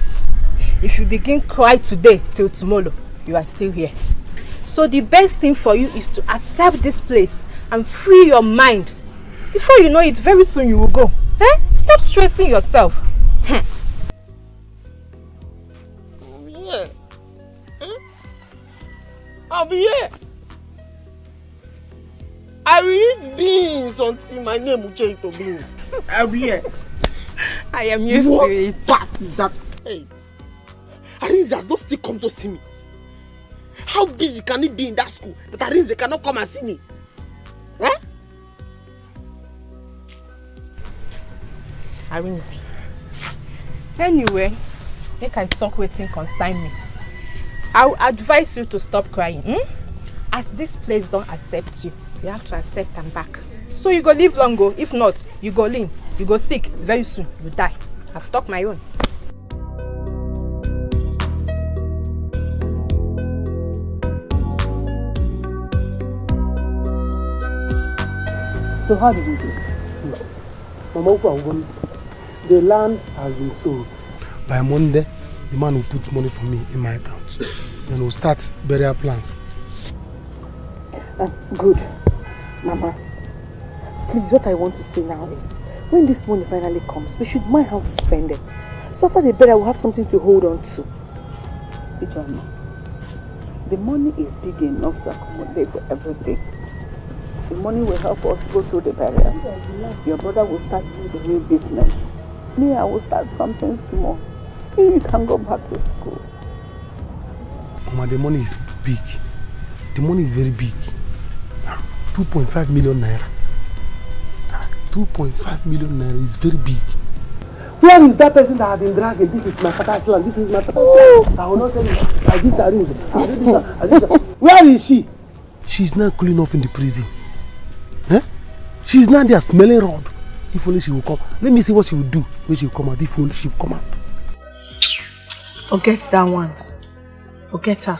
If you begin cry today till tomorrow, you are still here. So the best thing for you is to accept this place and free your mind. Before you know it, very soon you will go. Stop stressing yourself. I'll be here. I will eat beans until my name will change to beans. I'll be here. I am used to it. What is that? Hey, Arinze has not still come to see me. How busy can it be in that school that Arinze cannot come and see me? Arinze. Anyway, make I talk wetin concern me. I'll advise you to stop crying. As this place don't accept you, you have to accept and back. So you go live long go. If not, you go lean. You go sick. Very soon, you die. I've talked my own. So how did we do? Mama, the land has been sold. By Monday, the man will put money for me in my account. Then we'll start burial plans. Good. Mama, please, what I want to say now is, when this money finally comes, we should mind how to spend it. So after the burial, we'll have something to hold on to. Ijana, the money is big enough to accommodate everything. The money will help us go through the burial. Your brother will start the new business. Me, I will start something small. You can go back to school. Mama, the money is big. The money is very big. 2.5 million naira. 2.5 million naira is very big. Where is that person that had been dragging? This is my father's land. This is my father's land. I will not tell you. I give the rings. I give this. I give that. Where is she? She's not cooling off in the prison. Huh? She's not there smelling rod. If only she will come. Let me see what she will do when she will come out. If only she will come out. Forget that one. Forget her.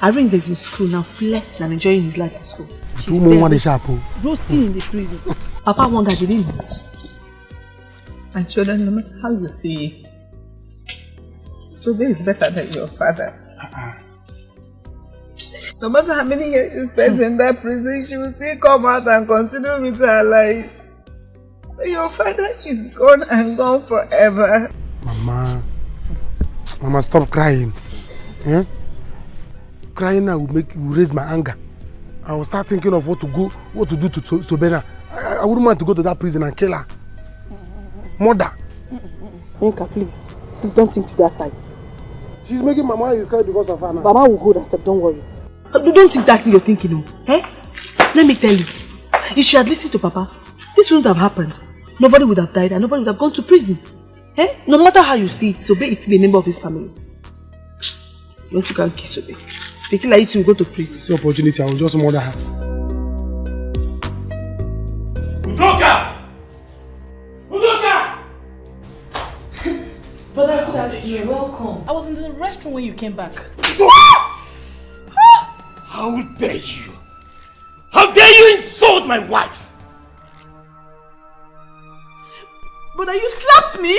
Arins is in school now, flexing and enjoying his life in school. She's there, roasting in the prison. Papa wondered, did he not? My children, no matter how you see it, Sobe is better than your father. No matter how many years you spend in that prison, she will still come out and continue with her life. Your father is gone and gone forever. Mama, stop crying. Eh? Crying now will raise my anger. I will start thinking of what to do to Sobena. I wouldn't want to go to that prison and kill her. Mother. Enka, please don't think to that side. She's making Mama is cry because of her now. Mama will hold herself, don't worry. Don't think that's your thinking, no. Eh? Let me tell you, if she had listened to Papa, this wouldn't have happened. Nobody would have died and nobody would have gone to prison. Eh? No matter how you see it, Sobe is still a member of his family. Don't you can kiss Sobe. Taking like you to go to prison. This opportunity, I will just murder her. Udoka! Brother, good afternoon. Welcome. I was in the restroom when you came back. How dare you? How dare you insult my wife? Brother, you slapped me?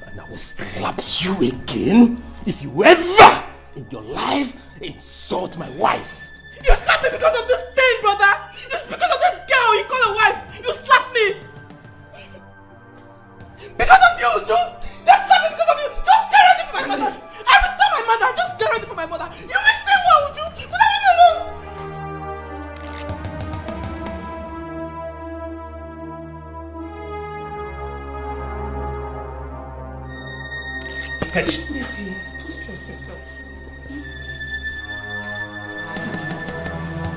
And I will slap you again if you ever in your life insult my wife. You slapped me because of this thing, brother! It's because of this girl you call a wife! You slapped me! Because of you, Joe! They slapped me because of you! Just get ready for my mother! I will tell my mother! Just get ready for my mother! You will see what, Uju! But I leave alone! Catch. Don't stress yourself.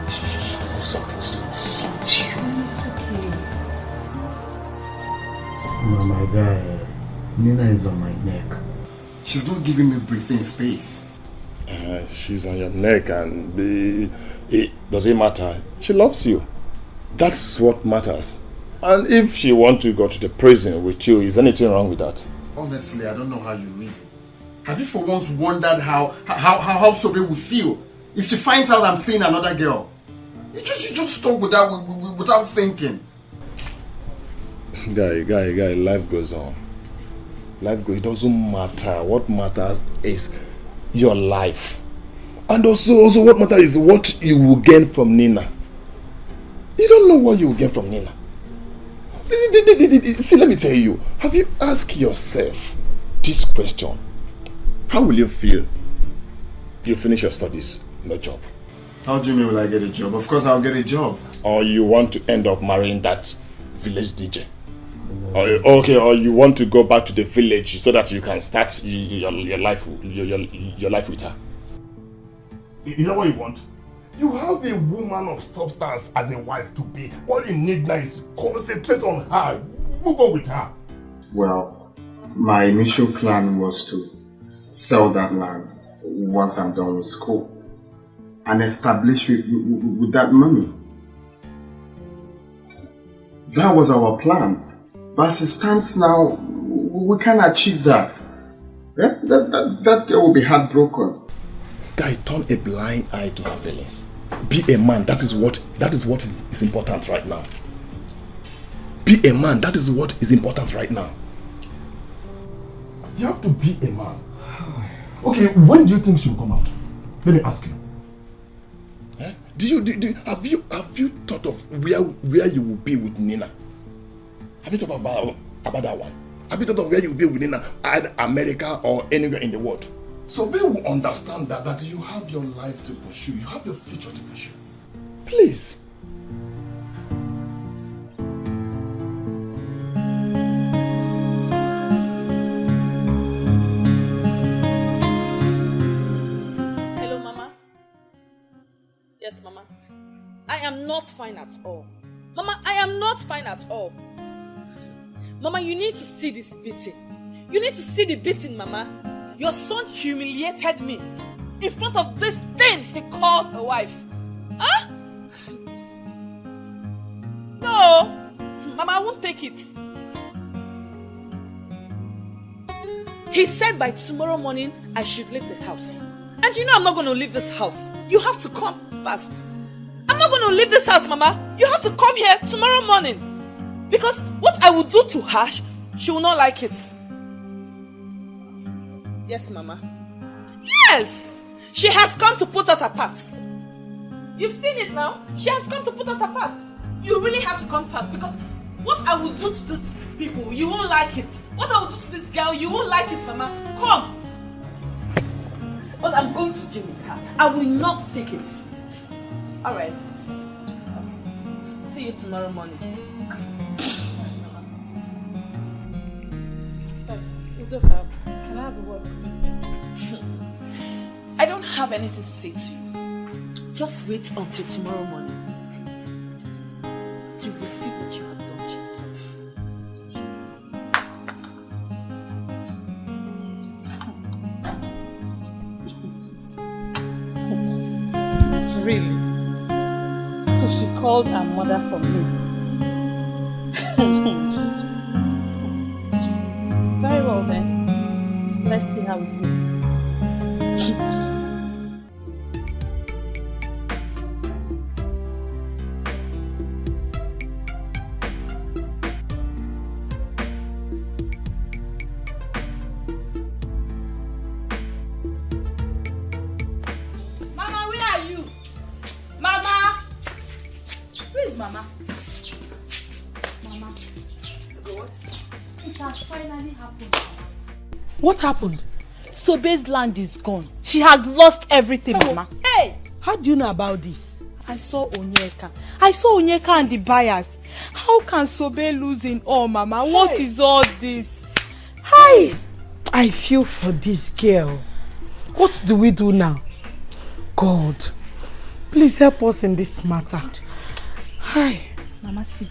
She's supposed to insult you. It's okay. My guy, Nina is on my neck. She's not giving me breathing space. She's on your neck and does it matter? She loves you. That's what matters. And if she wants to go to the prison with you, is anything wrong with that? Honestly, I don't know how you reason. Have you for once wondered how Sobe will feel if she finds out I'm seeing another girl? You just talk without thinking. Guy, life goes on. It doesn't matter. What matters is your life. And also what matters is what you will gain from Nina. You don't know what you will gain from Nina. See, let me tell you. Have you asked yourself this question? How will you feel? You finish your studies, no job. How do you mean will I get a job? Of course I'll get a job. Or you want to end up marrying that village DJ. Or you want to go back to the village so that you can start your life with her. Is that what you want? You have a woman of substance as a wife to be. All you need now is concentrate on her. Move on with her. Well, my initial plan was to sell that land once I'm done with school and establish with that money. That was our plan. But as it stands now, we can't achieve that. Yeah? That girl will be heartbroken. Guy, turn a blind eye to her feelings. Be a man. That is what is important right now. Be a man. That is what is important right now. You have to be a man. Okay, when do you think she will come out? Let me ask you. Have you thought of where you will be with Nina? Have you thought about that one? Have you thought of where you will be with Nina, either America or anywhere in the world? So they will understand that you have your life to pursue, you have your future to pursue. Please. Hello, Mama. Yes, Mama. I am not fine at all. Mama, I am not fine at all. Mama, you need to see this beating. You need to see the beating, Mama. Your son humiliated me in front of this thing he calls a wife. Huh? No. Mama, I won't take it. He said by tomorrow morning I should leave the house. And you know I'm not going to leave this house. You have to come fast. I'm not going to leave this house, Mama. You have to come here tomorrow morning. Because what I will do to her, she will not like it. Yes, Mama. Yes! She has come to put us apart. You've seen it now. She has come to put us apart. You really have to come fast because what I will do to these people, you won't like it. What I will do to this girl, you won't like it, Mama. Come. But I'm going to gym with her. I will not take it. Alright. See you tomorrow morning. Can I have a word with you? I don't have anything to say to you. Just wait until tomorrow morning. You will see what you have done to yourself. Really? So she called her mother for me. Very well then. Let's see how it goes. Mama, where are you? Mama! Where is Mama? Mama. What? It has finally happened. What happened? Sobe's land is gone. She has lost everything, Mama. Hey! How do you know about this? I saw Onyeka. I saw Onyeka and the buyers. How can Sobe lose in all, Mama? What is all this? Hi! I feel for this girl. What do we do now? God, please help us in this matter. Hi. Mama, see,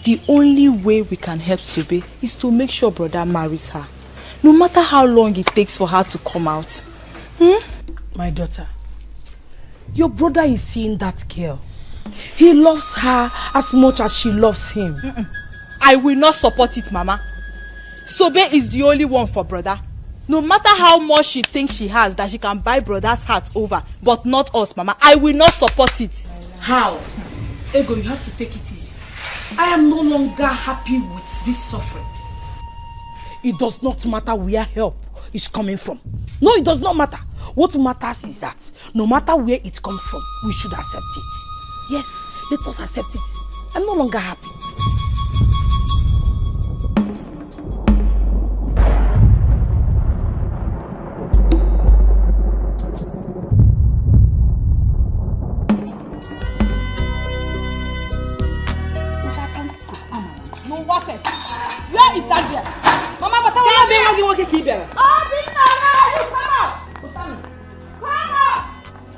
the only way we can help Sobe is to make sure brother marries her. No matter how long it takes for her to come out. My daughter, your brother is seeing that girl. He loves her as much as she loves him. I will not support it, Mama. Sobe is the only one for brother. No matter how much she thinks she has that she can buy brother's heart over, but not us, Mama. I will not support it. How? Ego, you have to take it easy. I am no longer happy with this suffering. It does not matter where help is coming from. No, it does not matter. What matters is that no matter where it comes from, we should accept it. Yes, let us accept it. I'm no longer happy. No, what? Where is that girl? Mama, but I want to be working here. Oh, bring her out! Come on! Come on!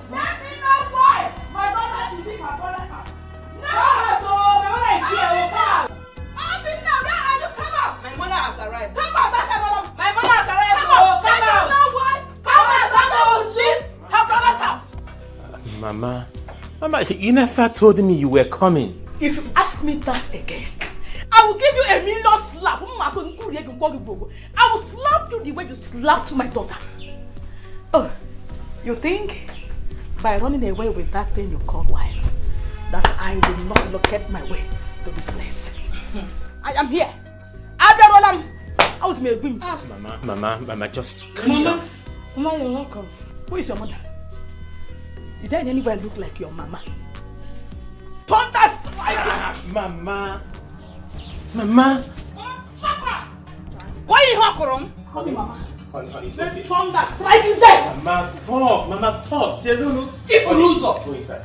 Let me know why my daughter should leave her brother's house. No! So, my mother is here. Come on! Oh, bring her! Where are you? Come on! My mother has arrived. Come on, that's my mother. My mother has arrived. Come on! Come on! Come on! Come on! Mama, you never told me you were coming. If you ask me that again, I will give you a million slap. I will slap you the way you slapped my daughter. Oh, you think by running away with that thing you call wife, that I will not locate my way to this place? I am here. I was me. Mama, just calm down. Mama, you're welcome. Who is your mother? Is there anywhere look like your mama? Thunder strike! Mama. Why are you hawking? Mama. Honey, Let thunder strike you dead! Mama, stop. Say no. If you lose up, go inside.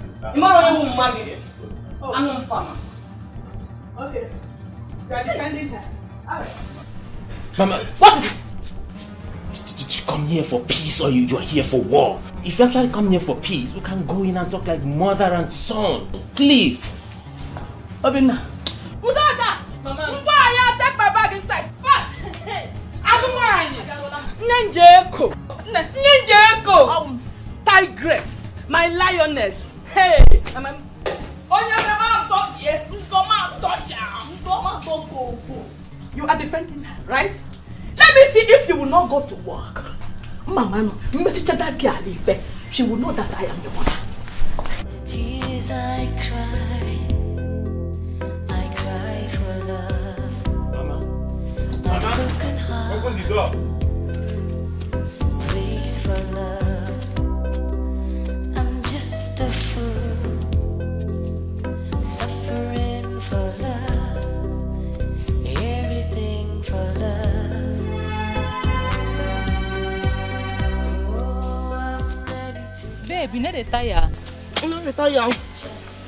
Okay. You are defending her. Alright. Mama, what is it? Did you come here for peace or you are here for war? If you actually come here for peace, we can go in and talk like mother and son. Please. Obinna. Udaka! Mama. Take my bag inside fast! Nenjeko! Tigress! My lioness! Hey! You are defending her, right? Let me see if you will not go to work. Mama, she will know that I am your mother. The tears I cry for love. Mama. My broken heart Open the door. breaks for love. I'm just a fool, suffering for love, everything for love. Oh, I'm ready to. Babe, you know the tire. No, the tire.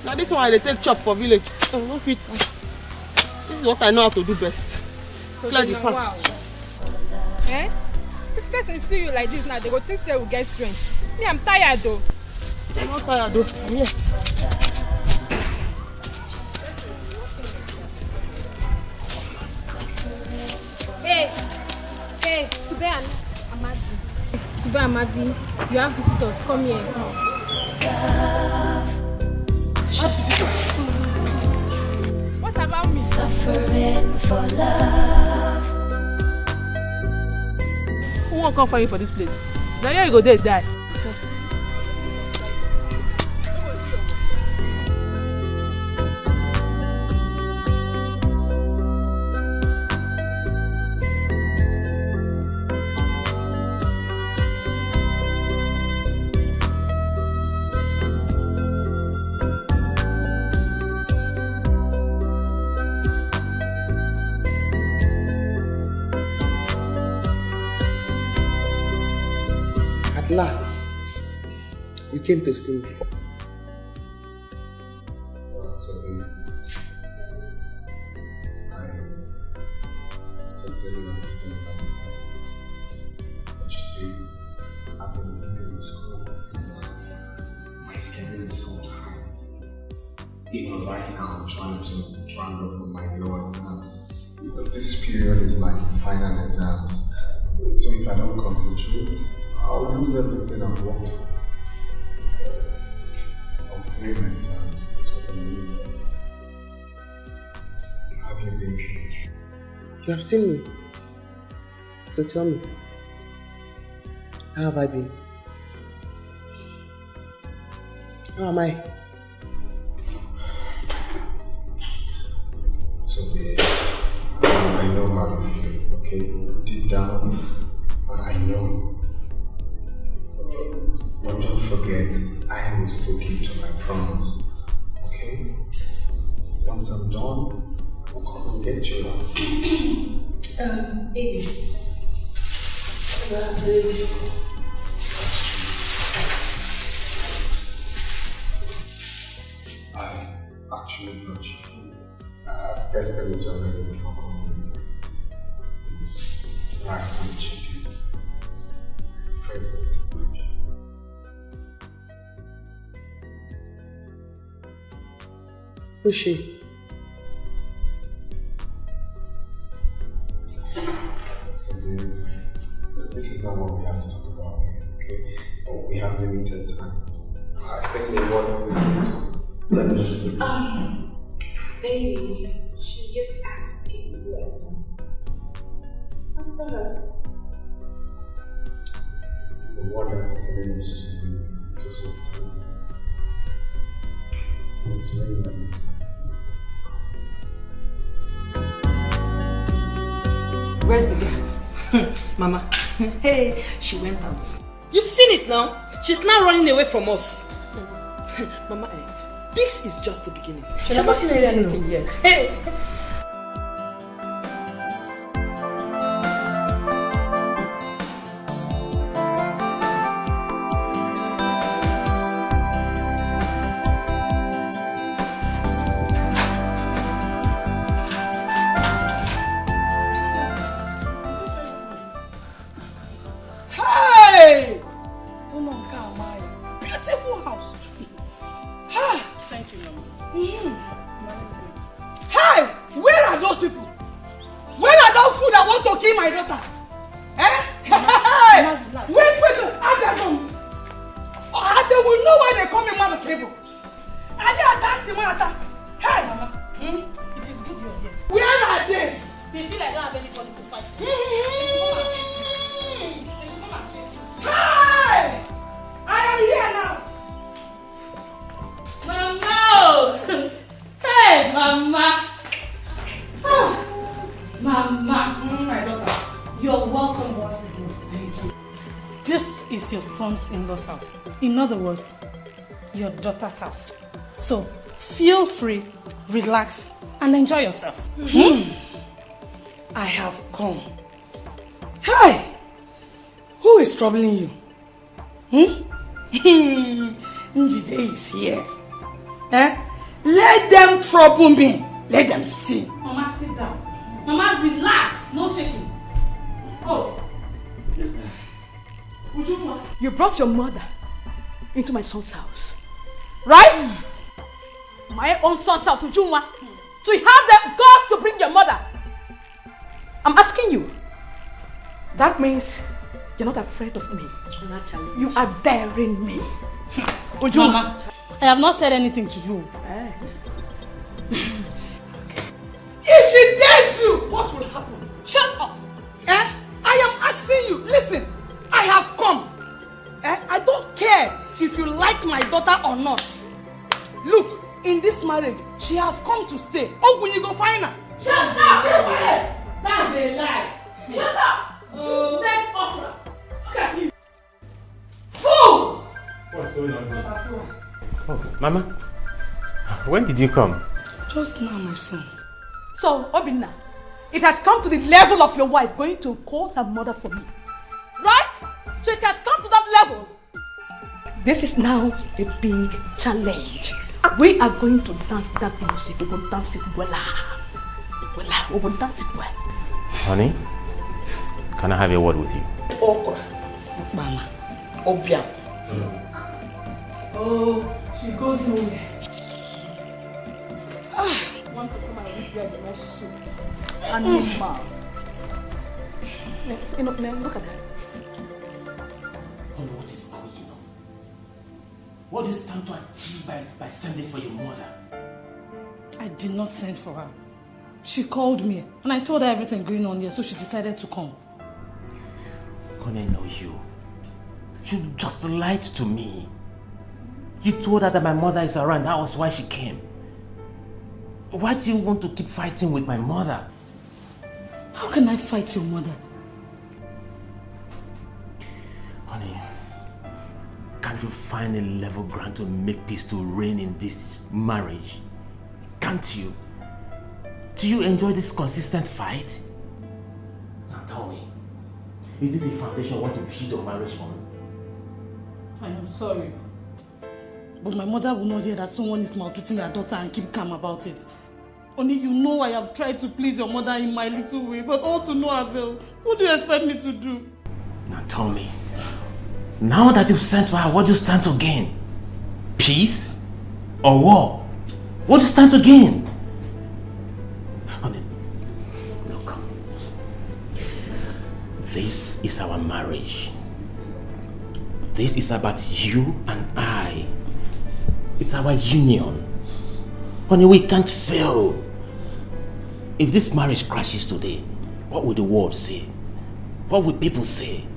Now this one I take chop for village. No fit. This is what I know how to do best. Clear the fan. Wow. Eh? If person see you like this now, they go think they will get strength. Me, I'm tired though. I'm not tired though. I'm here. Hey, Sube and Amazi. Sube and Amazi, you have visitors. Come here. What about me? Suffering for love. Who won't come for you for this place? Now here you go there die. At last, you came to see me. I sincerely understand how you feel. But you see, I've been busy with school and my schedule is so tight. Even right now, I'm trying to round up for my law exams. This period is like final exams. So if I don't concentrate, I'll lose everything I've worked for. I'll fail my exams, that's what I mean. Have you been? You have seen me. So tell me, how have I been? How am I? So babe, I know how you feel, okay? Deep down, but I know. But don't forget, I will still keep to my promise, okay? Once I'm done, I'll come and get you out. Baby. I actually brought you food. I've tested it already before coming. It's rice and chicken. Favorite. Luchy. So this is not what we have to talk about here, okay? But we have limited time. I I think they want to Baby, she just asked you. Answer her. The one that's telling us to do because of time. It's very nice. Where's the girl? Mama. Hey, she went out. You've seen it now. She's now running away from us. Mama, this is just the beginning. She's not seen anything yet. Hey. In-laws house. In other words, your daughter's house. So feel free, relax, and enjoy yourself. I have come. Hi! Who is troubling you? Njide is here. Let them trouble me. Let them see. Mama, sit down. Mama, relax. No shaking. Oh. You brought your mother into my son's house, right? My own son's house, Ujunwa. So you have the guts to bring your mother. I'm asking you. That means you're not afraid of me. You are daring me. Ujunwa, Mama, I have not said anything to you. If she dares you, what will happen? Shut up. I am asking you. Listen. I have come. I don't care if you like my daughter or not. Look, in this marriage, she has come to stay. Oh, when you go find her. Shut up! That's a lie. Shut up! Dead okra. Look at you. Fool! What's going on here? Oh, Mama, when did you come? Just now, my son. So, Obinna, it has come to the level of your wife going to call her mother for me. Right? So it has come to that level. This is now a big challenge. We are going to dance that music. We will dance it well. We will dance it well. Honey, can I have a word with you? Okra, Mama, Obia. Oh, she goes nowhere. Want to come and repair the mess soup. Animal. Look at that. What is going on? What do you stand to achieve by sending for your mother? I did not send for her. She called me and I told her everything going on here, so she decided to come. Honey, I know you. You just lied to me. You told her that my mother is around. That was why she came. Why do you want to keep fighting with my mother? How can I fight your mother? Honey, can't you find a level ground to make peace to reign in this marriage? Can't you? Do you enjoy this consistent fight? Now tell me, is it the foundation you want to build your marriage on? I am sorry. But my mother will not hear that someone is maltreating her daughter and keep calm about it. Only you know I have tried to please your mother in my little way, but all to no avail. What do you expect me to do? Now tell me, now that you've sent for her, what do you stand to gain? Peace or war? What do you stand to gain? Honey, look. This is our marriage. This is about you and I. It's our union. Honey, we can't fail. If this marriage crashes today, what will the world say? What will people say?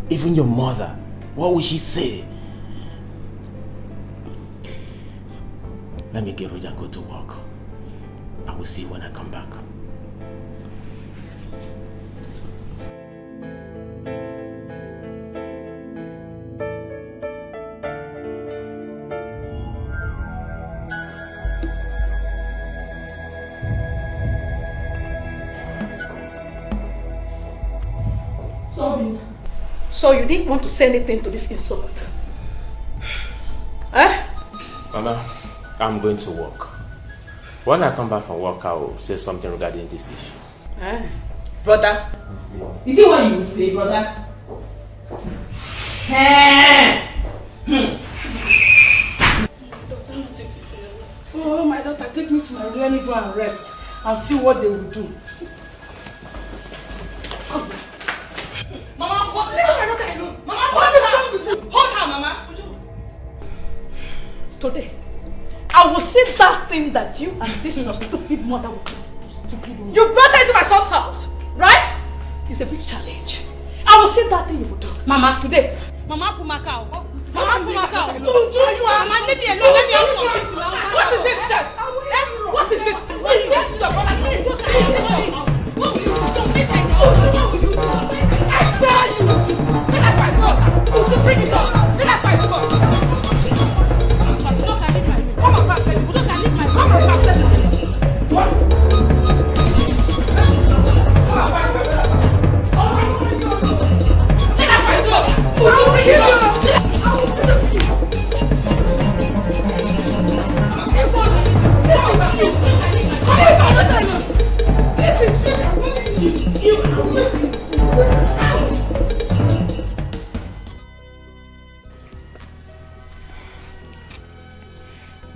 Even your mother, what will she say? Let me get ready and go to work. I will see you when I come back. So you didn't want to say anything to this insult? Eh? Mama, I'm going to work. When I come back from work, I will say something regarding this issue. Eh? Brother? Is it what you say, brother? Oh, my daughter, take me to my room. Let me go and rest and see what they will do. Mama, leave my daughter alone. Mama, what is wrong with you? Hold her, Mama. Today, I will see that thing that you and this your stupid mother will do. You brought her into my son's house, right? It's a big challenge. I will see that thing you will do. Mama, today. Mama Pumaka. Mama Pumaka. Mama, let me alone. Let me alone. What is it, sis? What is it? What is it? I tell you. Let her fight God. Bring it up. Let her fight God. Come on, pass it. Come on, pass it. What? Come on, pass it. Let her fight God. Bring it up.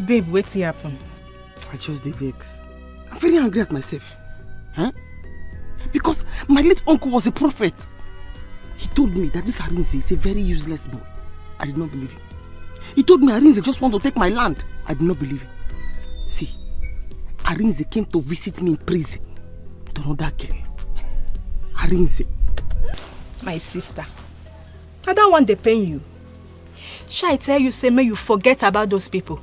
Babe, what's happen? I just the vex. I'm very angry at myself. Huh? Because my late uncle was a prophet. He told me that this Arinze is a very useless boy. I did not believe him. He told me Arinze just want to take my land. I did not believe him. See, Arinze came to visit me in prison. Don't know that girl. Arinze. My sister, I don't want to pain you. Shall I tell you, say, may you forget about those people?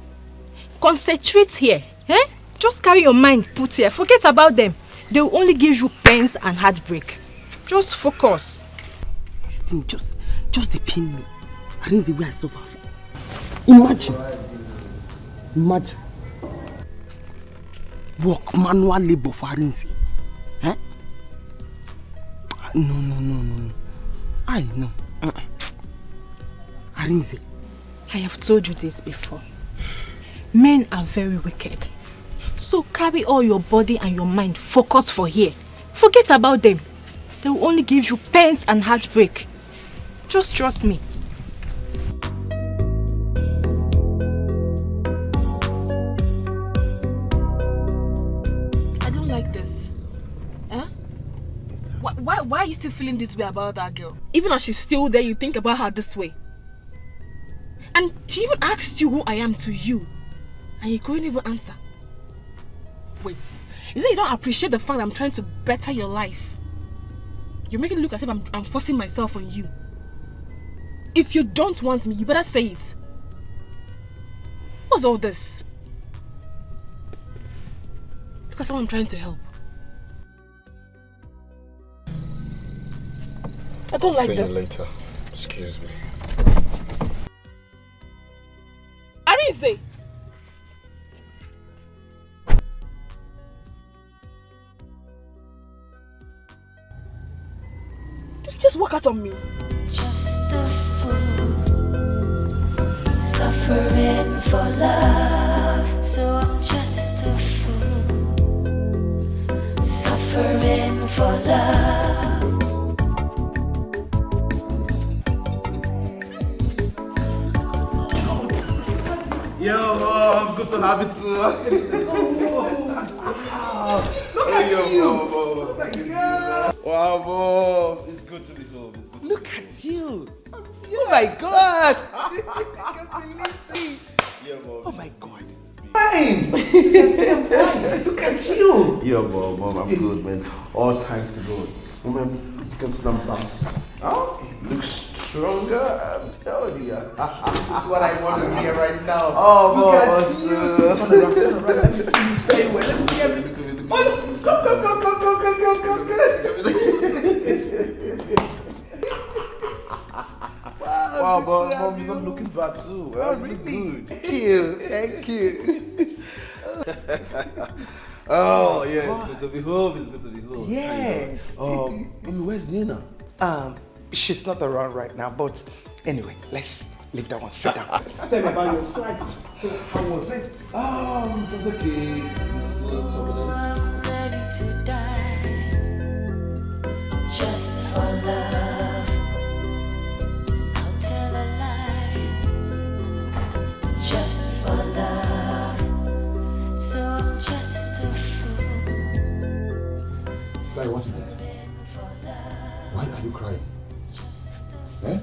Concentrate here. Eh? Just carry your mind put here. Forget about them. They will only give you pains and heartbreak. Just focus. This thing just they pain me. Arinze the way I suffer for. Imagine. Work manual labor for Arinze. Eh? No. I know. Arinze. I have told you this before. Men are very wicked. So carry all your body and your mind focus for here. Forget about them. They will only give you pains and heartbreak. Just trust me. I don't like this. Huh? Why are you still feeling this way about that girl? Even as she's still there, you think about her this way. And she even asked you who I am to you. And you couldn't even answer. Wait, is it you don't appreciate the fact that I'm trying to better your life? You're making it look as if I'm forcing myself on you. If you don't want me, you better say it. What's all this? Look at someone I'm trying to help. I don't like this. I'll see you later. Excuse me. Arinze! Did you just walk out on me? Just a fool, suffering for love. So I'm just a fool, suffering for love. Yo, good to have you too. Look at you. Wow, Bo. It's good to be home. Look at you. Oh my God. Yeah, Bo. my God. Fine. I'm fine. Look at you. Yo, mom, I'm good, man. All thanks to God. Remember, you can see them bounce. Oh, look stronger. I'm telling you. This is what I want to hear right now. Oh, look at boss. you. Turn around. Let me see you very well. Let me see everything. Oh, look. Wow, but mom, you're not looking bad too. Oh, really? Good. Thank you. Oh, yeah, it's good to be home. Yes. Where's Nina? She's not around right now, but anyway, let's leave that one. Sit down. Tell me about your flight. So, how was it? It was okay. I'm ready to die just for love. I'll tell a lie just for love. So I'm just a fool. Sorry, what is it? Why are you crying? Eh?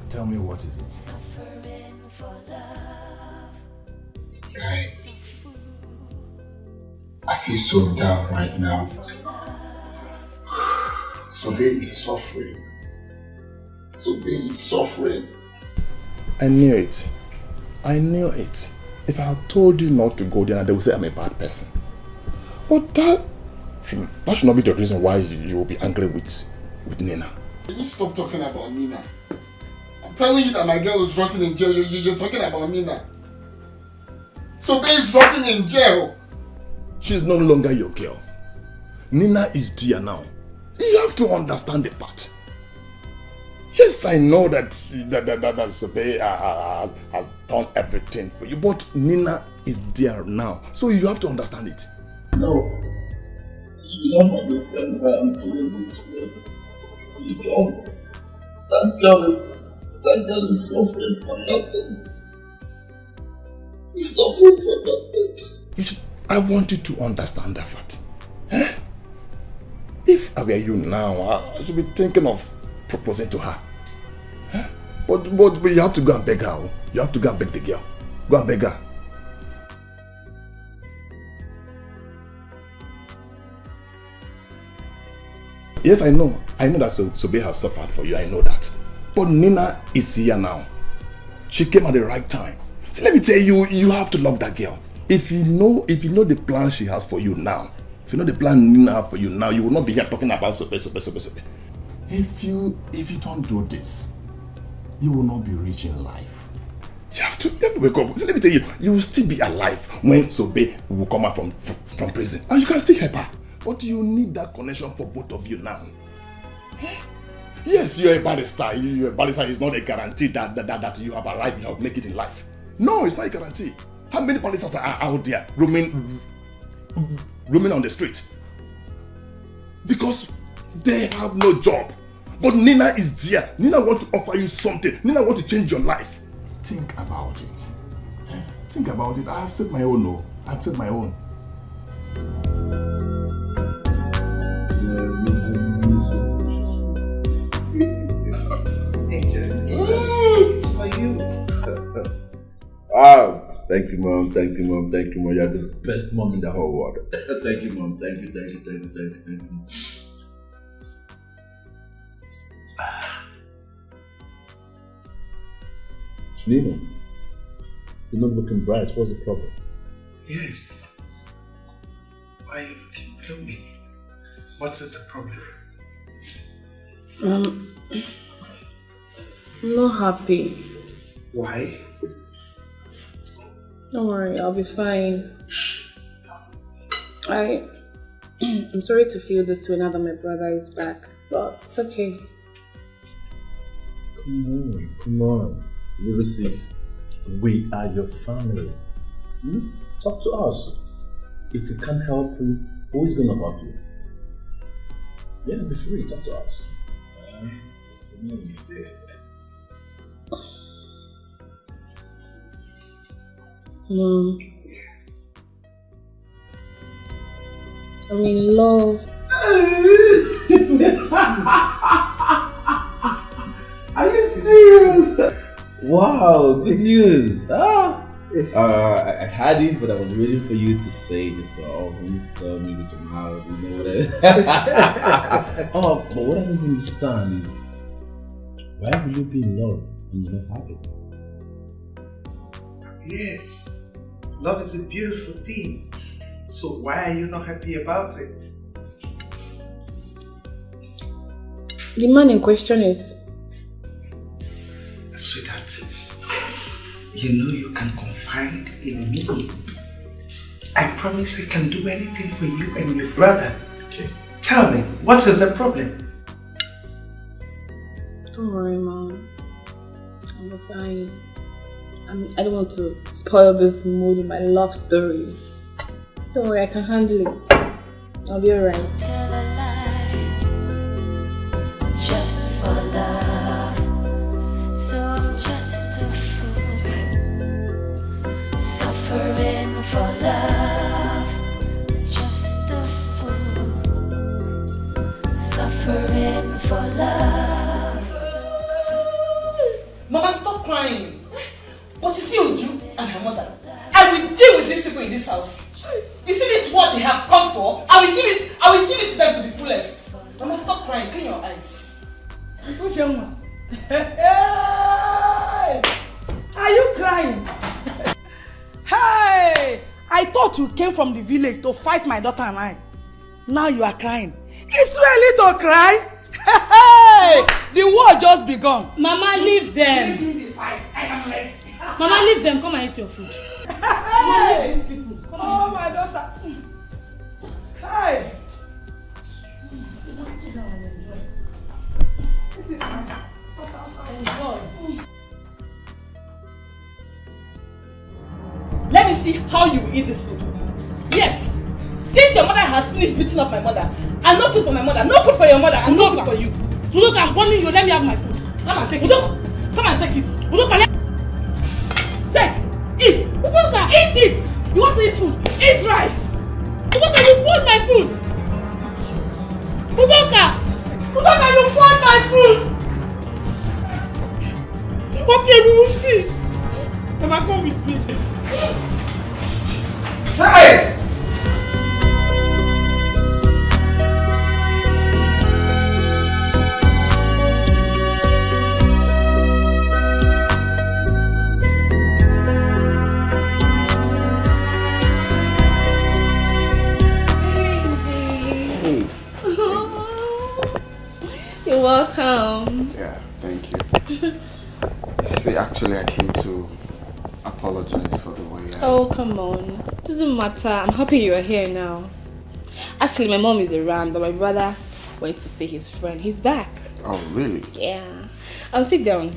Tell me, what is it? Guy, I feel so down right now. Sobe is suffering. Sobe is suffering. I knew it. I knew it. If I had told you not to go there, they would say I'm a bad person. But that should not be the reason why you will be angry with Nina. Can you stop talking about Nina? I'm telling you that my girl is rotting in jail. You're talking about Nina. Sobe is rotting in jail. She's no longer your girl. Nina is dear now. You have to understand the fact. Yes, I know that Sobe has done everything for you, but Nina is there now. So you have to understand it. No. You don't understand why I'm feeling this way. You don't. That girl is suffering for nothing. She's suffering for nothing. I want you to understand that fact. Eh? If I were you now, I should be thinking of proposing to her. Huh? But you have to go and beg her. You have to go and beg the girl. Go and beg her. Yes, I know. I know that Sobe have suffered for you. I know that. But Nina is here now. She came at the right time. So let me tell you, you have to love that girl. If you know the plan she has for you now, if you know the plan Nina has for you now, you will not be here talking about Sobe. If you don't do this, you will not be rich in life. You have to wake up. So let me tell you, you will still be alive when Sobe will come out from prison. And you can still help her. But you need that connection for both of you now. Yes, you're a barrister. You're a barrister is not a guarantee that you have arrived, you have make it in life. No, it's not a guarantee. How many barristers are out there roaming on the street? Because they have no job. But Nina is there. Nina wants to offer you something. Nina wants to change your life. Think about it. Think about it. I have said my own, no. I've said my own. It's for you. Thank you, mom. Thank you, mom. Thank you, mom. You're the best mom in the whole world. Thank you, mom. Thank you. Nino, you're not looking bright. What's the problem? Yes. Why are you looking gloomy? What is the problem? I'm not happy. Why? Don't worry, I'll be fine. I'm sorry to feel this way now that my brother is back, but it's okay. Come on. Legacies, we are your family. Talk to us. If we can't help you, who is going to help you? Yeah, be free. Talk to us. Mom. I'm in love. serious? Wow, good news. I had it, but I was waiting for you to say just you need to tell me with your mouth, you know what but what I don't understand is why will you be in love when you're not happy? Yes, love is a beautiful thing. So why are you not happy about it? The man in question is... Sweetheart, you know you can confide in me. I promise I can do anything for you and your brother. Okay. Tell me, what is the problem? Don't worry, Mom. I'm fine. I don't want to spoil this mood in my love stories. Don't worry, I can handle it. I'll be alright. Tell a lie just for love. So I'm just a fool, suffering for love. Just a fool, suffering for love. Mama, stop crying. But you see Uju and her mother, I will deal with these people in this house. You see this what they have come for? I will give it to them to the fullest. Mama, stop crying. Clean your eyes. Ujemma. Hey! Are you crying? Hey! I thought you came from the village to fight my daughter and I. Now you are crying. It's too early to cry. Hey! The war just begun. Mama, leave them. Leave the fight. I am ready. Mama, leave them. Come and eat your food. Hey! These people. Oh, my daughter. Hey! Just sit down and enjoy. This is my daughter's house. Enjoy. Let me see how you will eat this food. Yes. Since your mother has finished beating up my mother, and no food for my mother, no food for your mother, and no food for you. Look, I'm warning you. Let me have my food. Come and take it. Come and take it. Look, take. Eat. Udoka, eat it. You want to eat food? Eat rice. Udoka, you want my food. Udoka, you want my food. Okay, we will see. Mama, come with me. Hey! You're welcome. Yeah, thank you. See, actually, I came to apologize for the way I... Oh, come on. Doesn't matter. I'm happy you're here now. Actually, my mom is around, but my brother went to see his friend. He's back. Oh, really? Yeah. Sit down.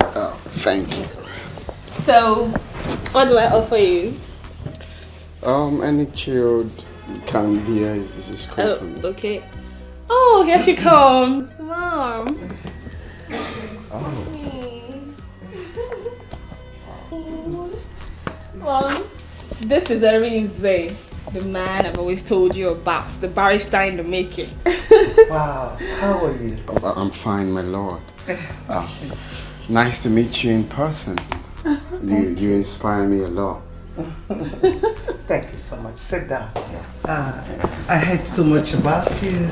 Oh, thank you. So, what do I offer you? Any chilled canned beer is cool for me. Okay. Oh, here she comes. Mom. Oh. Mom, this is Arinze, the man I've always told you about, the barrister in the making. Wow, how are you? Oh, I'm fine, my lord. Nice to meet you in person. You inspire me a lot. Thank you so much. Sit down. I heard so much about you.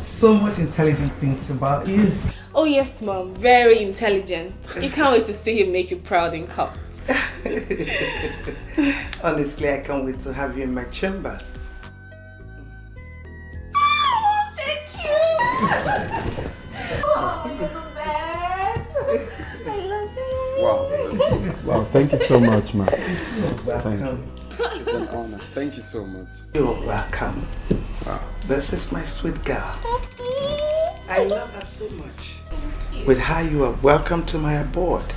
So much intelligent things about you. Oh yes, Mom. Very intelligent. You can't wait to see him make you proud in court. Honestly, I can't wait to have you in my chambers. Oh, thank you. Oh, you're the best. I love you. Wow, thank you so much, man. You're welcome. It's an honor. Thank you so much. You're welcome. Wow. This is my sweet girl. I love her so much. With her, you are welcome to my abode.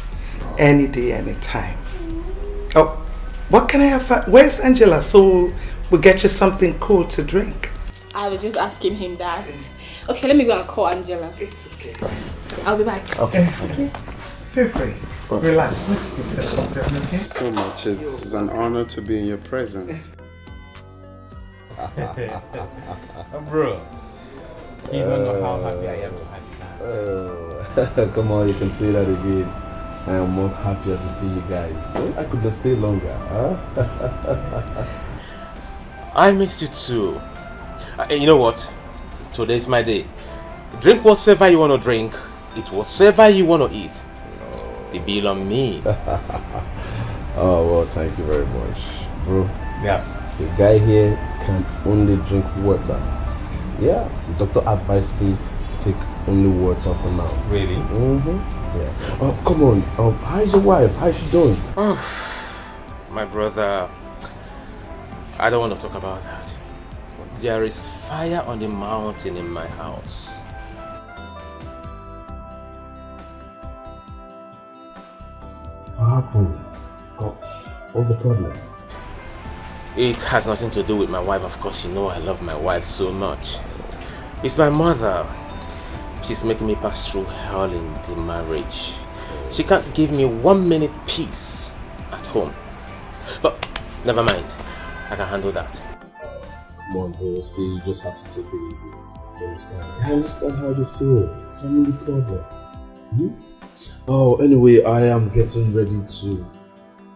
Any day, any time. Oh, what can I have? Where's Angela? So we'll get you something cool to drink. I was just asking him that. Okay, let me go and call Angela. It's okay. I'll be back. Okay. Feel free. Relax. Let's go settle down, okay? Thank you so much. It's an honor to be in your presence. Bro, you don't know how happy I am to have you now. Come on, you can say that again. I am more happier to see you guys. I could have stayed longer, huh? I miss you too. You know what? Today's my day. Drink whatever you want to drink. Eat whatever you want to eat. The bill on me. Oh, well, thank you very much. Bro, yeah. The guy here can only drink water. Yeah, the doctor advised me take only water for now. Really? Mm-hmm. Yeah. Oh, come on. How's your wife? How's she doing? Oh, my brother. I don't want to talk about that. There is fire on the mountain in my house. What happened? What's the problem? It has nothing to do with my wife. Of course, you know I love my wife so much. It's my mother. She's making me pass through hell in the marriage. She can't give me 1 minute peace at home. But never mind. I can handle that. Come on, bro. See, you just have to take it easy. You understand? I understand how you feel. Family problem. Hmm? Oh, anyway, I am getting ready to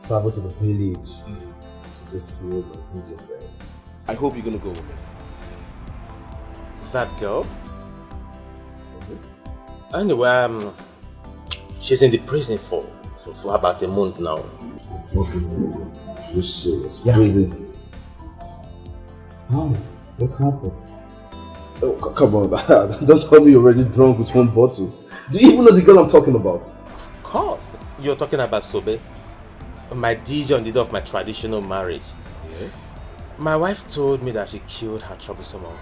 travel to the village to just see my DJ friend. I hope you're gonna go with me. That girl? Anyway, she's in the prison for about a month now. You're serious? Yeah. Prison? How? What happened? Oh, come on, don't tell me you're already drunk with one bottle. Do you even know the girl I'm talking about? Of course. You're talking about Sobe, my DJ on the day of my traditional marriage. Yes. My wife told me that she killed her troublesome uncle.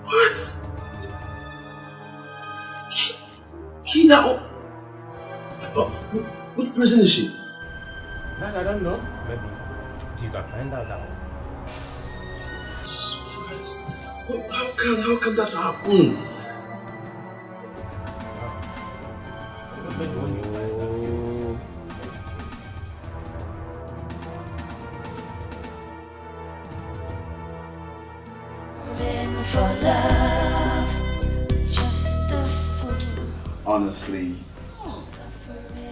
What? Kida? Which prison is she? That I don't know. Maybe you can find out that one. How can that happen? For love, just a fool. Honestly,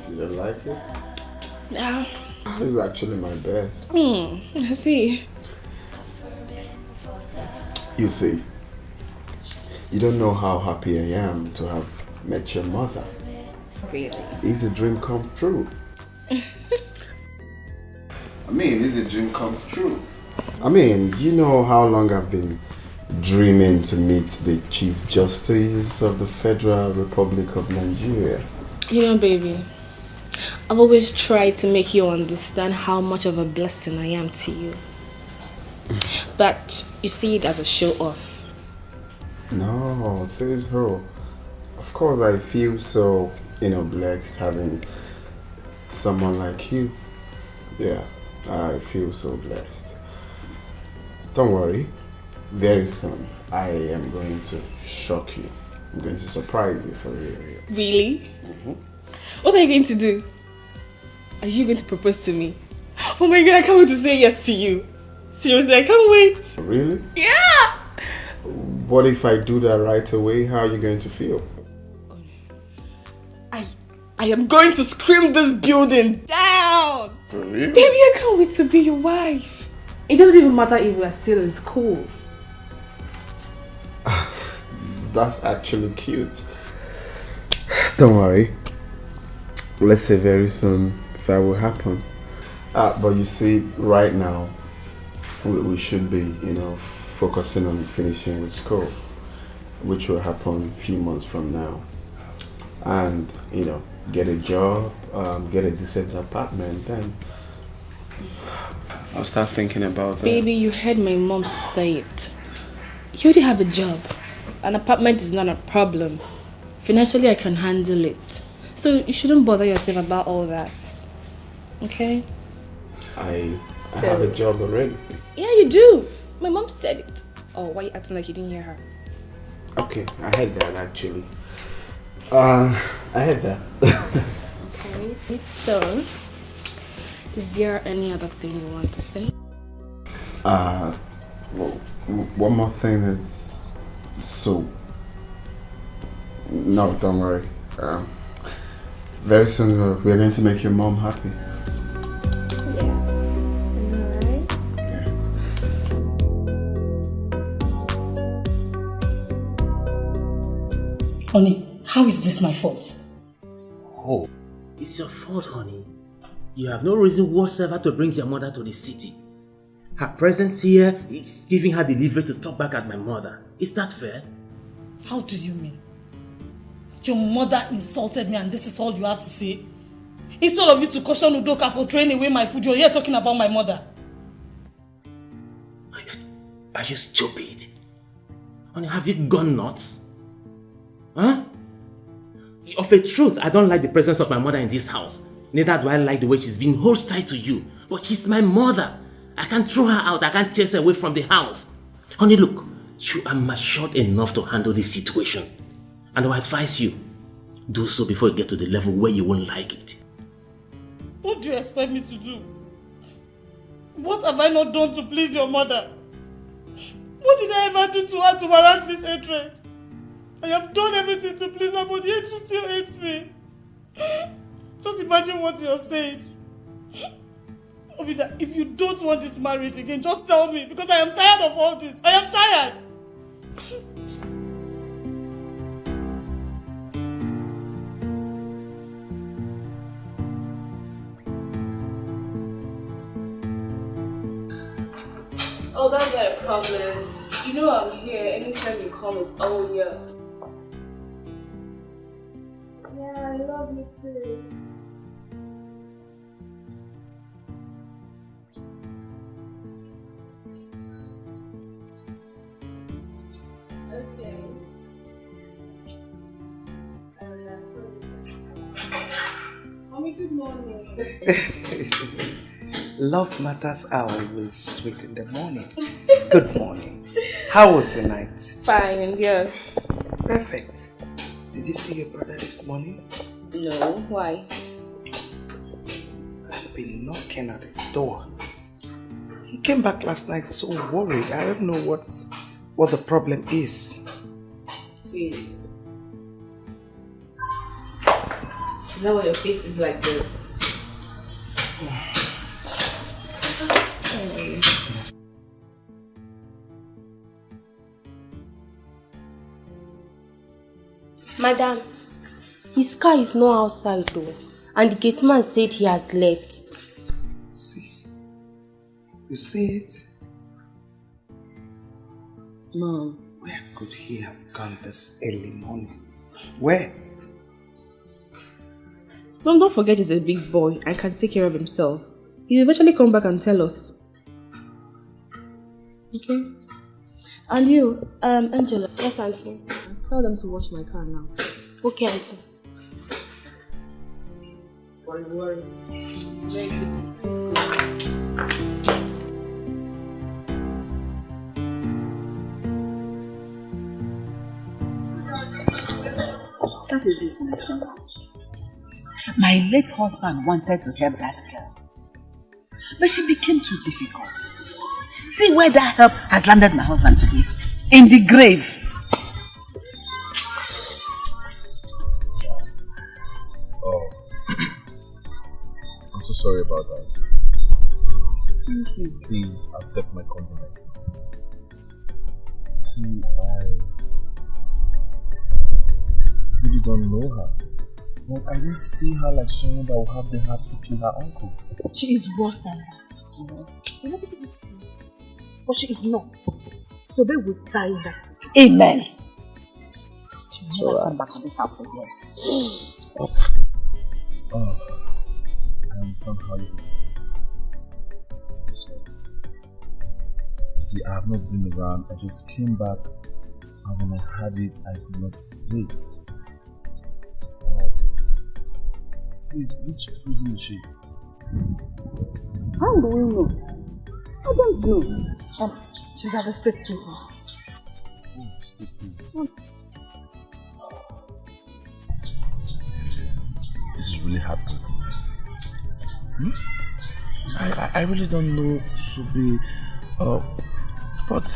you don't like it? No. This is actually my best. I see. You see, you don't know how happy I am to have met your mother. Really? It's a dream come true. I mean, it's a dream come true. I mean, do you know how long I've been dreaming to meet the Chief Justice of the Federal Republic of Nigeria? You know, baby, I've always tried to make you understand how much of a blessing I am to you. But you see it as a show off. No, says her. Of course, I feel so, blessed having someone like you. Yeah, I feel so blessed. Don't worry. Very soon, I am going to shock you. I'm going to surprise you for real. Really? What are you going to do? Are you going to propose to me? Oh my god, I can't wait to say yes to you. Seriously, I can't wait. Really? Yeah! What if I do that right away? How are you going to feel? I am going to scream this building down! Really? Baby, I can't wait to be your wife. It doesn't even matter if we are still in school. That's actually cute. Don't worry. Let's say very soon that will happen. But you see, right now, we should be, focusing on finishing with school, which will happen a few months from now. And, get a job, get a decent apartment, then I'll start thinking about that. Baby, you heard my mom say it. You already have a job. An apartment is not a problem. Financially, I can handle it. So you shouldn't bother yourself about all that. Okay? I have a job already. Yeah, you do. My mom said it. Oh, why are you acting like you didn't hear her? Okay, I heard that actually. I heard that. Okay. So, is there any other thing you want to say? Well, one more thing is, so No, don't worry. Very soon we are going to make your mom happy. Honey, how is this my fault? Oh, it's your fault, honey. You have no reason whatsoever to bring your mother to the city. Her presence here is giving her the leverage to talk back at my mother. Is that fair? How do you mean? Your mother insulted me and this is all you have to say? Instead of you to caution Udoka for throwing away my food, you're here talking about my mother. Are you stupid? Honey, have you gone nuts? Huh? Of a truth, I don't like the presence of my mother in this house. Neither do I like the way she's being hostile to you. But she's my mother. I can't throw her out. I can't chase her away from the house. Honey, look. You are matured enough to handle this situation. And I advise you, do so before you get to the level where you won't like it. What do you expect me to do? What have I not done to please your mother? What did I ever do to her to warrant this hatred? I have done everything to please her, but yet she still hates me. Just imagine what you're saying. Obida, if you don't want this marriage again, just tell me, because I am tired of all this. I am tired. Oh, that's not a problem. You know I'm here. Anytime you come, it's all yours. Yeah, I love you too. Okay. Mommy, good morning. Love matters are always sweet in the morning. Good morning. How was your night? Fine, and yours? Perfect. Did you see your brother this morning? No, why? I've been knocking at his door. He came back last night so worried. I don't know what the problem is. Really? Is that why your face is like this? Madam, his car is not outside though, and the gateman said he has left. See? You see it? Mom. Where could he have gone this early morning? Where? Mom, don't forget he's a big boy and can take care of himself. He'll eventually come back and tell us. Okay? And you, Angela. Yes, Auntie. Tell them to wash my car now. Okay, Auntie. Worry. It's very good. That is it, my son. My late husband wanted to help that girl, but she became too difficult. See where that help has landed my husband today. In the grave. Oh, I'm so sorry about that. Thank you. Please accept my condolences. See, I really don't know her. But I didn't see her like someone that will have the heart to kill her uncle. She is worse than that, you know. You know, but she is not. Sobe will die in that place. Amen. She will never come back to this house again. Oh, I understand how you feel. So, see, I have not been around. I just came back, and when I had it, I could not wait. Please, which prison is she? How do we know? I don't know. She's at the state prison. Oh, state prison. This is really heartbreaking. I really don't know Sobe, but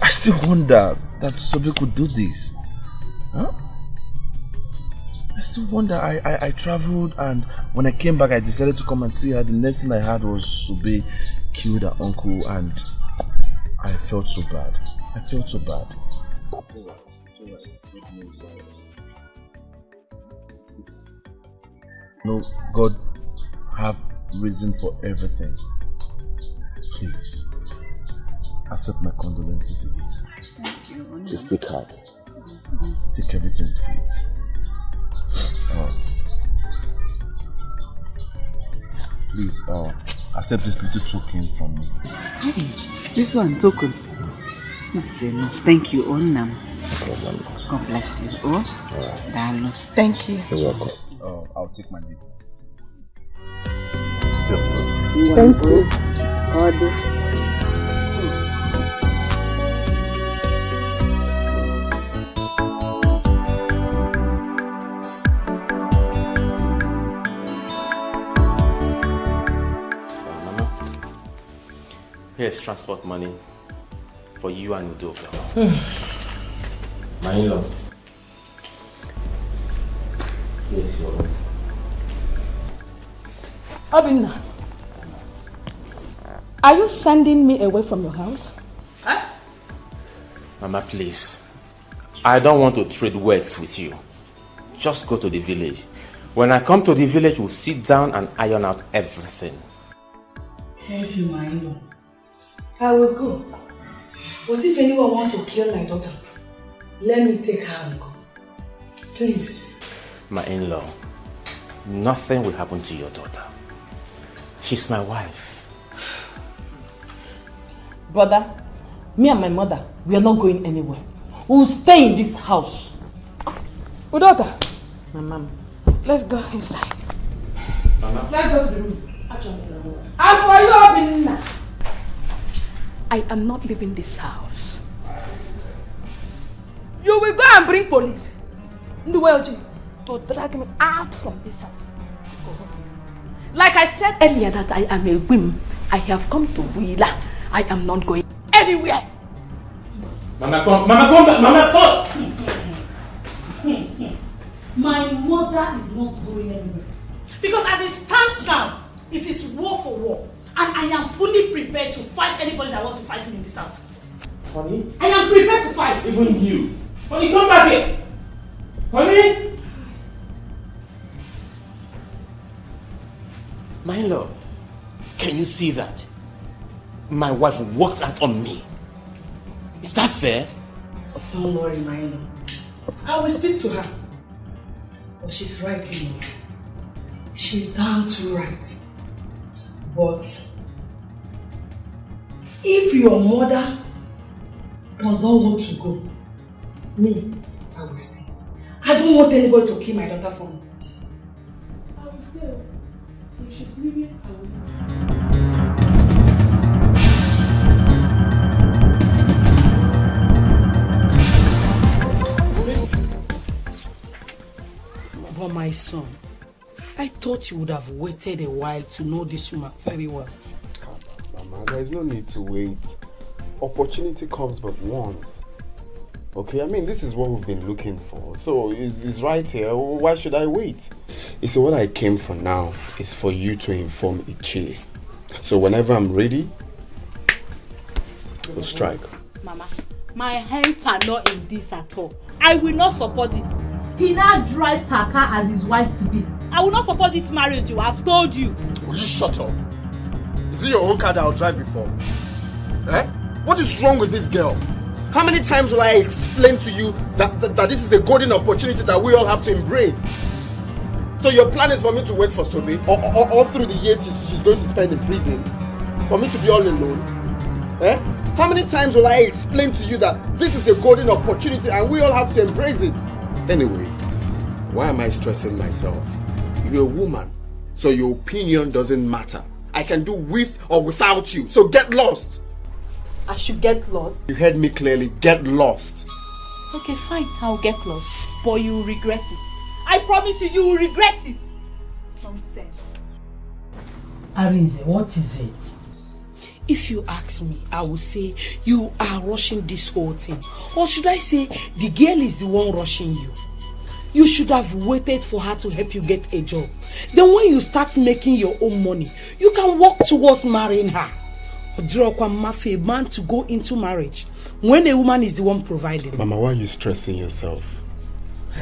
I still wonder that Sobe could do this. Huh? I still wonder. I traveled, and when I came back, I decided to come and see her. The next thing I heard was Sobe killed her uncle, and I felt so bad. I felt so bad. No, God have reason for everything. Please, accept my condolences again. Thank you. Just take heart. Take everything with faith. Please, accept this little token from me. Hey, this one, token. This is enough. Thank you, Onam. God bless you. Oh, darling. Thank you. You're welcome. I'll take my leave. Thank you. Here's transport money for you and the doorbell. My in-law. Here's your own. Obinna, are you sending me away from your house? Huh? Mama, please. I don't want to trade words with you. Just go to the village. When I come to the village, we'll sit down and iron out everything. Thank you, my in-law. I will go. But if anyone wants to kill my daughter, let me take her and go. Please. My in-law, nothing will happen to your daughter. She's my wife. Brother, me and my mother, we are not going anywhere. We will stay in this house. Oh, daughter. My mom, let's go inside. Mama. Let's go to the room. As for you, Obinna, I am not leaving this house. You will go and bring police to drag me out from this house. Like I said earlier that I am a whim. I have come to Wheeler. I am not going anywhere. Mama, come back. Mama, come. My mother is not going anywhere. Because as it stands now, it is war for war. And I am fully prepared to fight anybody that wants to fight me in this house. Honey? I am prepared to fight. Even you. Honey, come back here. Honey? My lord, can you see that? My wife walked out on me. Is that fair? Don't worry, my lord. I will speak to her. But she's right, you know. She's down to right. But if your mother does not want to go, me, I will stay. I don't want anybody to kill my daughter for me. I will stay. If she's leaving, I will. But my son, I thought you would have waited a while to know this woman very well. Mama, there is no need to wait. Opportunity comes but once. Okay, I mean, this is what we've been looking for. So, it's right here. Why should I wait? You see, what I came for now is for you to inform Ichie. So, whenever I'm ready, we'll strike. Mama, my hands are not in this at all. I will not support it. He now drives her car as his wife to be. I will not support this marriage, I've told you. Will you shut up? Is it your own car that I'll drive before? Eh? What is wrong with this girl? How many times will I explain to you that this is a golden opportunity that we all have to embrace? So your plan is for me to wait for Sobe all through the years she's going to spend in prison? For me to be all alone? Eh? How many times will I explain to you that this is a golden opportunity and we all have to embrace it? Anyway, why am I stressing myself? You're a woman, so your opinion doesn't matter. I can do with or without you, so get lost. I should get lost? You heard me clearly, get lost. Okay, fine, I'll get lost. But you will regret it. I promise you, you will regret it. Nonsense. Arinze, what is it? If you ask me, I would say you are rushing this whole thing. Or should I say the girl is the one rushing you? You should have waited for her to help you get a job. Then when you start making your own money, you can work towards marrying her. A man to go into marriage when a woman is the one providing. Mama, why are you stressing yourself?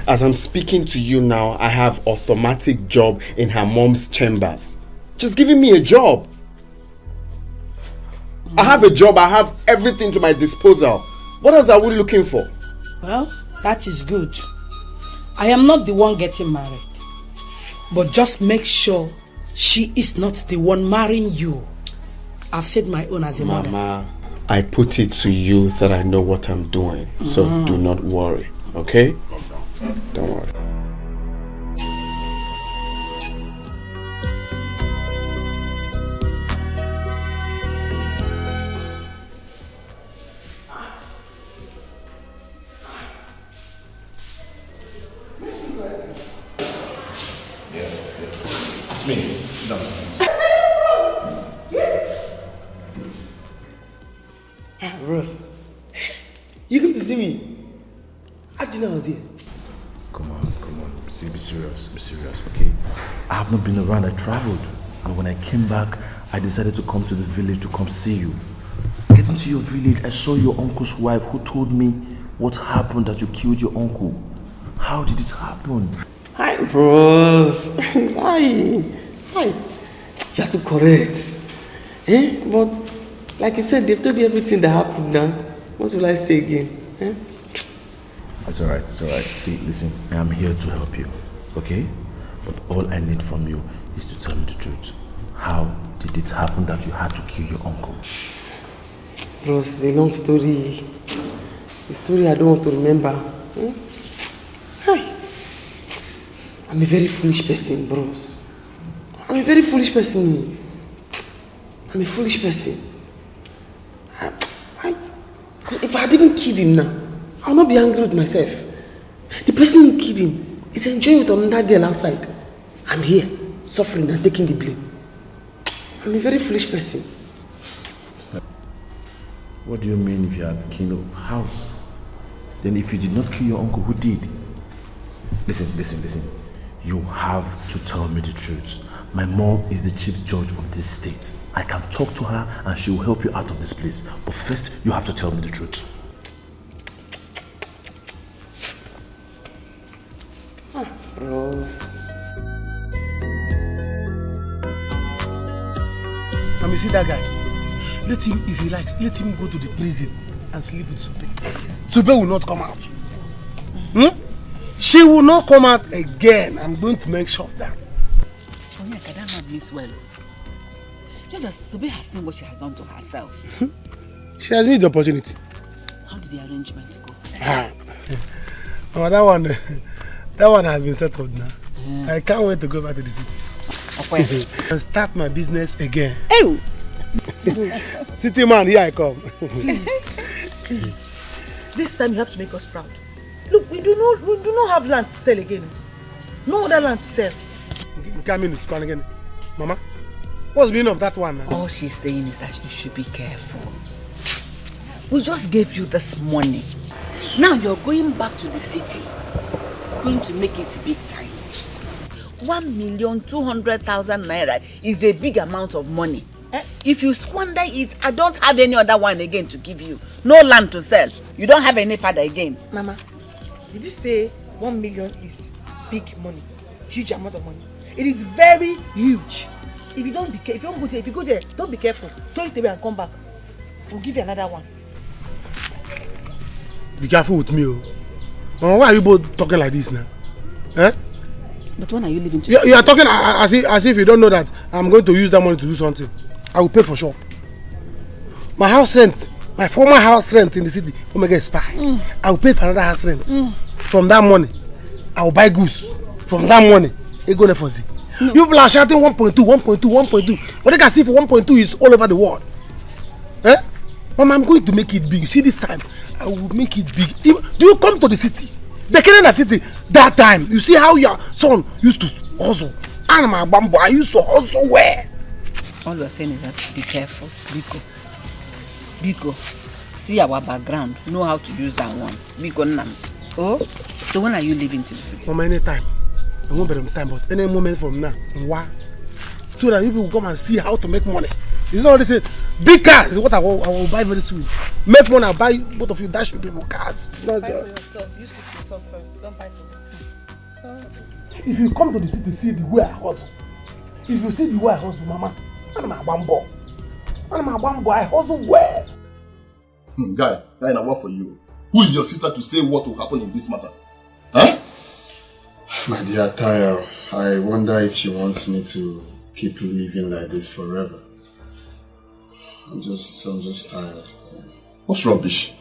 As I'm speaking to you now, I have automatic job in her mom's chambers. Just giving me a job. I have a job, I have everything to my disposal. What else are we looking for? Well, that is good. I am not the one getting married. But just make sure she is not the one marrying you. I've said my own as a mother. Mama, I put it to you that I know what I'm doing. So do not worry, okay? Don't worry. It's me. Sit down. Ross, you come to see me? How do you know I was here? Come on. See, be serious, okay? I have not been around, I traveled. And when I came back, I decided to come to the village to come see you. Getting to your village, I saw your uncle's wife who told me what happened, that you killed your uncle. How did it happen? Hi, bros. Hi. You are too correct. But, like you said, they've told you everything that happened now. What will I say again? It's alright. See, listen, I am here to help you, okay? But all I need from you is to tell me the truth. How did it happen that you had to kill your uncle? Bros, it's a long story. A story I don't want to remember. Hi. I'm a very foolish person, bros. I'm a very foolish person. I'm a foolish person. If I had even killed him now, I will not be angry with myself. The person who killed him is enjoying with another girl outside. I'm here, suffering and taking the blame. I'm a very foolish person. What do you mean if you had killed him? How? Then if you did not kill your uncle, who did? Listen. You have to tell me the truth. My mom is the chief judge of this state. I can talk to her and she will help you out of this place. But first, you have to tell me the truth. Bros. You see that guy? Let him, if he likes, let him go to the prison and sleep with Sobe. Sobe will not come out. She will not come out again. I'm going to make sure of that. Onyeka, that man means well. Just as Sobe has seen what she has done to herself. She has missed the opportunity. How did the arrangement go? Oh, that one has been settled now. I can't wait to go back to the city. And start my business again. Hey! City man, here I come. Please. This time you have to make us proud. Look, we do not have land to sell again. No other land to sell. Again. Mama, what's the meaning of that one now? All she's saying is that you should be careful. We just gave you this money. Now you're going back to the city. Going to make it big time. 1,200,000 naira is a big amount of money. If you squander it, I don't have any other one again to give you. No land to sell. You don't have any father again. Mama, did you say 1 million is big money? Huge amount of money. It is very huge. If you don't be careful, if you go there, don't be careful. Throw it away and come back. We'll give you another one. Be careful with me, Mama, why are you both talking like this now? But when are you leaving to? You are talking as if you don't know that I'm going to use that money to do something. I will pay for sure. My house rent, my former house rent in the city, Omega is spy. I will pay for another house rent. From that money, I will buy goods. From that money, it go there for Z. No. You people are shouting 1.2. But they can see for 1.2 is all over the world. Mama, I'm going to make it big. See this time, I will make it big. Do you come to the city? The Canada city, that time, you see how your son used to hustle. And my bamboo, I used to hustle where? All you're saying is that be careful, Biko. Biko, see our background, know how to use that one. Biko Nam. Oh, so when are you leaving to the city? From any time. I won't be on time, but any moment from now. Why? So that you people will come and see how to make money. It's not the same. Big cars is what I will buy very soon. Make money, I'll buy both of you dashing people cars. Not buy for yourself. You speak to yourself first. Don't buy for me. If you come to the city, see the way I hustle. If you see the way I hustle, Mama, I'm a bambo. I hustle well. Guy, I work for you. Who is your sister to say what will happen in this matter? Huh? My dear Tayo, I wonder if she wants me to keep living like this forever. I'm just tired. What's rubbish?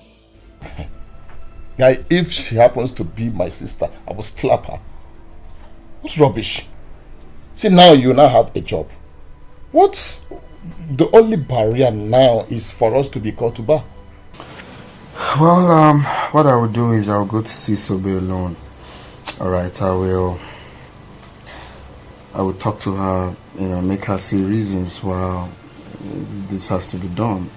Guy, if she happens to be my sister, I will slap her. What's rubbish? See, now you now have a job. What's the only barrier now is for us to be called to bar? Well, what I will do is I'll go to see Sobe alone. Alright, I will talk to her, make her see reasons why this has to be done,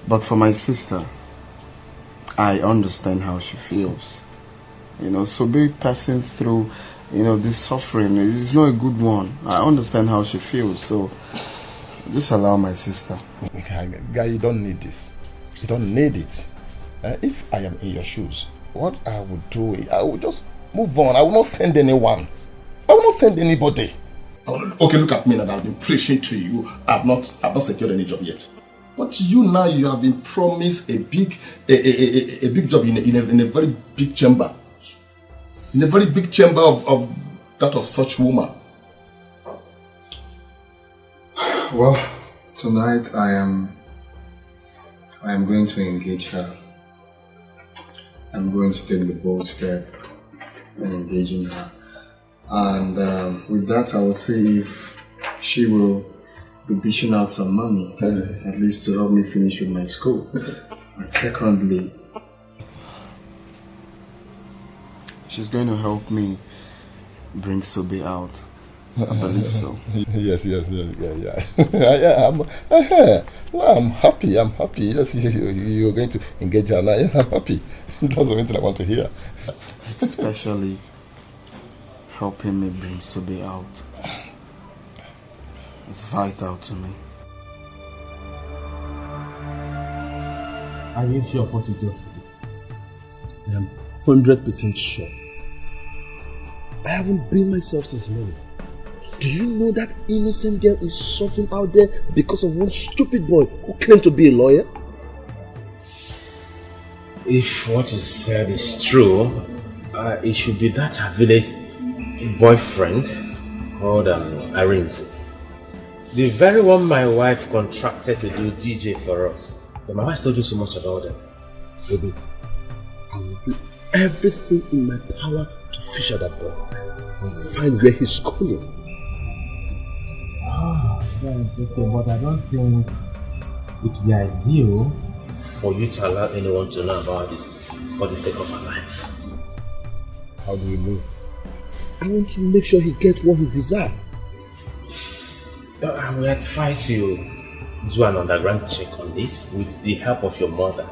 But for my sister, I understand how she feels. Sobe passing through, this suffering is not a good one. I understand how she feels, so just allow my sister. Guy, you don't need this. You don't need it. If I am in your shoes, what I would do is I would just move on. I will not send anyone. I will not send anybody. Okay, look at me now. I've been preaching to you. I've not secured any job yet. But you have been promised a big job in a very big chamber. In a very big chamber of that of such woman. Well, tonight I am going to engage her. I'm going to take the bold step in engaging her. And with that, I will see if she will be dishing out some money, at least to help me finish with my school. And secondly, she's going to help me bring Sobe out. I believe so. Yes, yeah. I'm happy. Yes, you're going to engage her now. Yes, I'm happy. That's the only thing I want to hear. Especially helping me bring Sobe out. It's vital to me. Are you sure of what you just said? I am 100% sure. I haven't been myself since morning. Do you know that innocent girl is suffering out there because of one stupid boy who claimed to be a lawyer? If what you said is true, it should be that her village boyfriend called Irene. The very one my wife contracted to do DJ for us. But my wife told you so much about them. Baby, I will do everything in my power to fish out that boy and find where he's schooling. That's okay, but I don't think it would be ideal for you to allow anyone to know about this for the sake of her life. How do you know? I want to make sure he gets what he deserves. I will advise you do an underground check on this with the help of your mother.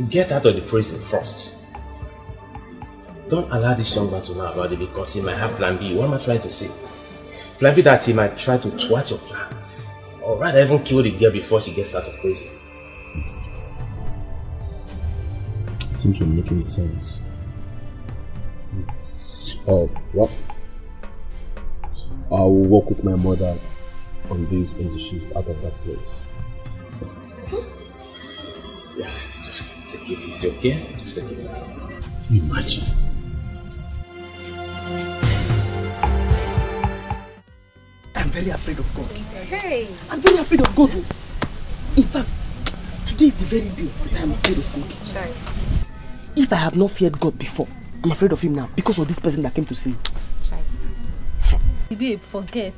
Get out of the prison first. Don't allow this young man to know about it because he might have plan B. What am I trying to say? Plan B that he might try to thwart your plans. Or rather even kill the girl before she gets out of prison. I think you're making sense. Oh, what? I will work with my mother on this until she's out of that place. Yeah, just take it easy, okay? Just take it easy. Imagine. I'm very afraid of God. Hey! I'm very afraid of God. In fact, today is the very day that I'm afraid of God. Chai. If I have not feared God before, I'm afraid of him now because of this person that came to see me. Chai. Babe, forget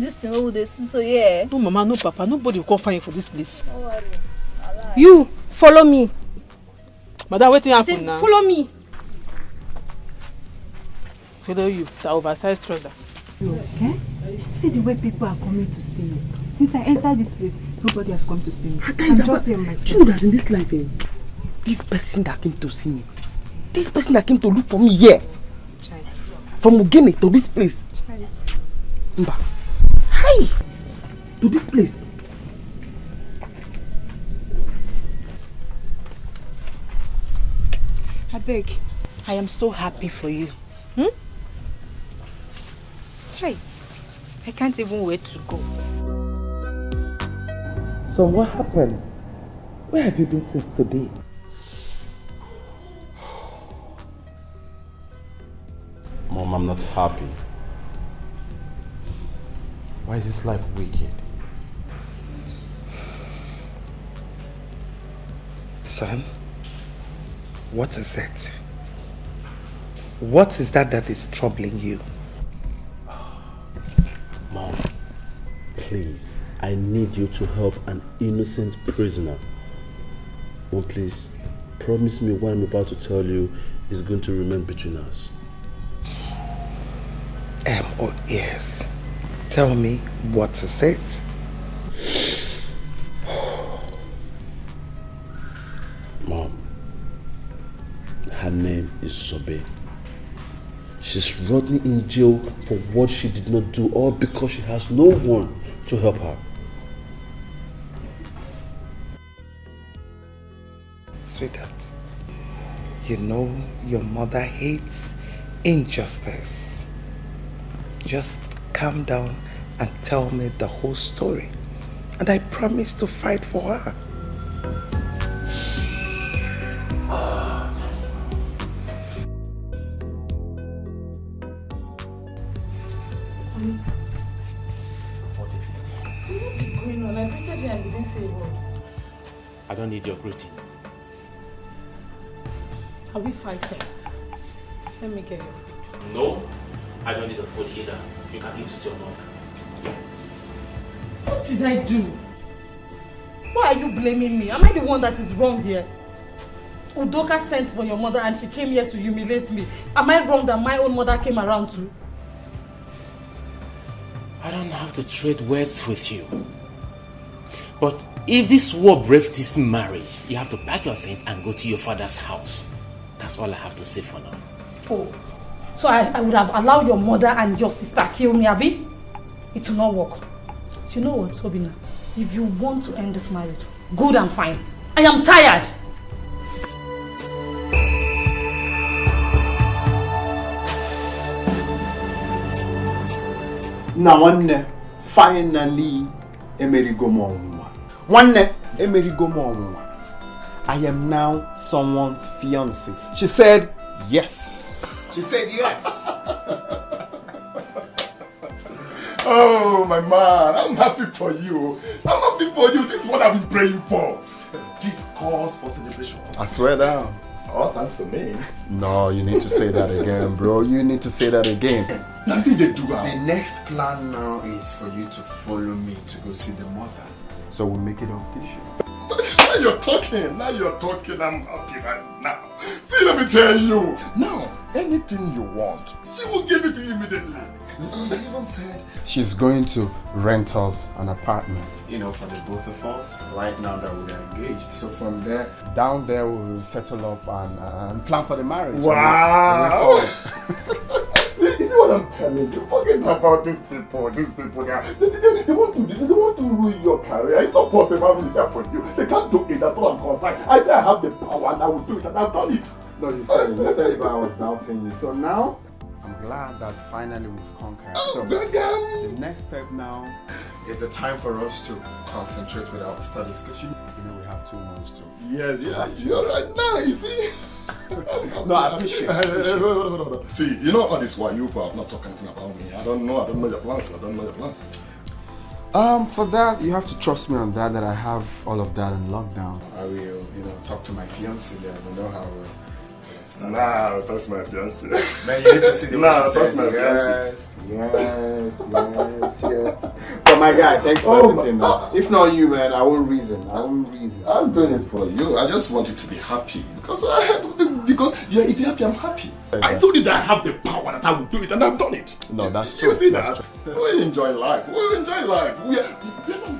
this thing all this. So yeah. No mama, no papa, nobody will come find you for this place. Don't worry. You follow me. Madam, waiting happen now. Follow me. Follow you, the oversized trouser. Okay. See the way people are coming to see you. Since I entered this place, nobody has come to see me. I'm just here myself. Do you know that in this life, this person that came to see me, this person that came to look for me here, from Ugeme to this place, Mba, hi, to this place. I beg, I am so happy for you. Hey, I can't even wait to go. So what happened? Where have you been since today? Mom, I'm not happy. Why is this life wicked? Son, what is it? What is that is troubling you? Mom, please, I need you to help an innocent prisoner. Mom, please, promise me what I'm about to tell you is going to remain between us. Oh yes. Tell me, what is it? Mom, her name is Sobe. She's rotting in jail for what she did not do, all because she has no one to help her. Sweetheart, you know your mother hates injustice. Just calm down and tell me the whole story, and I promise to fight for her. What is it? What is going on? I greeted you and you didn't say a word. I don't need your greeting. Are we fighting? Let me get your food. No, I don't need the food either. You can eat it yourself. What did I do? Why are you blaming me? Am I the one that is wrong here? Udoka sent for your mother and she came here to humiliate me. Am I wrong that my own mother came around too? I don't have to trade words with you. But if this war breaks this marriage, you have to pack your things and go to your father's house. That's all I have to say for now. Oh, so I would have allowed your mother and your sister kill me, Abi? It will not work. You know what, Obina? If you want to end this marriage, good and fine. I am tired. Now one finally emerigo mo onwa. One emerigo mo onwa. I am now someone's fiancé. She said yes. She said yes. Oh, my man, I'm happy for you. I'm happy for you. This is what I've been praying for. Discourse for celebration. I swear down. All thanks to me. No, you need to say that again, bro. You need to say that again. Nothing they do. The next plan now is for you to follow me to go see the mother. So we'll make it official. Now you're talking. Now you're talking. I'm happy right now. See, let me tell you. Now, anything you want, she will give it to you immediately. He even said she's going to rent us an apartment. You know, for the both of us, right now that we're engaged. So from there, down there we'll settle up and plan for the marriage. Wow! You see what I'm telling you? Forget about these people. These people now. They want to ruin your career. It's not possible having that for you. They can't do it. That's what I'm concerned. I say I have the power and I will do it, and I've done it. No, you said it, but I was doubting you. So now I'm glad that finally we've conquered. So the next step now is the time for us to concentrate with our studies, because you know we have 2 months to. Yes, you're right now. You see. No, I appreciate it. See, you know all this why you have not talked anything about me. I don't know your plans. For that you have to trust me on that I have all of that in lockdown. I will, talk to my fiancé there. I know how Nah, talk to my fiancé. Man, you need to see the way she talk said to my Yes. But my guy, thanks for everything, man. If not you, man, I won't reason. I'm doing it for you. I just want you to be happy because if you're happy, I'm happy. I told you that I have the power that I will do it, and I've done it. No, that's true. You see that? We enjoy life. We are not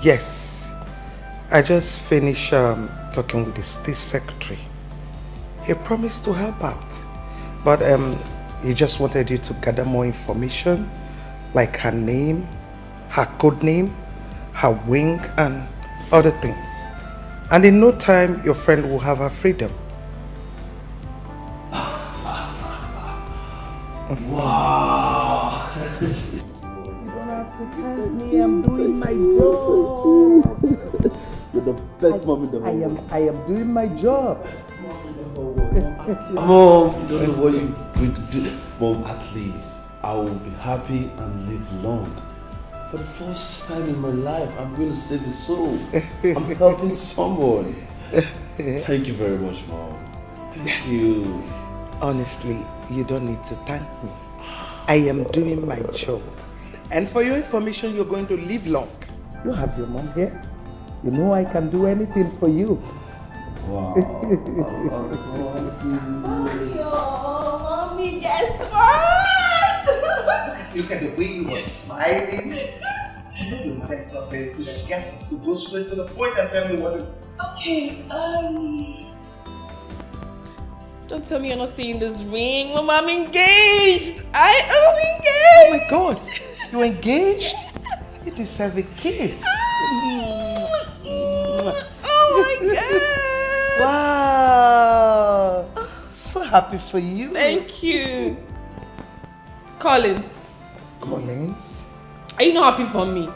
Yes. I just finished talking with the state secretary. He promised to help out. But he just wanted you to gather more information, like her name, her code name, her wing, and other things. And in no time, your friend will have her freedom. Wow! You don't have to tell me I'm doing my job. You're the best mom in the world. I am doing my job. Mom, you don't know what you're going to do. Mom, at least I will be happy and live long. For the first time in my life, I'm going to save a soul. I'm helping someone. Thank you very much, Mom. Thank you. Honestly, you don't need to thank me. I am doing my job. And for your information, you're going to live long. You have your mom here. You know I can do anything for you. Wow. Mommy, guess what? Look at the way you were smiling. You know your mother is not very good at guessing, so go straight to the point and tell me what is... Okay, don't tell me you're not seeing this ring. Mama, I'm engaged. I am engaged. Oh my God, you're engaged? You deserve a kiss. Oh my God. Wow. So happy for you. Thank you. Collins. Collins? Are you not happy for me?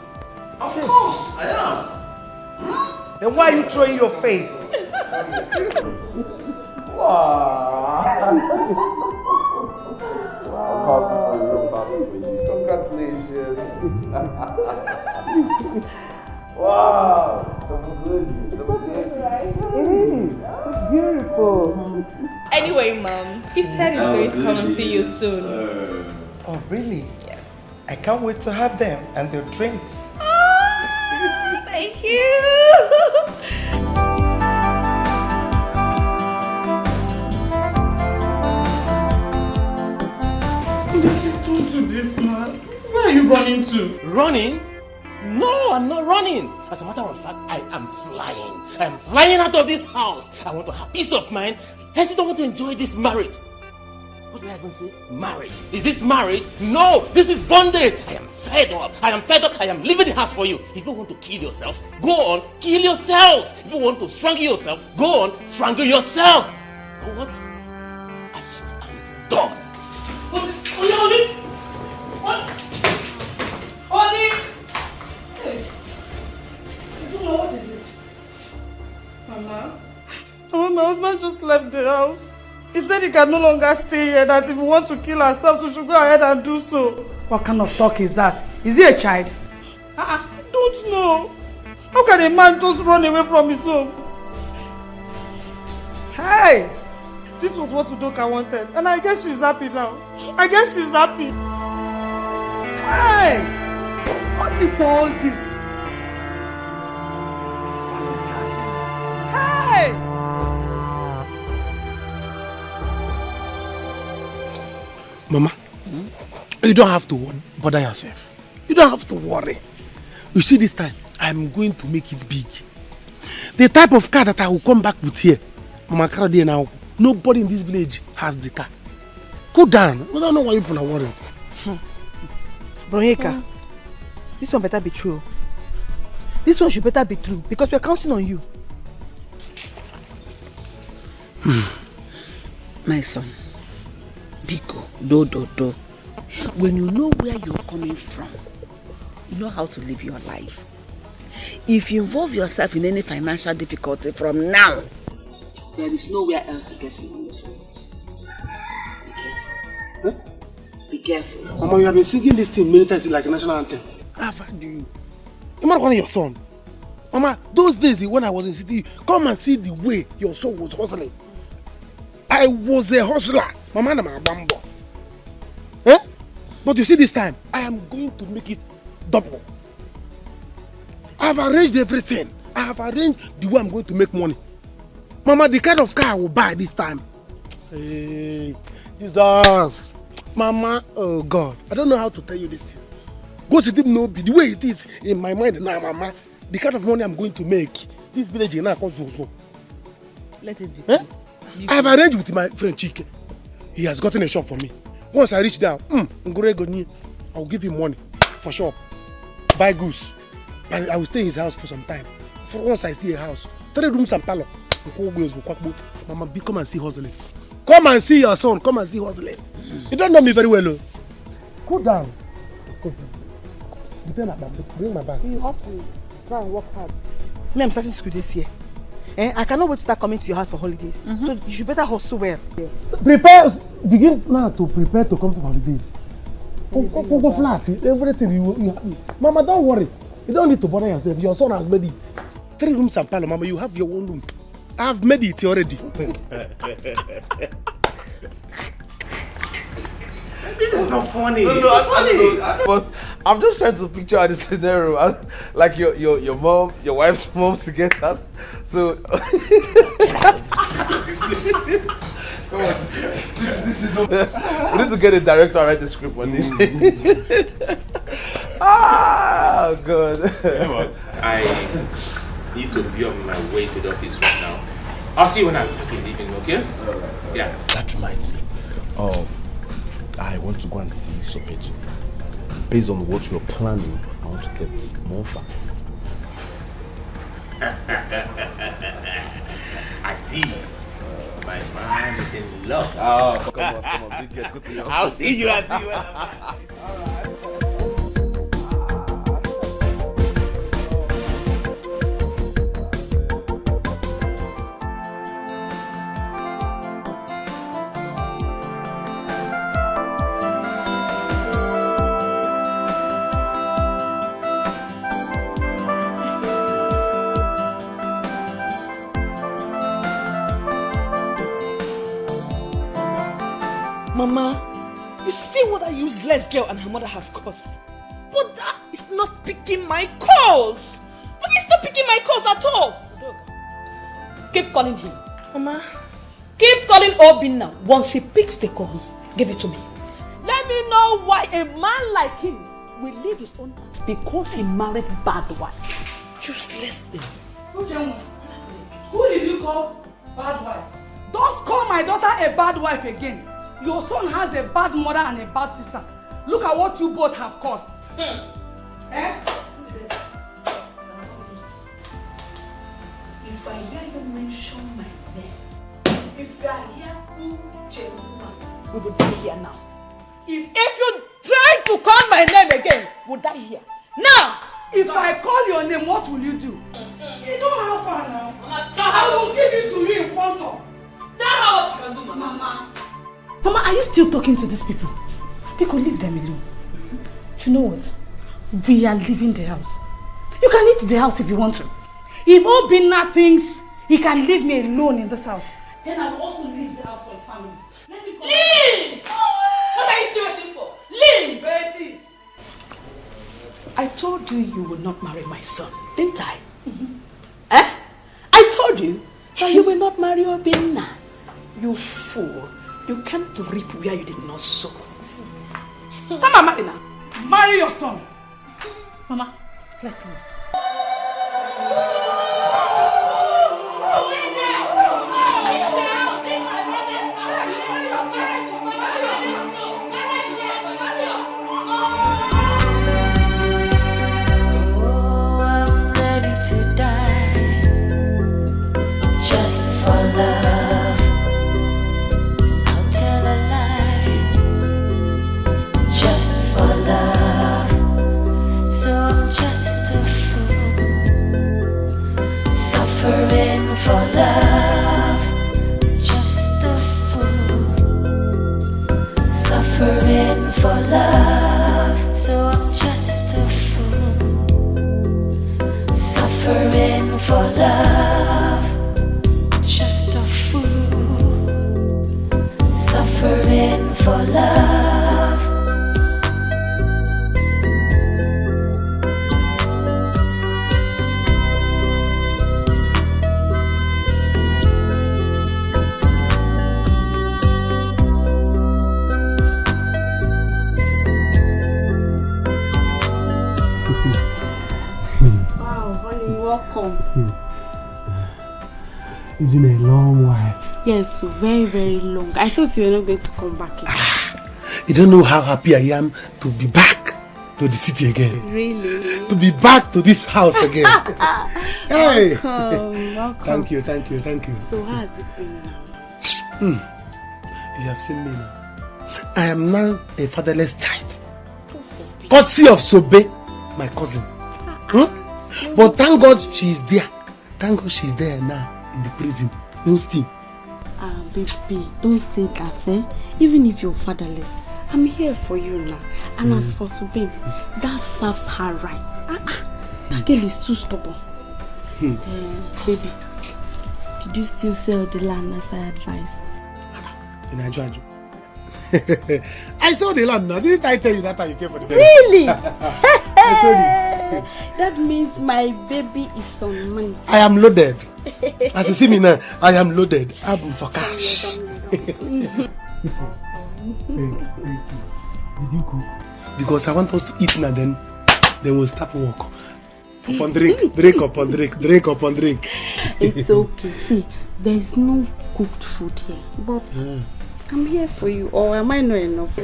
Of course, I am. Then why are you throwing your face? Wow. I'm happy for you. Congratulations. Wow. It is. So beautiful. Anyway, Mom, he said he's going to come and see you soon. Oh, really? Yes. I can't wait to have them and their drinks. Thank you. Please don't do this, man. Where are you running to? Running? No, I'm not running. As a matter of fact, I am flying. I am flying out of this house. I want to have peace of mind. I still don't want to enjoy this marriage. What did I even say? Marriage. Is this marriage? No, this is bondage. I am fed up. I am fed up. I am leaving the house for you. If you want to kill yourselves, go on, kill yourselves. If you want to strangle yourself, go on, strangle yourself. But what? I am done. Oli! Oli! Hey. I don't know, what is it? Mama? Mama, my husband just left the house. He said he can no longer stay here, that if we want to kill ourselves, we should go ahead and do so. What kind of talk is that? Is he a child? I don't know. How can a man just run away from his home? Hey! This was what Udoka wanted, and I guess she's happy now. I guess she's happy. Hey! What is all this? Hey! Mama, you don't have to bother yourself. You don't have to worry. You see, this time, I'm going to make it big. The type of car that I will come back with here, Mama Karadi now, nobody in this village has the car. Go down. I don't know why people are worried. Bronyeka, this one better be true. This one should better be true because we're counting on you. My son, Biko, do. When you know where you're coming from, you know how to live your life. If you involve yourself in any financial difficulty from now, there is nowhere else to get money from. Be careful. Huh? Be careful. Mama, you have been singing this thing many times like a national anthem. I've heard you. You might want your son. Mama, those days when I was in the city, come and see the way your son was hustling. I was a hustler. Mama, I'm a bambo. Eh? But you see this time, I am going to make it double. I have arranged everything. I have arranged the way I'm going to make money. Mama, the kind of car I will buy this time. Hey, Jesus. Mama, oh God. I don't know how to tell you this. Go see them no be the way it is in my mind now, Mama. the kind of money I'm going to make, this village is now called Zozo. Let it be. Eh? I have arranged with my friend Chike. He has gotten a shop for me. Once I reach there, I'll give him money for shop, buy goods, and I will stay in his house for some time. For once I see a house, 3 rooms and parlor. Mama, come and see hustling. Come and see your son. Come and see hustling. You don't know me very well, though. Cool down. Bring my bag. You have to try and work hard. Me, I'm starting school this year. I cannot wait to start coming to your house for holidays. So you should better hustle well. Begin now to prepare to come to holidays. Go flat. Everything you Mama, don't worry. You don't need to bother yourself. Your son has made it. 3 rooms and parlor, Mama. You have your own room. I have made it already. This is not funny. No, it's funny. But I'm just trying to picture out the scenario, like your mom, your wife's mom together. So come on, this is. We need to get a director to write the script on this. God. You know what? I need to be on my way to the office right now. I'll see you when I'm back in the evening, okay? Yeah. That reminds me. I want to go and see Sopeto. Based on what you're planning, I want to get more facts. I see. My man is in love. Oh, come on. Big girl, good to your I'll see you. Alright. Mama, you see what a useless girl and her mother has caused? But that is not picking my calls. But he's not picking my calls at all. Keep calling him. Mama. Keep calling Obina. Once he picks the call, give it to me. Let me know why a man like him will leave his own house because he married bad wife. Useless thing. Who did you call bad wife? Don't call my daughter a bad wife again. Your son has a bad mother and a bad sister. Look at what you both have caused. Eh? If I hear you mention my name, if I hear Uche woman, we will die here now. If you try to call my name again, we'll die here. Now! If I call your name, what will you do? You don't have fun now. Mama, I will give it to you in quantum. Tell her what you can do, Mama. Mama, are you still talking to these people? We could leave them alone. Do you know what? We are leaving the house. You can leave the house if you want to. If Obina thinks he can leave me alone in this house, then I will also leave the house for his family. Let him go. Leave! What are you still waiting for? Leave! Betty! I told you you will not marry my son, didn't I? Eh? I told you that you will not marry Obina. You fool. You can't reap where you did not sow. Come on, marry now. Marry your son. Mama, let's leave. Oh, I'm ready to die just for love. I'll tell a lie just for love. So I'm just a fool, suffering for love. Just a fool, suffering for love. So I'm just a fool, suffering for love. Just a fool, suffering for love. Wow, honey. welcome. It's been a long while. Yes, so very, very long. I thought you were not going to come back again. You don't know how happy I am to be back to the city again. Really? To be back to this house again. Hey! Welcome. Thank you. So how has it been now? You have seen me now. I am now a fatherless child. Courtesy of Sobe, my cousin. But thank God she is there. Thank God she's there now in the prison. No steam. Baby, don't say that, eh? Even if you're fatherless, I'm here for you now. And as for Sobe, that serves her right. That girl is too stubborn. Baby, did you still sell the land as I advised? In Ajaju. I sold the land now. Didn't I tell you that time you came for the baby? Really? I sold it. That means my baby is on money. I am loaded. As you see me now, I am loaded. I'm for cash. Did you cook? Because I want us to eat now, then we'll start work. Upon drink upon drink. It's okay. See, there's no cooked food here, but I'm here for you. Or am I not enough?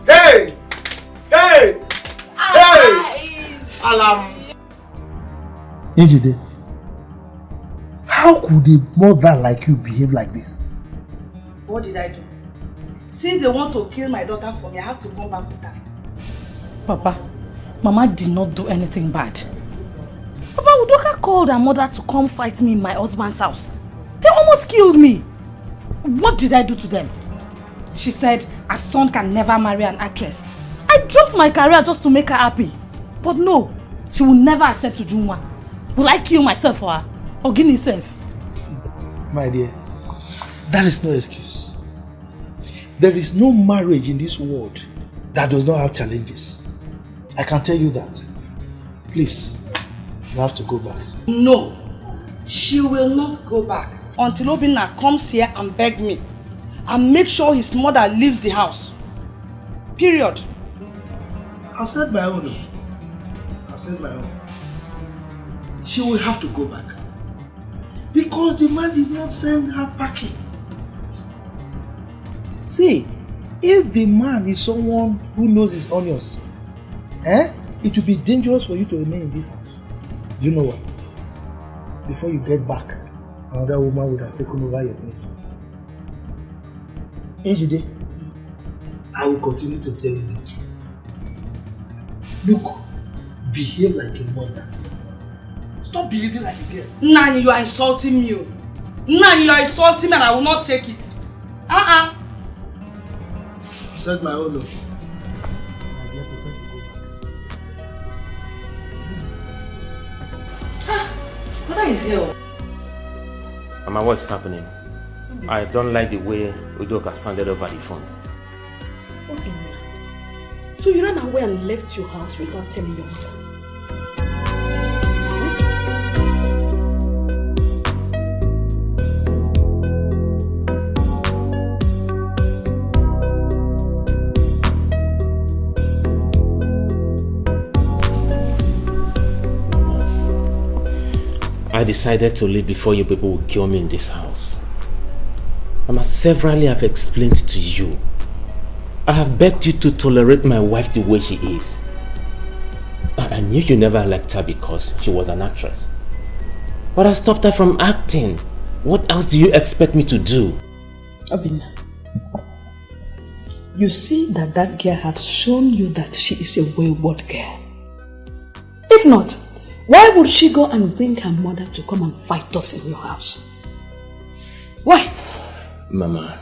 Hey! Alam! Ejide, how could a mother like you behave like this? What did I do? Since they want to kill my daughter for me, I have to come back with her. Papa, Mama did not do anything bad. Papa, Udoka called her mother to come fight me in my husband's house. They almost killed me. What did I do to them? She said her son can never marry an actress. I dropped my career just to make her happy. But no, she will never accept to do one. Will I kill myself for her? Or give myself? My dear, that is no excuse. There is no marriage in this world that does not have challenges. I can tell you that. Please, you have to go back. No, she will not go back until Obinna comes here and beg me and make sure his mother leaves the house. Period. I've said my own. She will have to go back. Because the man did not send her packing. See, if the man is someone who knows his onions, it will be dangerous for you to remain in this house. Do you know what? Before you get back, another woman would have taken over your place. Ejide, I will continue to tell you the truth. Look, behave like a mother. Stop behaving like a girl. Nani, you are insulting me. Nani, you are insulting me and I will not take it. I've said my own no. What is here? Mama, what's happening? I don't like the way Udoka sounded over the phone. Okay. So you ran away and left your house without telling your mother? I decided to leave before you people would kill me in this house. Mama, severally have explained to you. I have begged you to tolerate my wife the way she is. I knew you never liked her because she was an actress. But I stopped her from acting. What else do you expect me to do? Obinna, you see that girl has shown you that she is a wayward girl. If not, why would she go and bring her mother to come and fight us in your house? Why? Mama,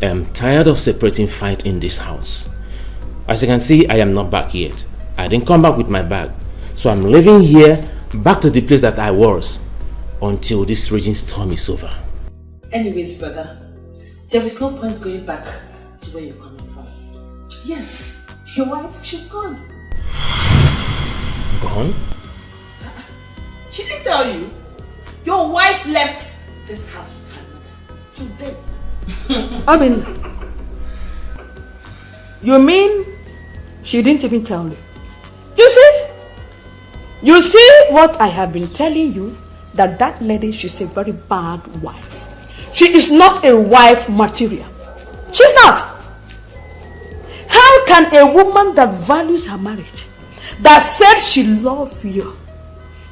I am tired of separating fight in this house. As you can see, I am not back yet. I didn't come back with my bag. So I'm living here, back to the place that I was, until this raging storm is over. Anyways, brother, there is no point going back to where you're coming from. Yes, your wife, she's gone. Gone? She didn't tell you. Your wife left this house with her mother today. Obinna, you mean she didn't even tell you? You see? You see what I have been telling you? That lady, she's a very bad wife. She is not a wife material. She's not. How can a woman that values her marriage, that said she loves you,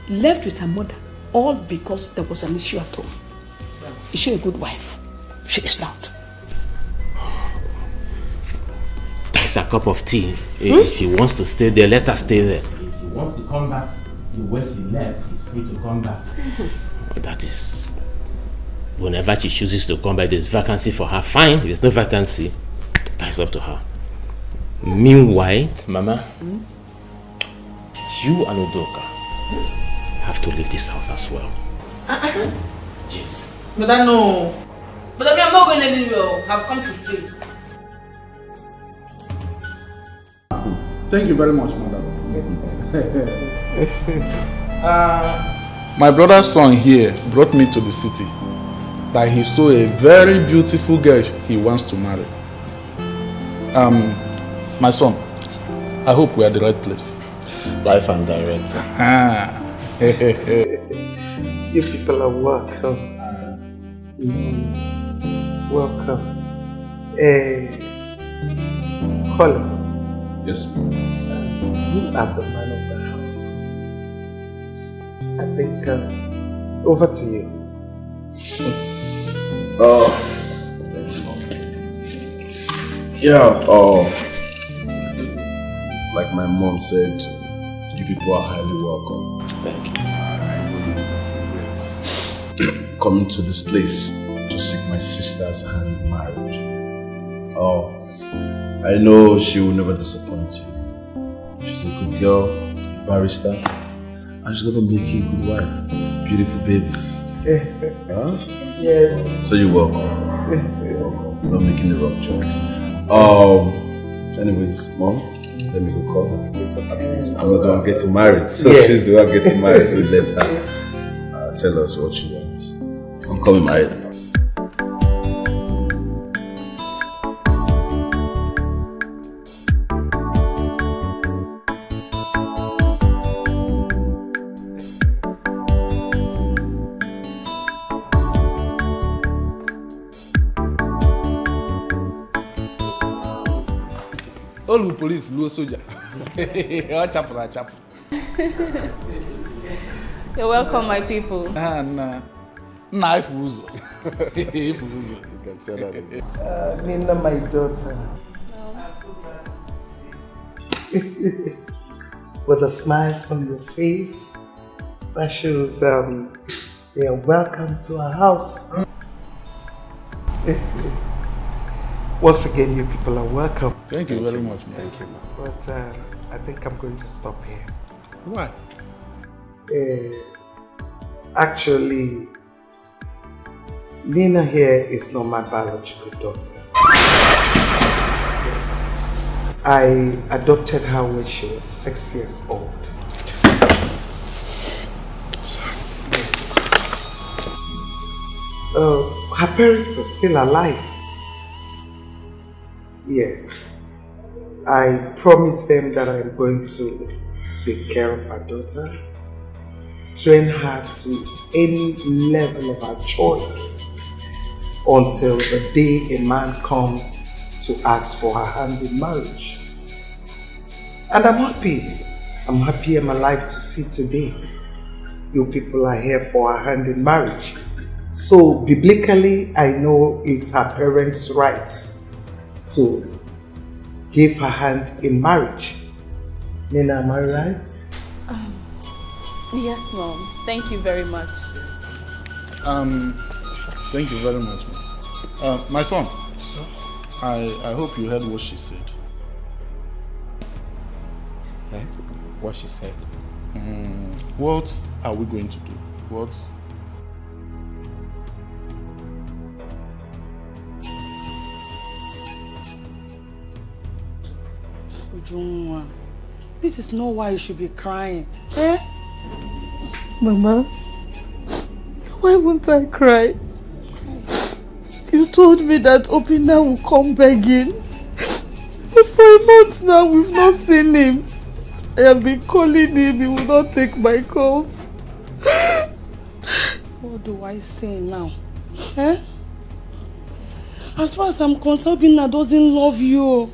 left with her mother, all because there was an issue at home? Is she a good wife? She is not. It's a cup of tea. If she wants to stay there, let her stay there. If she wants to come back, the way she left, she's free to come back. That is... Whenever she chooses to come back, there's vacancy for her. Fine. If there's no vacancy, that's up to her. Meanwhile, Mama, you and Udoka have to leave this house as well. Yes. But I know. But I mean, I'm not going anywhere. I've come to stay. Thank you very much, madam. My brother's son here brought me to the city that he saw a very beautiful girl he wants to marry. My son, I hope we are at the right place. Life and direct. You people are welcome. Welcome. Hollis. Yes, you are the man of the house. I think, over to you. Yeah, like my mom said, you people are highly welcome. Thank you. I really regret coming to this place to seek my sister's hand in marriage. I know she will never disappoint you. She's a good girl, a barrister, and she's gonna make you a good wife. Beautiful babies. Huh? Yes. So you're welcome. You're welcome. Not making the wrong choice. Anyways, Mom, let me go call her. It's okay. At least I'm not the one getting married, so yes. She's the one getting married, so let her tell us what she wants. I'm coming, married. All police, low soldier. Chapel. You're welcome, my people. Nah, if you can say that again. Nina, my daughter. With a smile on your face, that shows they are welcome to our house. Once again, you people are welcome. Thank you very much, man. Thank you, man. But I think I'm going to stop here. Why? Actually, Nina here is not my biological daughter. I adopted her when she was 6 years old. Her parents are still alive. Yes. I promised them that I'm going to take care of her daughter, train her to any level of her choice until the day a man comes to ask for her hand in marriage. And I'm happy. I'm happy I'm alive to see today. You people are here for her hand in marriage. So biblically, I know it's her parents' right to give her hand in marriage. Nina, am I right? Yes, Mom. Thank you very much. Thank you very much, man. My son. Sir? I hope you heard what she said. What she said? What are we going to do? What? Ujunwa, this is not why you should be crying. Eh? Mama, why won't I cry? You told me that Opina will come begging. But for a month now, we've not seen him. I have been calling him, he will not take my calls. What do I say now? Eh? As far as I'm concerned, Obinna doesn't love you.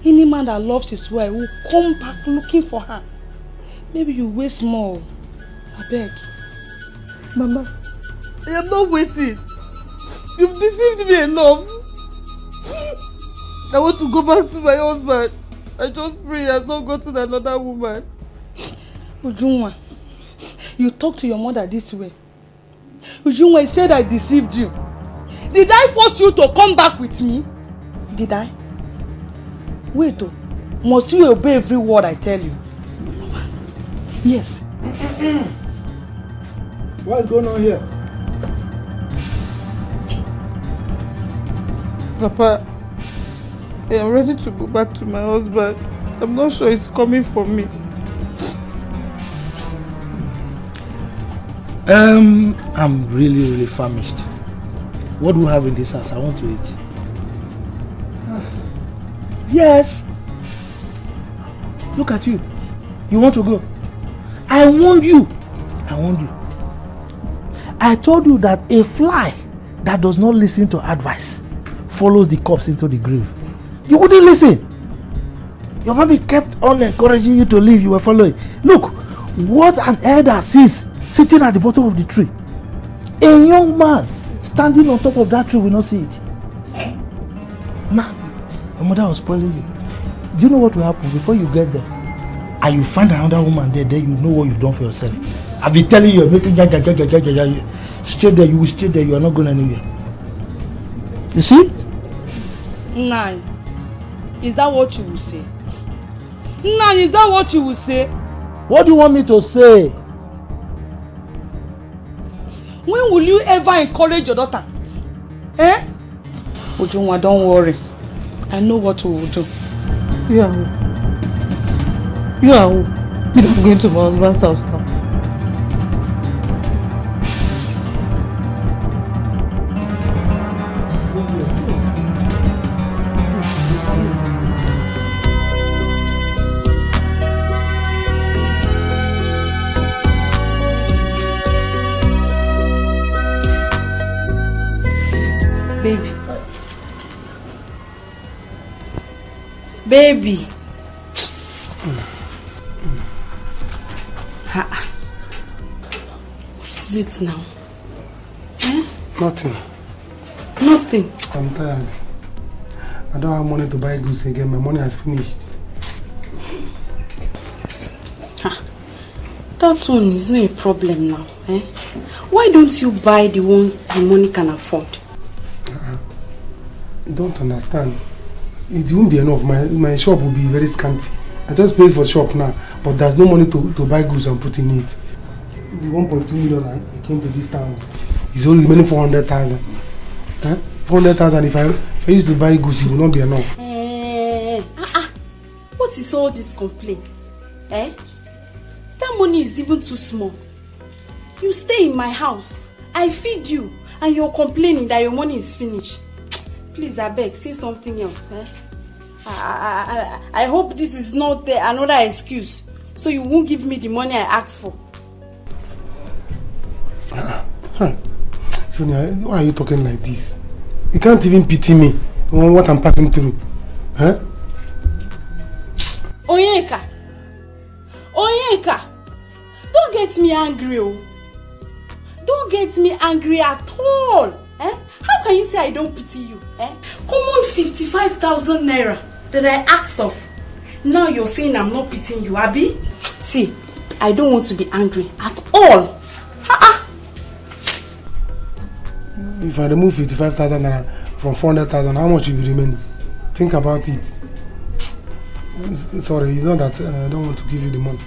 Any man that loves his wife will come back looking for her. Maybe you waste more. I beg. Mama, I am not waiting. You've deceived me enough. I want to go back to my husband. I just pray he has not gotten another woman. Ujunwa, you talk to your mother this way. Ujunwa, I said I deceived you. Did I force you to come back with me? Did I? Wait, oh. Must you obey every word I tell you? Yes. What's going on here? Papa, I am ready to go back to my husband. I'm not sure he's coming for me. I'm really famished. What do we have in this house? I want to eat. Yes. Look at you. You want to go? I warned you. I told you that a fly that does not listen to advice follows the corpse into the grave. You wouldn't listen. Your mommy kept on encouraging you to leave. You were following. Look, what an elder sees sitting at the bottom of the tree. A young man standing on top of that tree will not see it. Now, your mother was spoiling you. Do you know what will happen before you get there? And you find another woman there, then you know what you've done for yourself. I've been telling you, you're making stay there, you will stay there, you are not going anywhere. You see? Nine. Is that what you will say? Nine, is that what you will say? What do you want me to say? When will you ever encourage your daughter? Eh? Ujunwa, don't worry. I know what we will do. You are who? You are who? I'm going to my husband's house now. Baby. What is it now? Eh? Nothing. Nothing. I'm tired. I don't have money to buy goods again. My money has finished. That one is not a problem now. Eh? Why don't you buy the ones the money can afford? You don't understand. It won't be enough. My shop will be very scanty. I just paid for shop now, but there's no money to buy goods and put in it. The 1.2 million I came to this town with is only remaining 400,000. 400,000. If I used to buy goods, it will not be enough. What is all this complaint? Eh? That money is even too small. You stay in my house, I feed you, and you're complaining that your money is finished. Please, I beg, say something else. Eh? I hope this is not another excuse, so you won't give me the money I asked for. Sonia, why are you talking like this? You can't even pity me on what I'm passing through. Huh? Onyeka! Don't get me angry, oh. Don't get me angry at all. Eh? How can you say I don't pity you? Eh? Common 55,000 naira that I asked of. Now you're saying I'm not pitying you, Abi? See, I don't want to be angry at all. If I remove 55,000 naira from 400,000, how much will be remaining? Think about it. Sorry, it's not that I don't want to give you the money.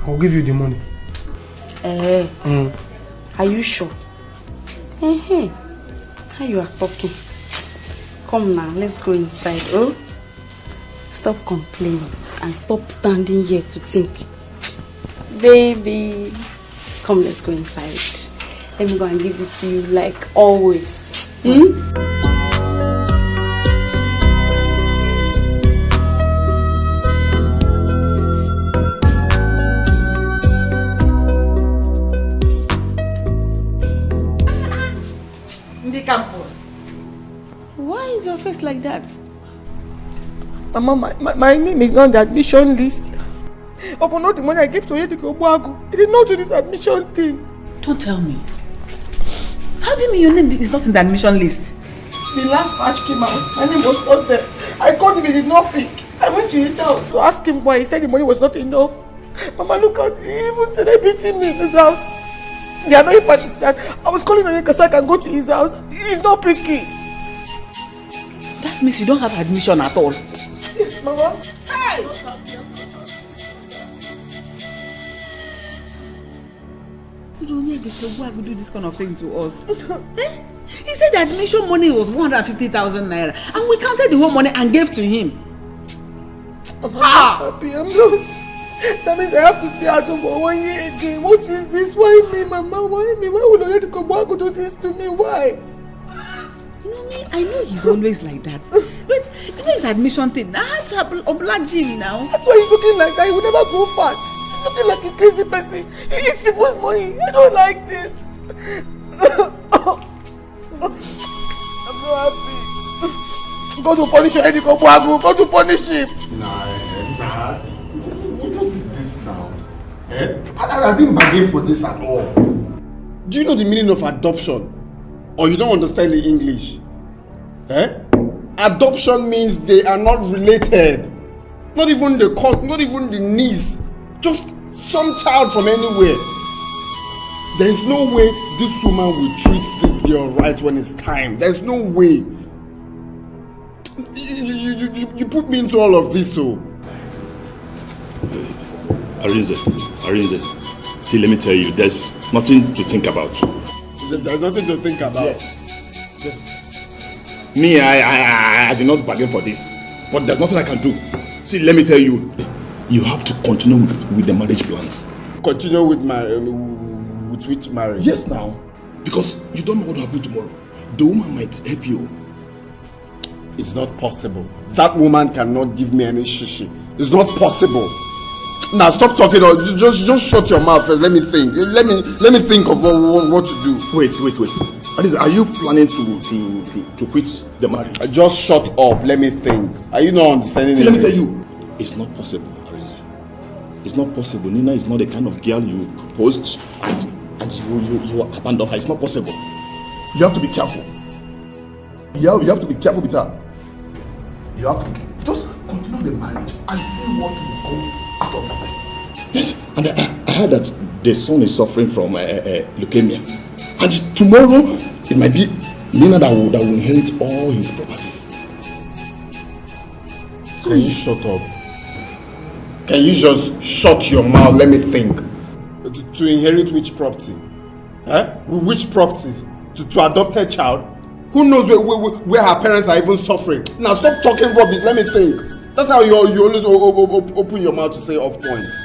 I'll give you the money. Are you sure? How you are talking? Come now, let's go inside. Oh, stop complaining and stop standing here to think. Baby, come, let's go inside. Let me go and give it to you like always. your face like that? Mama, my name is not on the admission list. Upon all the money I gave to Yediko Obuagu, he did not do this admission thing. Don't tell me. How do you mean your name is not in the admission list? The last batch came out, my name was not there. I called him, he did not pick. I went to his house to ask him why. He said the money was not enough. Mama, look at even today beating me in his house. The annoying part is that I was calling on him so I can go to his house. He's not picking. That means you don't have admission at all. Yes, Mama. Hey! You don't need to do this kind of thing to us. He said the admission money was 150,000 naira and we counted the whole money and gave to him. I'm not happy, I'm not. That means I have to stay at home for 1 year again. What is this? Why me, Mama? Why me? Why would Odimgbe do this to me? Why? You know me, I know he's always like that. But you know his admission thing, I had to oblige him now. That's why he's looking like that. He will never go fat. He's looking like a crazy person. He eats people's money. I don't like this. I'm so happy. Go to punish Odimgbe. Go to punish him. Nah. What is this now? I didn't bargain for this at all. Do you know the meaning of adoption? Or you don't understand the English? Adoption means they are not related. Not even the cause, not even the niece. Just some child from anywhere. There is no way this woman will treat this girl right when it's time. There's no way. You put me into all of this, so. Arinze, see, let me tell you, there's nothing to think about. There's nothing to think about? Yes. Me, I did not bargain for this, but there's nothing I can do. See, let me tell you, you have to continue with the marriage plans. Continue with with which marriage? Yes, now, because you don't know what will happen tomorrow. The woman might help you. It's not possible. That woman cannot give me any shishi. It's not possible. Now stop talking. Just shut your mouth first. Let me think. Let me think of what to do. Wait. Are you planning to quit the marriage? Just shut up. Let me think. Are you not understanding? See, let me tell you, it's not possible, Arinze. It's not possible. Nina is not the kind of girl you post and you abandon her. It's not possible. You have to be careful. You have to be careful with her. You have to just continue the marriage and see what will go out of it. Yes, and I heard that the son is suffering from leukemia. And tomorrow, it might be Nina that will inherit all his properties. Can you shut up? Can you just shut your mouth? Let me think. To inherit which property? Which properties? To adopt a child? Who knows where her parents are even suffering? Now stop talking rubbish. Let me think. That's how you always open your mouth to say off points.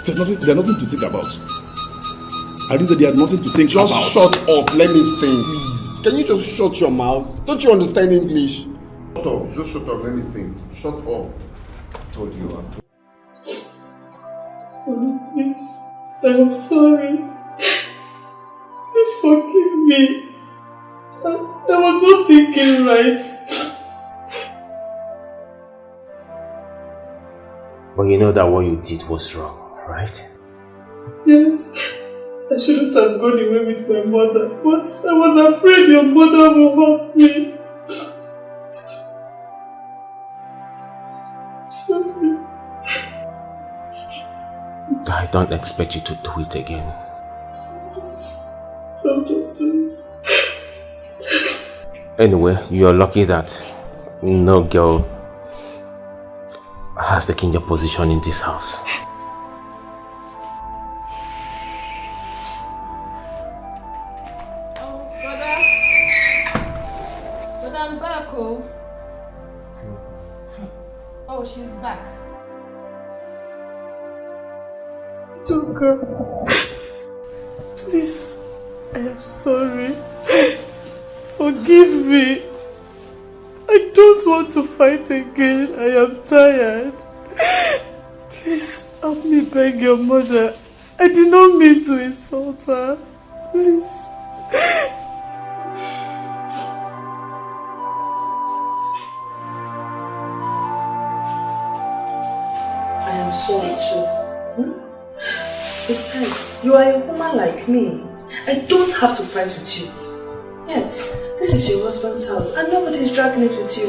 There's nothing to think about. I didn't say there's nothing to think about. Just shut up. Let me think. Please. Can you just shut your mouth? Don't you understand English? Shut up. Just shut up. Let me think. Shut up. I told you. Please, I'm sorry. Please forgive me. I was not thinking right. But you know that what you did was wrong, right? Yes. I shouldn't have gone away with my mother, but I was afraid your mother will hurt me. Sorry. I don't expect you to do it again. Don't do it. Anyway, you're lucky that no girl has taken your position in this house. But I'm back, oh. Oh, she's back. Toka, please, I am sorry. Forgive me. I don't want to fight again. I am tired. Please help me beg your mother. I did not mean to insult her. Please. Besides, you are a woman like me. I don't have to fight with you. Yet, this is your husband's house and nobody is dragging it with you.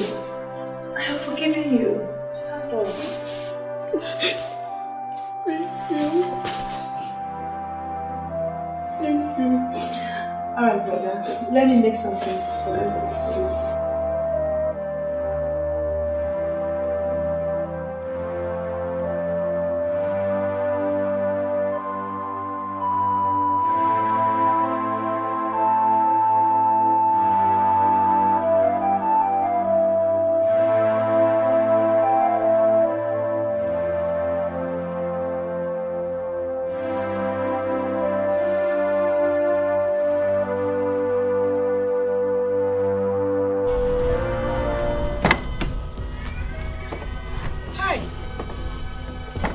I have forgiven you. Stand up. Thank you. Thank you. Alright, brother. Let me make something for the rest of the kids.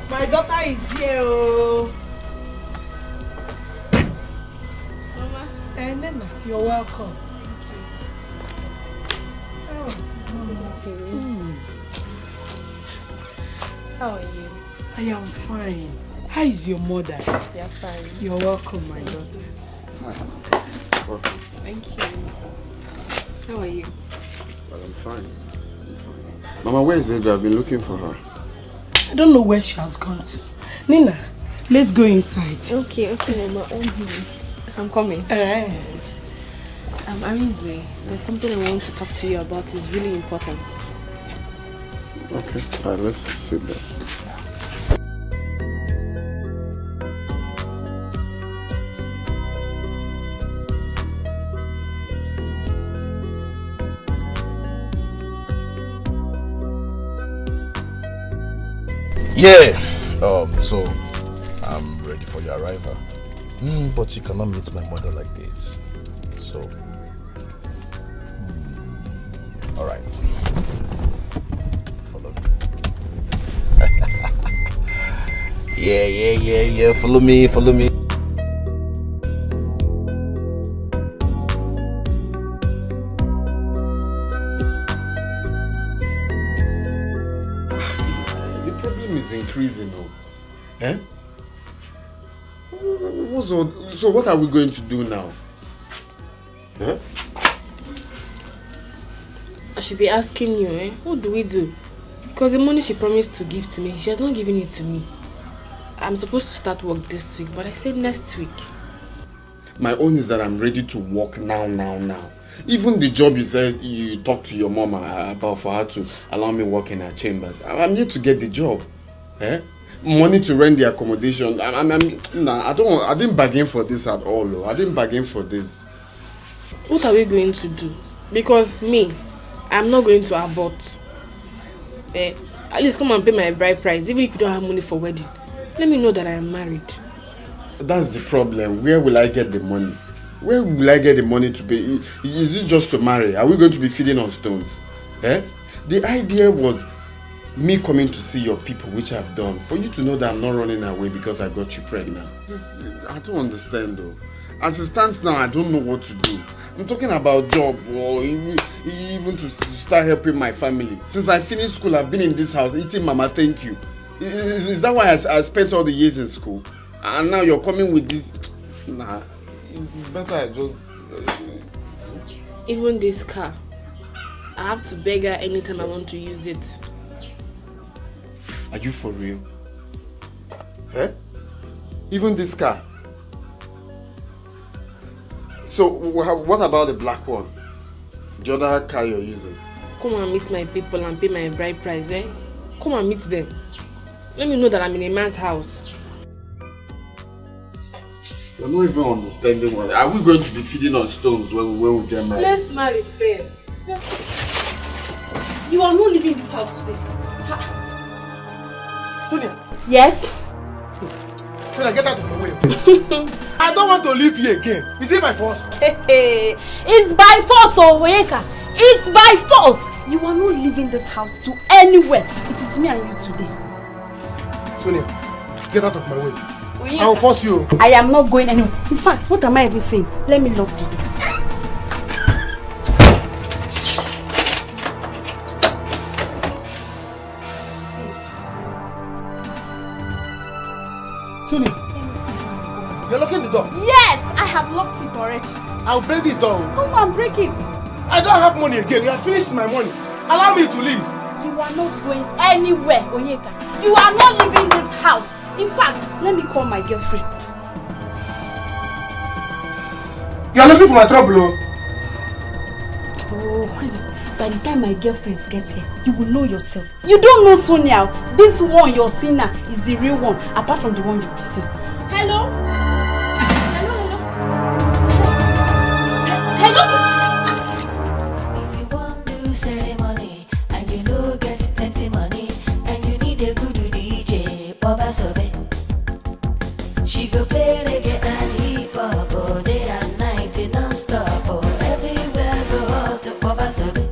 My daughter is here, oh. Mama. Nena, you're welcome. How are you? I am fine. How is your mother? They're fine. You're welcome, my daughter. Thank you. How are you? Well, I'm fine. Mama, where is Edra? I've been looking for her. I don't know where she has gone to. Nina, let's go inside. Okay, Mama. I'm coming. Arinze, there's something I want to talk to you about. It's really important. Okay, alright, let's sit down. Yeah, so I'm ready for your arrival. But you cannot meet my mother like this. So, all right. Follow me. Yeah. Follow me. Increasing, eh? So what are we going to do now? Eh? I should be asking you, eh? What do we do? Because the money she promised to give to me, she has not given it to me. I'm supposed to start work this week, but I said next week. My own is that I'm ready to work now. Even the job you said you talked to your mom about for her to allow me work in her chambers, I'm yet to get the job. Eh? Money to rent the accommodation. I didn't bargain for this at all. Though. I didn't bargain for this. What are we going to do? Because me, I'm not going to abort. At least come and pay my bride price, even if you don't have money for wedding. Let me know that I am married. That's the problem. Where will I get the money? Where will I get the money to pay? Is it just to marry? Are we going to be feeding on stones? Eh? The idea was me coming to see your people, which I've done, for you to know that I'm not running away because I got you pregnant. I don't understand though. As it stands now, I don't know what to do. I'm talking about job or even to start helping my family. Since I finished school, I've been in this house eating mama thank you. Is that why I spent all the years in school? And now you're coming with this? Nah, it's better I just... Even this car, I have to beg her anytime I want to use it. Are you for real? Eh? Even this car? So, what about the black one? The other car you're using? Come and meet my people and pay my bride price, eh? Come and meet them. Let me know that I'm in a man's house. You're not even understanding what... Are we going to be feeding on stones when we get married? Let's marry first. You are not leaving this house today. Sonia. Yes? Sonia, get out of my way. I don't want to live here again. Is it by force? It's by force, Oyeka. It's by force. You are not leaving this house to anywhere. It is me and you today. Sonia, get out of my way. I will force you. I am not going anywhere. In fact, what am I even saying? Let me lock the door. Tuni, you're locking the door? Yes, I have locked it already. I'll break this door. Come on, break it. I don't have money again. You have finished my money. Allow me to leave. You are not going anywhere, Onyeka. You are not leaving this house. In fact, let me call my girlfriend. You are looking for my trouble, Oh, what is it? By the time my girlfriends get here, you will know yourself. You don't know Sonia. This one you're seeing now is the real one, apart from the one you've been seeing. Hello? Hello? If you want do ceremony and you know get plenty money and you need a good DJ, Baba Sobe. She go play reggae and hip hop all day and night non-stop. Everywhere go out to Baba Sobe.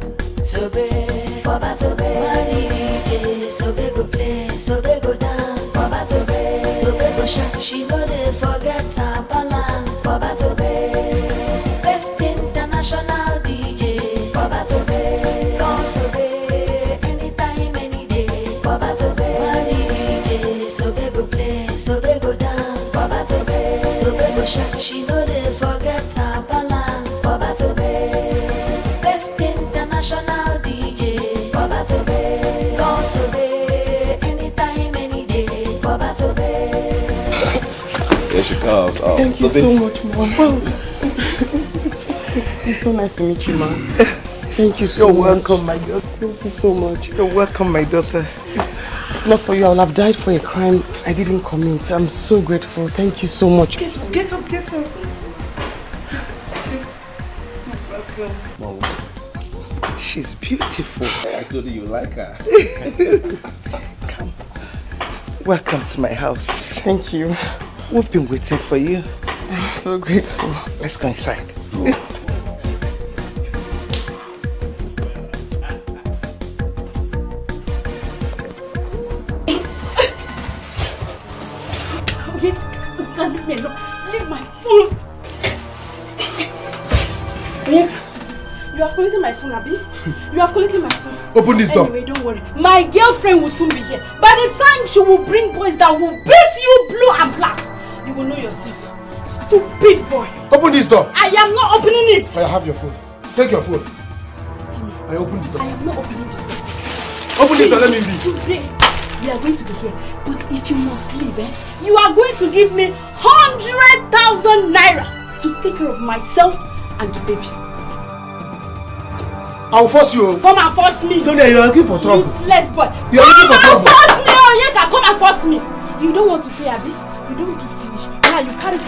Sobe, Baba Sobe. Money DJ, Sobe go play, Sobe go dance. Baba Sobe, Sobe go shine. She know they forget her balance. Baba Sobe, best international DJ. Baba Sobe, call Sobe, anytime, any day. Baba Sobe, money DJ, Sobe go play, Sobe go dance. Baba Sobe, Sobe go shine. She know they forget her balance. Baba Sobe, best international DJ. Baba Sobe, call Sobe, anytime, any day. Baba Sobe. There she comes. Oh, Thank you so much, Mom. It's so nice to meet you, Mom. Thank you so much. You're welcome, my daughter. Thank you so much. You're welcome, my daughter. Not for you, I would have died for a crime I didn't commit. I'm so grateful. Thank you so much. Get up, get up. Mom. She's beautiful. I told you like her. Come. Welcome to my house. Thank you. We've been waiting for you. I'm so grateful. Let's go inside. Leave me alone. Leave my phone. You have collected my phone, Abi? You have collected my phone. Open this door. Anyway, don't worry. My girlfriend will soon be here. By the time she will bring boys that will beat you blue and black, you will know yourself. Stupid boy. Open this door. I am not opening it. I have your phone. Take your phone. I opened the door. I am not opening this door. Open this door, let me leave. Today, we are going to be here. But if you must leave, you are going to give me 100,000 naira to take care of myself and the baby. I'll force you. Come and force me. Sonia, you are looking for trouble. Useless boy. You are looking for trouble. Come and force me. Oh, Yeka, come and force me. You don't want to pay, Abi? You don't want to finish. Now you carry.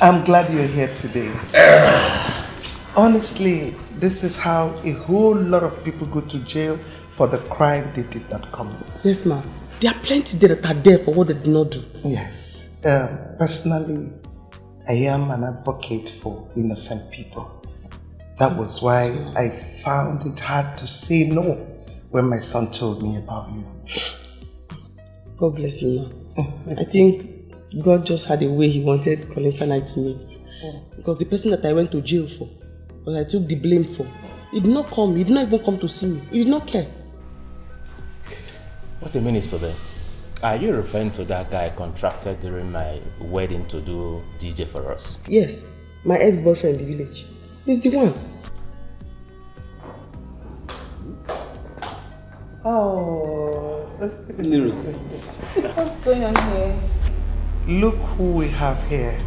I'm glad you're here today. Honestly, this is how a whole lot of people go to jail for the crime they did not commit. Yes, ma'am. There are plenty there that are there for what they did not do. Yes. Personally, I am an advocate for innocent people. That was why I found it hard to say no when my son told me about you. God bless you, ma'am. I think God just had a way he wanted Collins and I to meet. Because the person that I went to jail for that I took the blame for. He did not come. He did not even come to see me. He did not care. What a minute, Sobe. Are you referring to that guy I contracted during my wedding to do DJ for us? Yes, my ex-boyfriend in the village. He's the one. Oh. What's going on here? Look who we have here.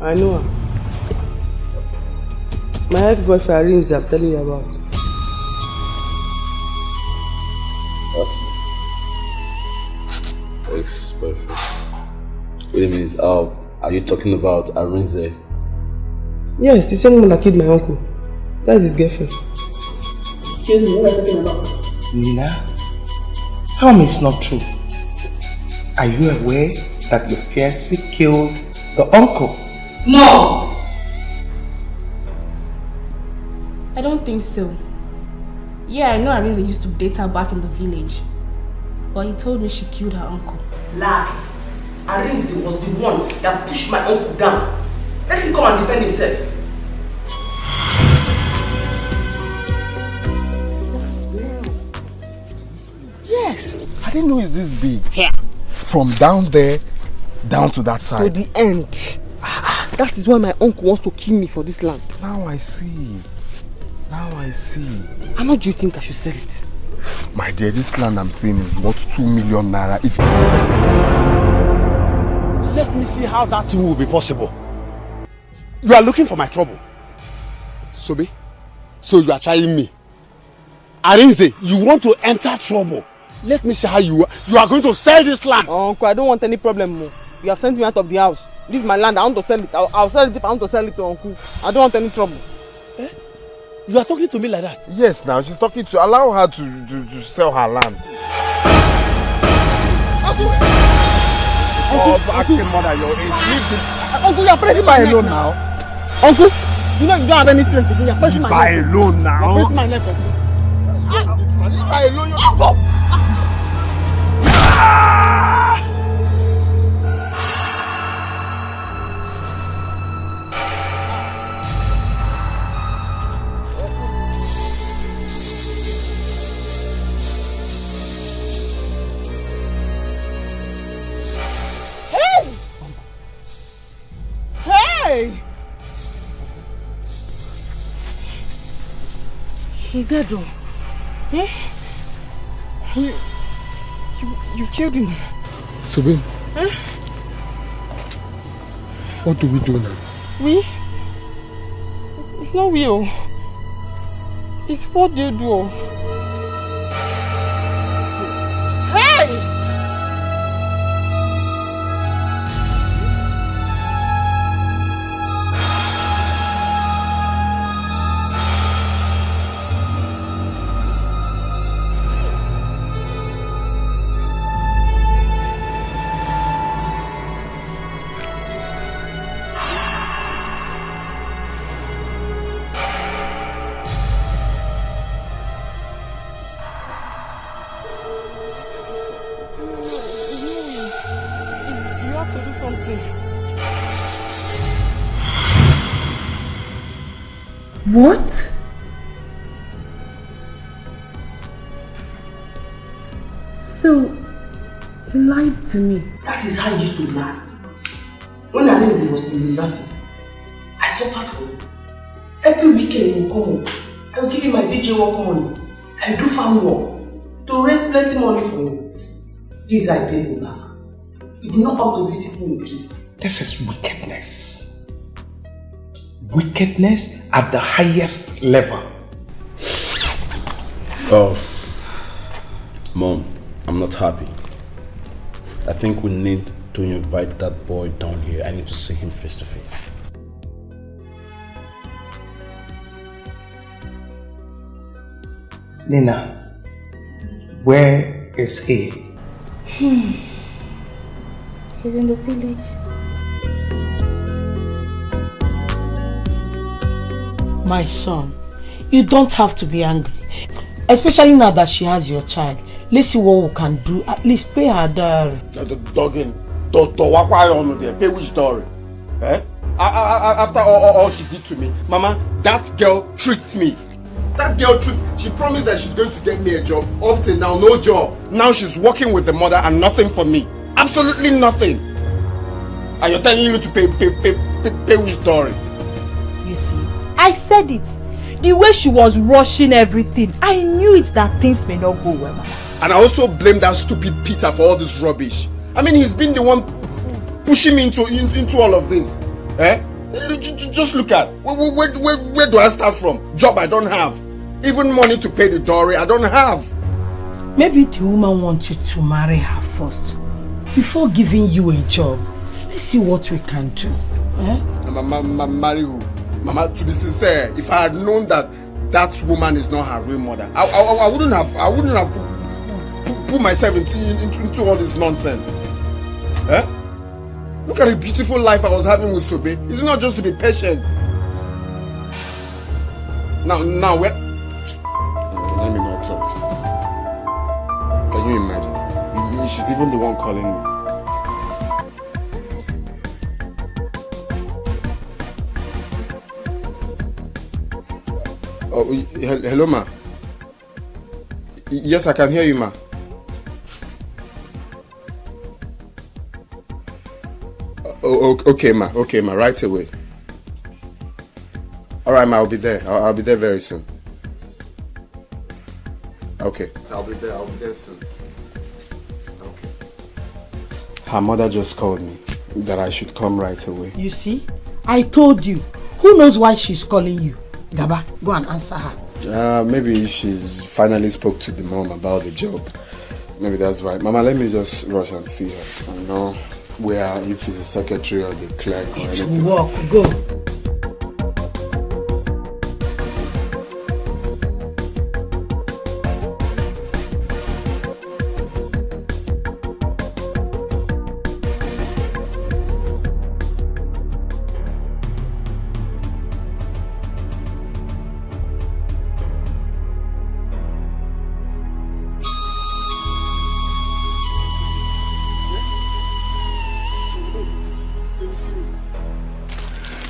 I know her. My ex-boyfriend Arinze, I'm telling you about. What? Ex-boyfriend? Wait a minute, are you talking about Arinze? Yes, the same one that killed my uncle. That's his girlfriend. Excuse me, what are you talking about? Nina, tell me it's not true. Are you aware that your fiancé killed the uncle? No! I don't think so. Yeah, I know Arinze used to date her back in the village. But he told me she killed her uncle. Lie. Arinze was the one that pushed my uncle down. Let him come and defend himself. Yes. I didn't know it's this big. Here. From down there, down to that side. To the end. That is why my uncle wants to kill me for this land. Now I see. Now I see. How much do you think I should sell it? My dear, this land I'm seeing is worth 2 million naira. If let me see how that will be possible. You are looking for my trouble. Sobe, so you are trying me. Arinze, you want to enter trouble. Let me see how you are going to sell this land. Uncle, I don't want any problem more. You have sent me out of the house. This is my land. I want to sell it. I'll sell it if I want to sell it to Uncle. I don't want any trouble. Eh? You are talking to me like that? Yes, now she's talking to. Allow her to sell her land. Oh, acting mother, your age. Uncle, you are pressing my neck alone now. Uncle, you know you don't have any strength. You are pressing my neck. Leave her alone now. You are pressing my neck. Leave her alone. You are up. Hey! He's dead though. Eh? You killed him. Subin. Eh? What do we do now? We? It's not we. It's what they do. Hey! What? So, he lied to me. That is how he used to lie. When Arinze was in university, I suffered for him. Every weekend he will come home. I will give him my DJ work money. I will do farm work to raise plenty money for him. This I paid him back. He did not come to visit me in prison. This is wickedness. Wickedness at the highest level. Oh, Mom, I'm not happy. I think we need to invite that boy down here. I need to see him face to face. Nina, where is he? He's in the village. My son, you don't have to be angry. Especially now that she has your child. Let's see what we can do. At least pay her dowry. Dogging. Pay which dowry? Eh? After all she did to me, Mama, that girl tricked me. That girl tricked. She promised that she's going to get me a job. Up till now, no job. Now she's working with the mother and nothing for me. Absolutely nothing. And you're telling me to pay with Dory. You see, I said it. The way she was rushing everything, I knew it that things may not go well, Mama. And I also blame that stupid Peter for all this rubbish. I mean, he's been the one pushing me into all of this. Eh? Just look at, where do I start from? Job I don't have. Even money to pay the dowry I don't have. Maybe the woman wants you to marry her first before giving you a job. Let's see what we can do. Eh? Marry who? Mama, to be sincere, if I had known that that woman is not her real mother, I wouldn't have put myself into all this nonsense. Eh? Look at the beautiful life I was having with Sobe. It's not just to be patient. Now where? Let me not talk. Can you imagine? She's even the one calling me. Oh, hello, ma. Yes, I can hear you, ma. Oh, okay, ma. Okay, ma. Right away. All right, ma. I'll be there. I'll be there very soon. Okay. I'll be there soon. Okay. Her mother just called me that I should come right away. You see, I told you. Who knows why she's calling you? Gaba, go and answer her. Maybe she's finally spoke to the mom about the job. Maybe that's why. Mama, let me just rush and see her. I know where, if it's the secretary or the clerk or anything. It will work. Go.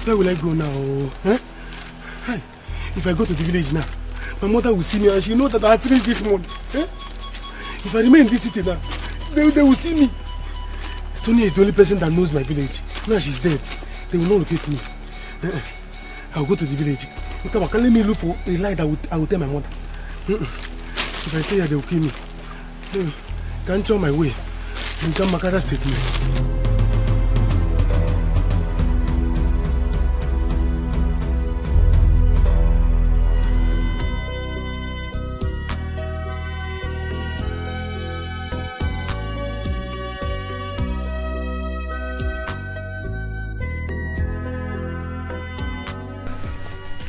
Where will I go now? Huh? Hi. If I go to the village now, my mother will see me and she will know that I finished this month. Eh? If I remain in this city now, they will see me. Sonia is the only person that knows my village. Now she's dead. They will not locate me. I will go to the village. Come on, let me look for a lie that I will tell my mother. If I tell her, they will kill me. Can't show my way. You can make that statement.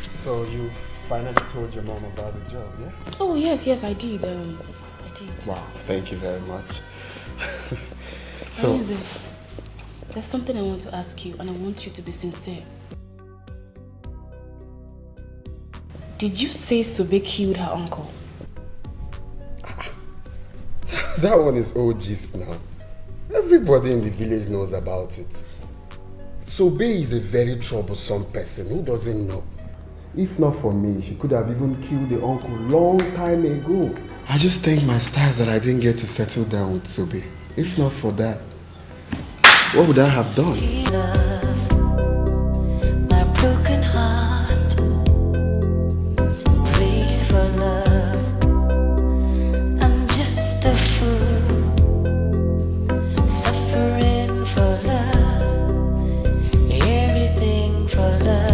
So you finally told your mom about the job, yeah? Oh yes, I did. I did. Wow, thank you very much. So, Amazing. There's something I want to ask you, and I want you to be sincere. Did you say Sobe killed her uncle? that one is old gist now. Everybody in the village knows about it. Sobe is a very troublesome person. Who doesn't know? If not for me, she could have even killed the uncle long time ago. I just thank my stars that I didn't get to settle down with Sobe. If not for that, what would I have done? My broken heart breaks for love. I'm just a fool, suffering for love, everything for love.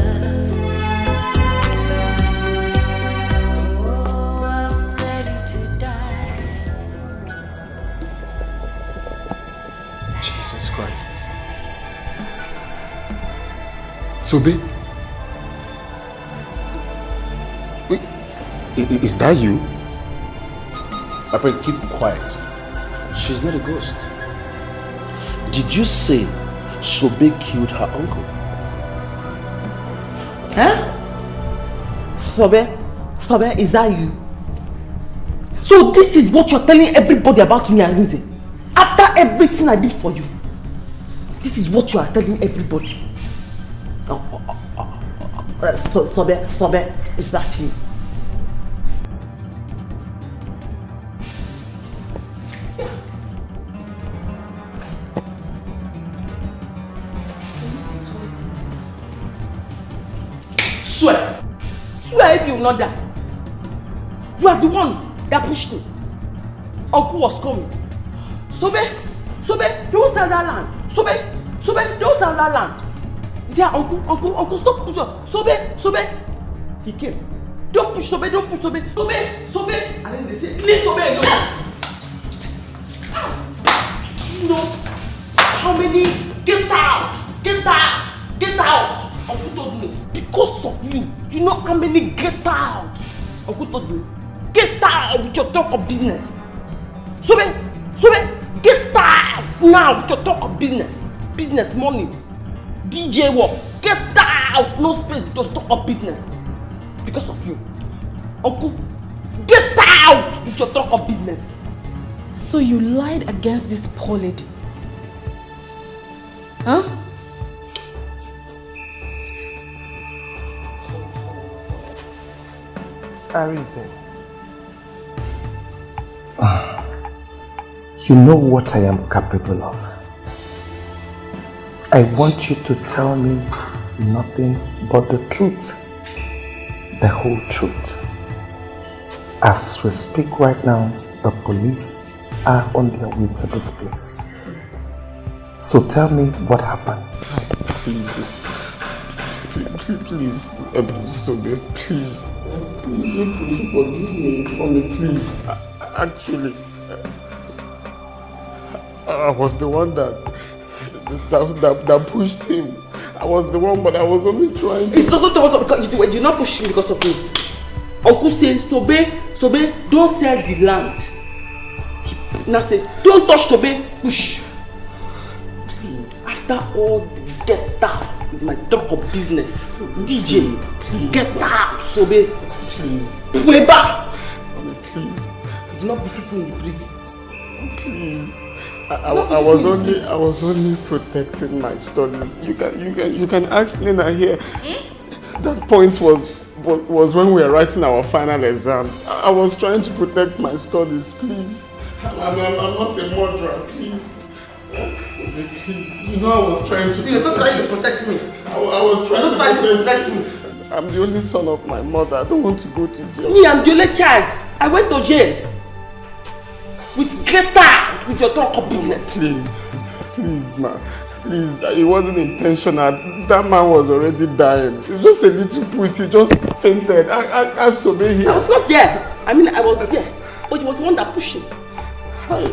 Christ. Sobe? Wait, is that you? My friend, keep quiet. She's not a ghost. Did you say Sobe killed her uncle? Huh? Sobe, is that you? So this is what you're telling everybody about me, Arinze? After everything I did for you, this is what you are telling everybody. Sobe, is that you? Swear! Swear if you will not die. You are the one that pushed him. Uncle was coming. Sobe, don't sell that land. Sobe, don't sell that land. Yeah, uncle, stop push up. Sobe. He came. Don't push Sobe. Sobe. And then they say, leave Sobe alone. You know how many? Get out. Uncle told me, because of you. You know how many get out? Uncle told me, get out with your talk of business. Sobe, get out now with your talk of business. Business, money, DJ work. Get out, no space, just talk of business. Because of you. Uncle, get out with your talk of business. So you lied against this poor lady? Huh? Arisen. You know what I am capable of. I want you to tell me nothing but the truth. The whole truth. As we speak right now, the police are on their way to this place. So tell me what happened. Please, Sobe, please. Please forgive me, mommy, please. Actually, I was the one that pushed him. I was the one, but I was only trying to... It's not because you did not push him because of me. Uncle says, Sobe, don't sell the land. He now said, don't touch Sobe, push. Please, after all the get out with my talk of business, DJ, please, get out, Sobe. Please. Way back. Mommy, please. Do not visit me in the prison. Please. I was only protecting my studies. You can ask Nina here. That point was when we were writing our final exams. I was trying to protect my studies, please. I'm not a murderer, please. Please. You know I was trying to protect you. You're not trying to protect me. I was trying to protect me. I'm the only son of my mother. I don't want to go to jail. Me, I'm the only child. I went to jail. With get out with your talk of business. Please, ma. Please, it wasn't intentional. That man was already dying. It's just a little push. He just fainted. I Sobe here. I was not there. I mean, I was there. But it was one that pushed him. Hi.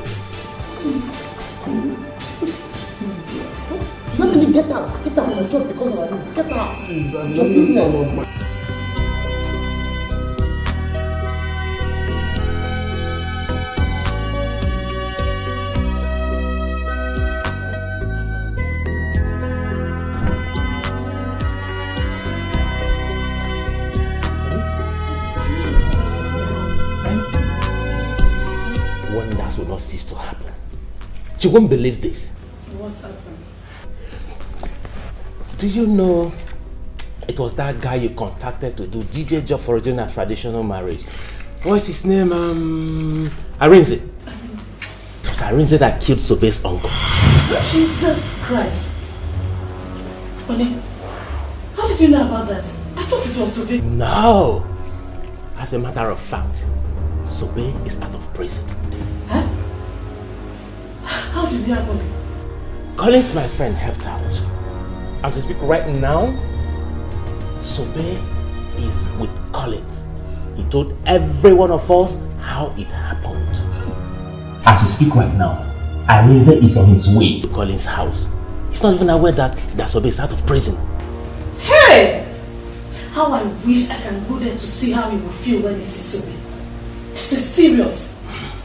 Please. Let me get out. Get out. Just because of this. Get out. Please, I'm your business. Wonders will not cease to happen. You won't believe this. What happened? Do you know it was that guy you contacted to do DJ job for a traditional marriage? What's his name? Arinze. It was Arinze that killed Sobe's uncle. Jesus Christ. Honey, how did you know about that? I thought it was Sobe. No. As a matter of fact, Sobe is out of prison. Huh? How did it happen? Collins, my friend, helped out. As we speak right now, Sobe is with Collins. He told every one of us how it happened. As we speak right now, Arinze is on his way to Collins' house. He's not even aware that Sobe is out of prison. Hey! How I wish I can go there to see how he will feel when he sees Sobe. This is serious.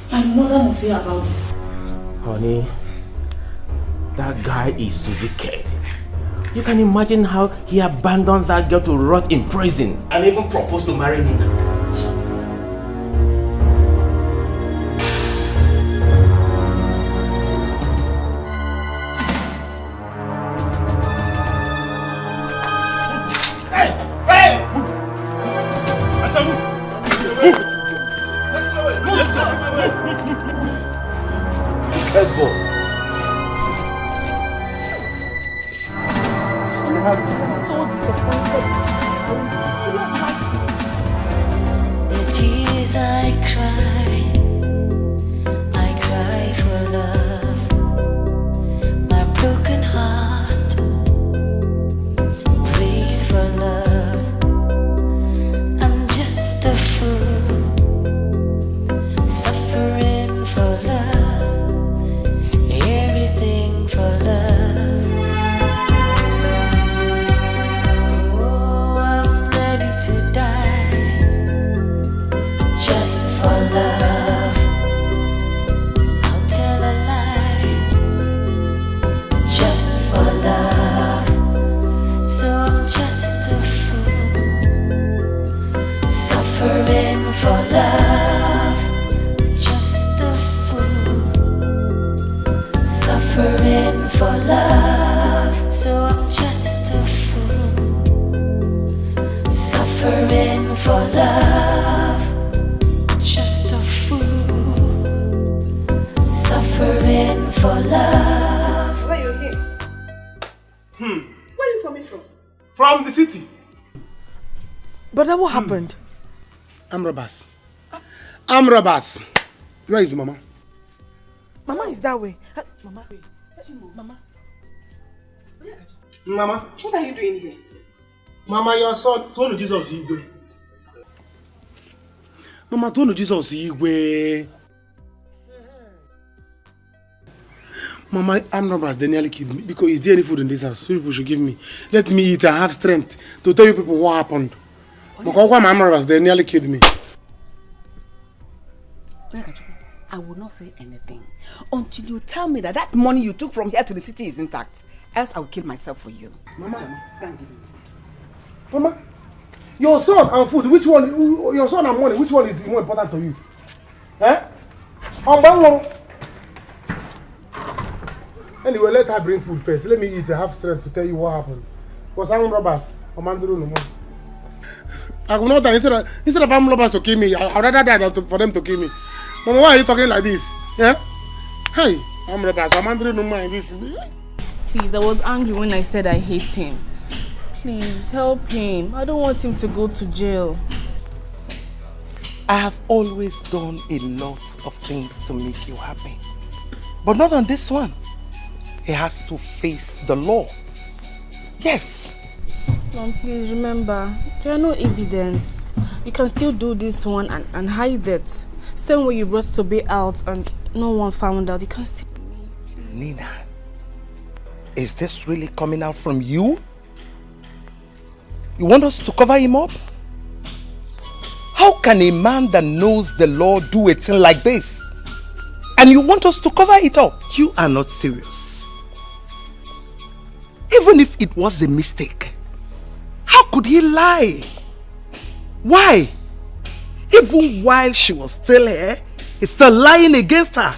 My mother must hear about this. Honey, that guy is wicked. You can imagine how he abandoned that girl to rot in prison and even proposed to marry Nina. Hey! just for love. I'll tell a lie, just for love. So I'm just a fool, suffering for love. Just a fool, suffering for love. So I'm just a fool, suffering for love. Just a fool, suffering for love. Where you here? Where are you coming from? From the city. Brother, what happened? I'm robbers. I'm robbers. Where is Mama? Mama is that way. Mama, wait. Mama. Mama. What are you doing here? Mama, your son told Jesus Igwe. Mama told Jesus Igwe. Mama, I'm robbers. They nearly killed me because is there any food in this house? So people should give me. Let me eat and have strength to tell you people what happened. I'm robbers. They nearly killed me. I will not say anything until you tell me that money you took from here to the city is intact. Else I will kill myself for you. Mama, go and give him food. Mama, your son and food, which one? Your son and money, which one is more important to you? Eh? Anyway, let her bring food first. Let me eat and have strength to tell you what happened. Because I'm robbers. I will not die. Instead of armed robbers to kill me, I'd rather die than for them to kill me. Mama, why are you talking like this? Yeah? Hey, I'm robbers. I'm under no mind this. Please, I was angry when I said I hate him. Please, help him. I don't want him to go to jail. I have always done a lot of things to make you happy. But not on this one. He has to face the law. Yes. Mom, please remember, there are no evidence. You can still do this one and hide it. Same way you brought Sobe out and no one found out. You can still... Nina, is this really coming out from you? You want us to cover him up? How can a man that knows the law do a thing like this? And you want us to cover it up? You are not serious. Even if it was a mistake, how could he lie? Why? Even while she was still here, he's still lying against her.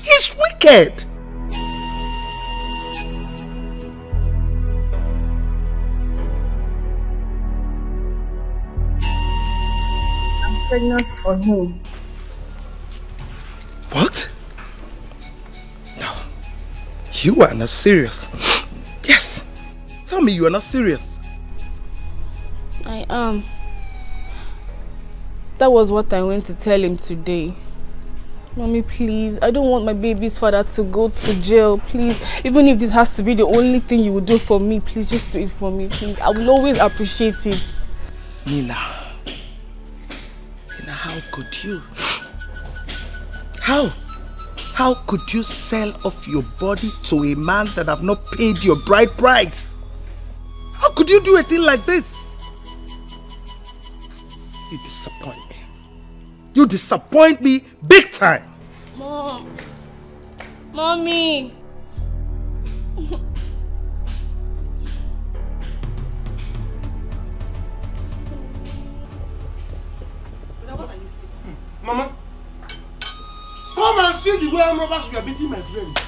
He's wicked. I'm pregnant for him. What? No. You are not serious. Yes. Tell me you are not serious. I am. That was what I went to tell him today. Mommy, please. I don't want my baby's father to go to jail. Please. Even if this has to be the only thing you will do for me, please just do it for me, please. I will always appreciate it. Nina, how could you? How could you sell off your body to a man that have not paid your bride price? How could you do a thing like this? You disappoint me. You disappoint me big time. Mom. Mommy. What are you saying? Mama, come and see the way armed robbers were beating my friend.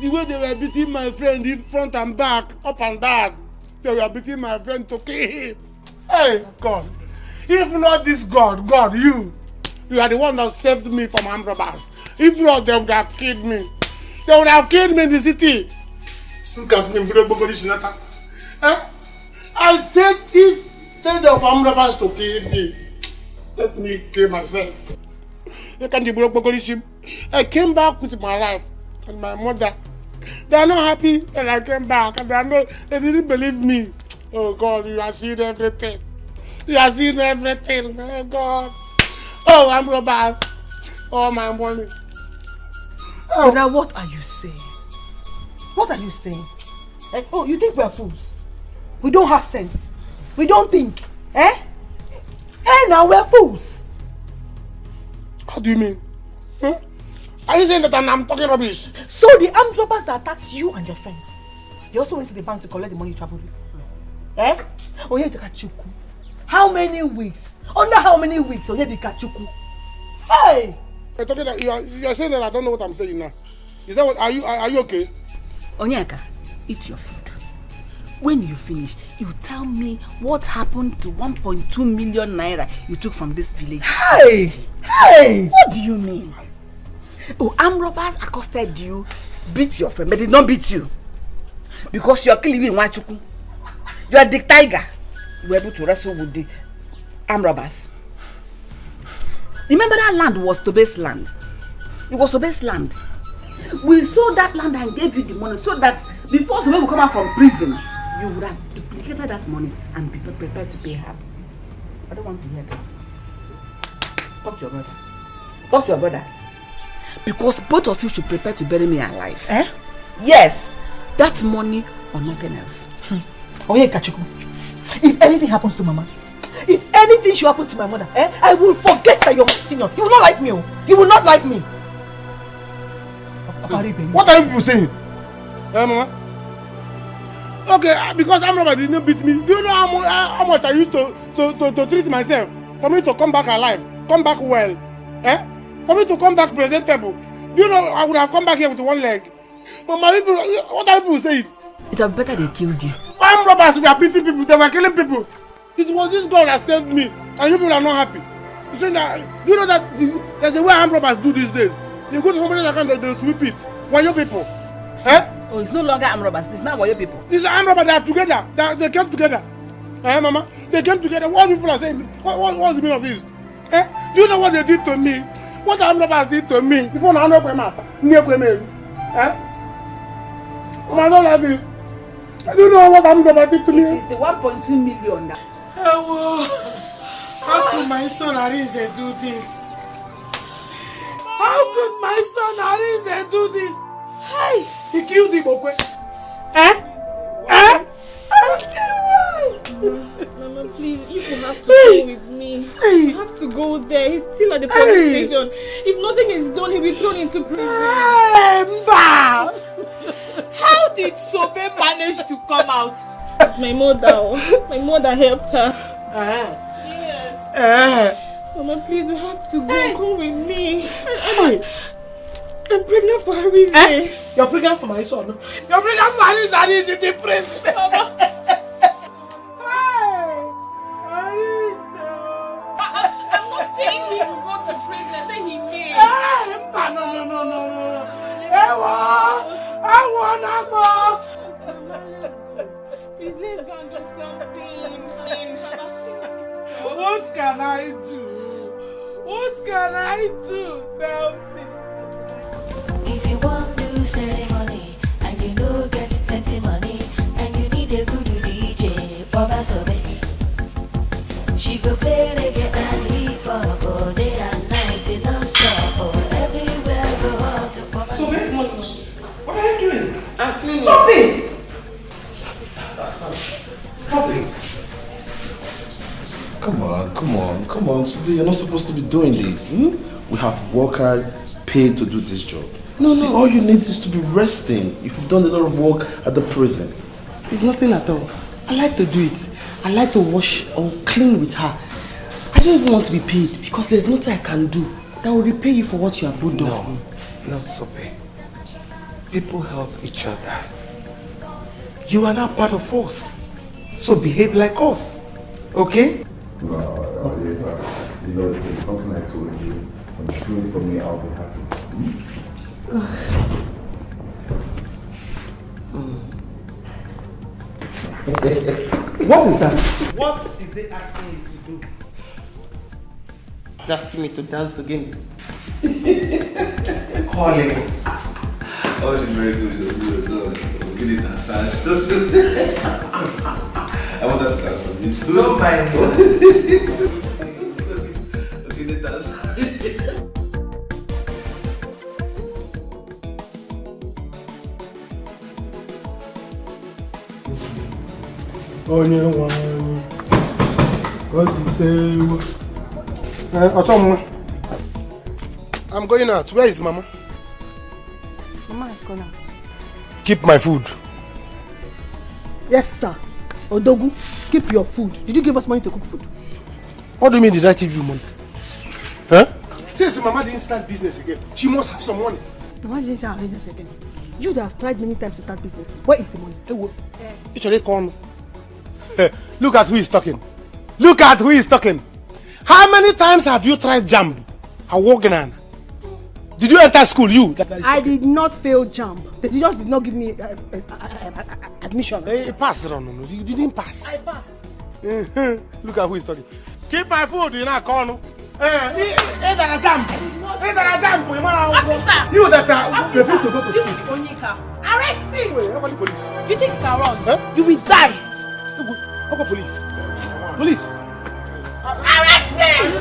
The way they were beating my friend in front and back, up and down. They were beating my friend to kill him. Hey, God. If not this God, you are the one that saved me from armed robbers. If not, they would have killed me. They would have killed me in the city. I said instead of armed robbers to kill me, let me kill myself. I came back with my life and my mother. They are not happy that I came back and they didn't believe me. Oh God, you are seeing everything. You are seeing everything. Oh God. Oh, I'm robbers. Oh, my money. Oh. Brother, what are you saying? What are you saying? Eh? Oh, you think we are fools? We don't have sense. We don't think. Eh? Eh, now we are fools. What do you mean? Huh? Are you saying that I'm talking rubbish? So the armed robbers that attacked you and your friends, they also went to the bank to collect the money you traveled with? Eh? Oh yeah, the Kachuku. How many weeks? Under how many weeks? Oh yeah, the Kachuku. Hey! You're talking that you're saying that I don't know what I'm saying now. Is that what? Are you okay? Onyeka, eat your food. When you finish, you tell me what happened to 1.2 million naira you took from this village. Hey! Hey! What do you mean? Oh, armed robbers accosted you, beat your friend, but did not beat you. Because you are killing me in Wachuku. You are the tiger. You were able to wrestle with the armed robbers. Remember that land was Tobe's land. It was Tobe's land. We sold that land and gave you the money so that before Tobe will come out from prison, you would have duplicated that money and be prepared to pay her. I don't want to hear this. Talk to your brother. Talk to your brother. Because both of you should prepare to bury me alive. Eh? Yes. That money or nothing else. Oh yeah, Kachuku. If anything happens to Mama, if anything should happen to my mother, I will forget that you're my senior. You will not like me. You will not like me. What are you people saying? Mama? Okay, because armed robber didn't beat me. Do you know how much I used to treat myself for me to come back alive, come back well? Eh? For me to come back presentable. Do you know I would have come back here with one leg? But my people, what are people saying? It would be better they killed you. Armed robbers were beating people, they were killing people. It was this God that saved me, and you people are not happy. You saying that? Do you know that there's a way armed robbers do these days? They go to somebody's account, they'll sweep it. Why you people? Eh? Oh, it's no longer armed robbers. It's now Wayo people. These are armed robbers. They are together. They came together. Eh, Mama? They came together. What people are saying? What's the meaning of this? Eh? Do you know what they did to me? What armed robbers did to me? Before now, no matter. Eh? Mama, I don't like this. I don't know what armed robbers did to me. It is the 1.2 million now. How could my son Arinze do this? How could my son Arinze do this? Hey! He killed him, okay? Eh? Mama, please, you have to go with me. You have to go there. He's still at the police station. If nothing is done, he'll be thrown into prison. How did Sobe manage to come out? My mother helped her. Yes. Mama, please, you have to go. Come with me. I'm pregnant for Arinze. You're pregnant for my son. You're pregnant for Arinze and he's in the prison. I'm not saying he will go to prison. I said he may. No. I want Please, let's go and do something. What can I do? What can I do? Tell me. If you want to do ceremony and you know get plenty money and you need a good DJ, Baba Sobe. She go play reggae and hip hop all day and night non-stop. Everywhere go out to Baba Sobe. What are you doing? I'm cleaning. Stop it! Stop it! Come on, Sobe, you're not supposed to be doing this. We have workers paid to do this job. No. All you need is to be resting. You've done a lot of work at the prison. It's nothing at all. I like to do it. I like to wash or clean with her. I don't even want to be paid because there's nothing I can do that will repay you for what you have done for me. No, Sobe. People help each other. You are not part of us. So behave like us. Okay? No, yes, you know, it's something I told you. When you do it for me, I'll be happy. What is that? What is it asking you to do? It's asking me to dance again. Call it. Oh, she's very good. She's good. We'll get it massage. I want that to dance for me too. Don't mind me. Okay, the dance. Onye nwanyị gọzite iwu. Ọchọ mma. I'm going out. Where is Mama? Mama has gone out. Keep my food. Yes, sir. Odogu, keep your food. Did you give us money to cook food? What do you mean did I give you money? Huh? Since Mama didn't start business again, she must have some money. Why didn't she have business again? You would have tried many times to start business. Where is the money? Actually, come. Look at who is talking. Look at who is talking. How many times have you tried jump? Did you enter school? You? I did not fail jump. You just did not give me admission. Pass, no. You didn't pass. I passed. Look at who is talking. Keep my food in a corner. Officer! You that refuse to go to This school. is Onyeka. Arrest him! Wait, how about the police? You think you can run? Huh? You will die. How about police? Police! Arrest him!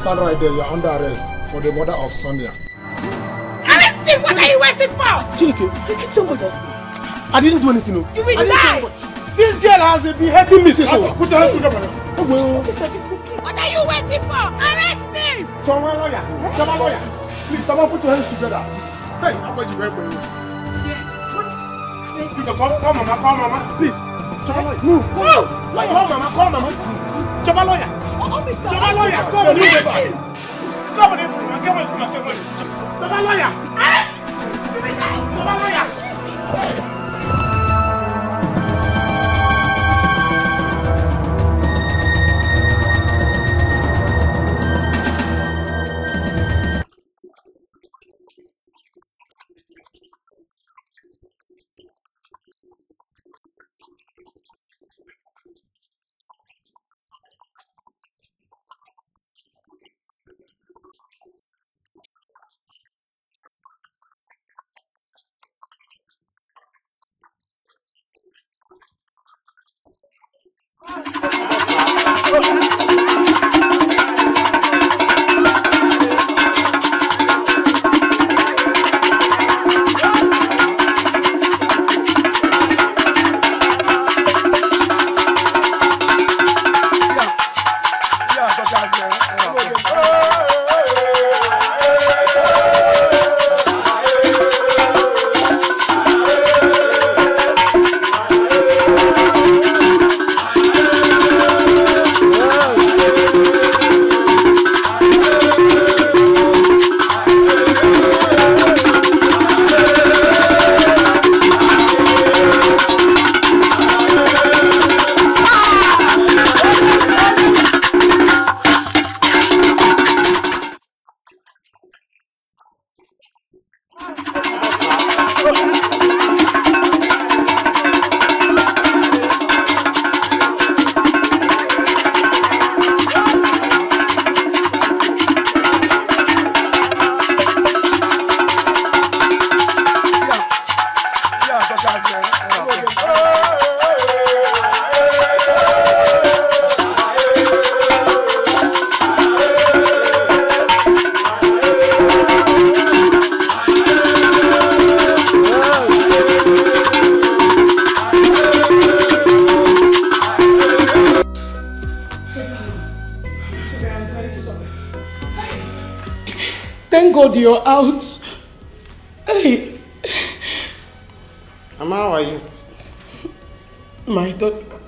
Stand right there, you're under arrest for the murder of Sonia. Arrest him! What are you waiting for? Chineke, you killed somebody. I didn't do anything. No. You will die! This girl has been hurting me since. Put your hands together. Officer, what are you waiting for? Arrest him! Choma lawyer. Please, someone put your hands together. Hey, I'm going to wait for you. Yes. Call mama. Please. Choma lawyer. Move. Call mama. Choma lawyer. Choma lawyer. Come on, Choma lawyer. Choma lawyer. Thank God you're out. Hey. Mama, how are you? My daughter,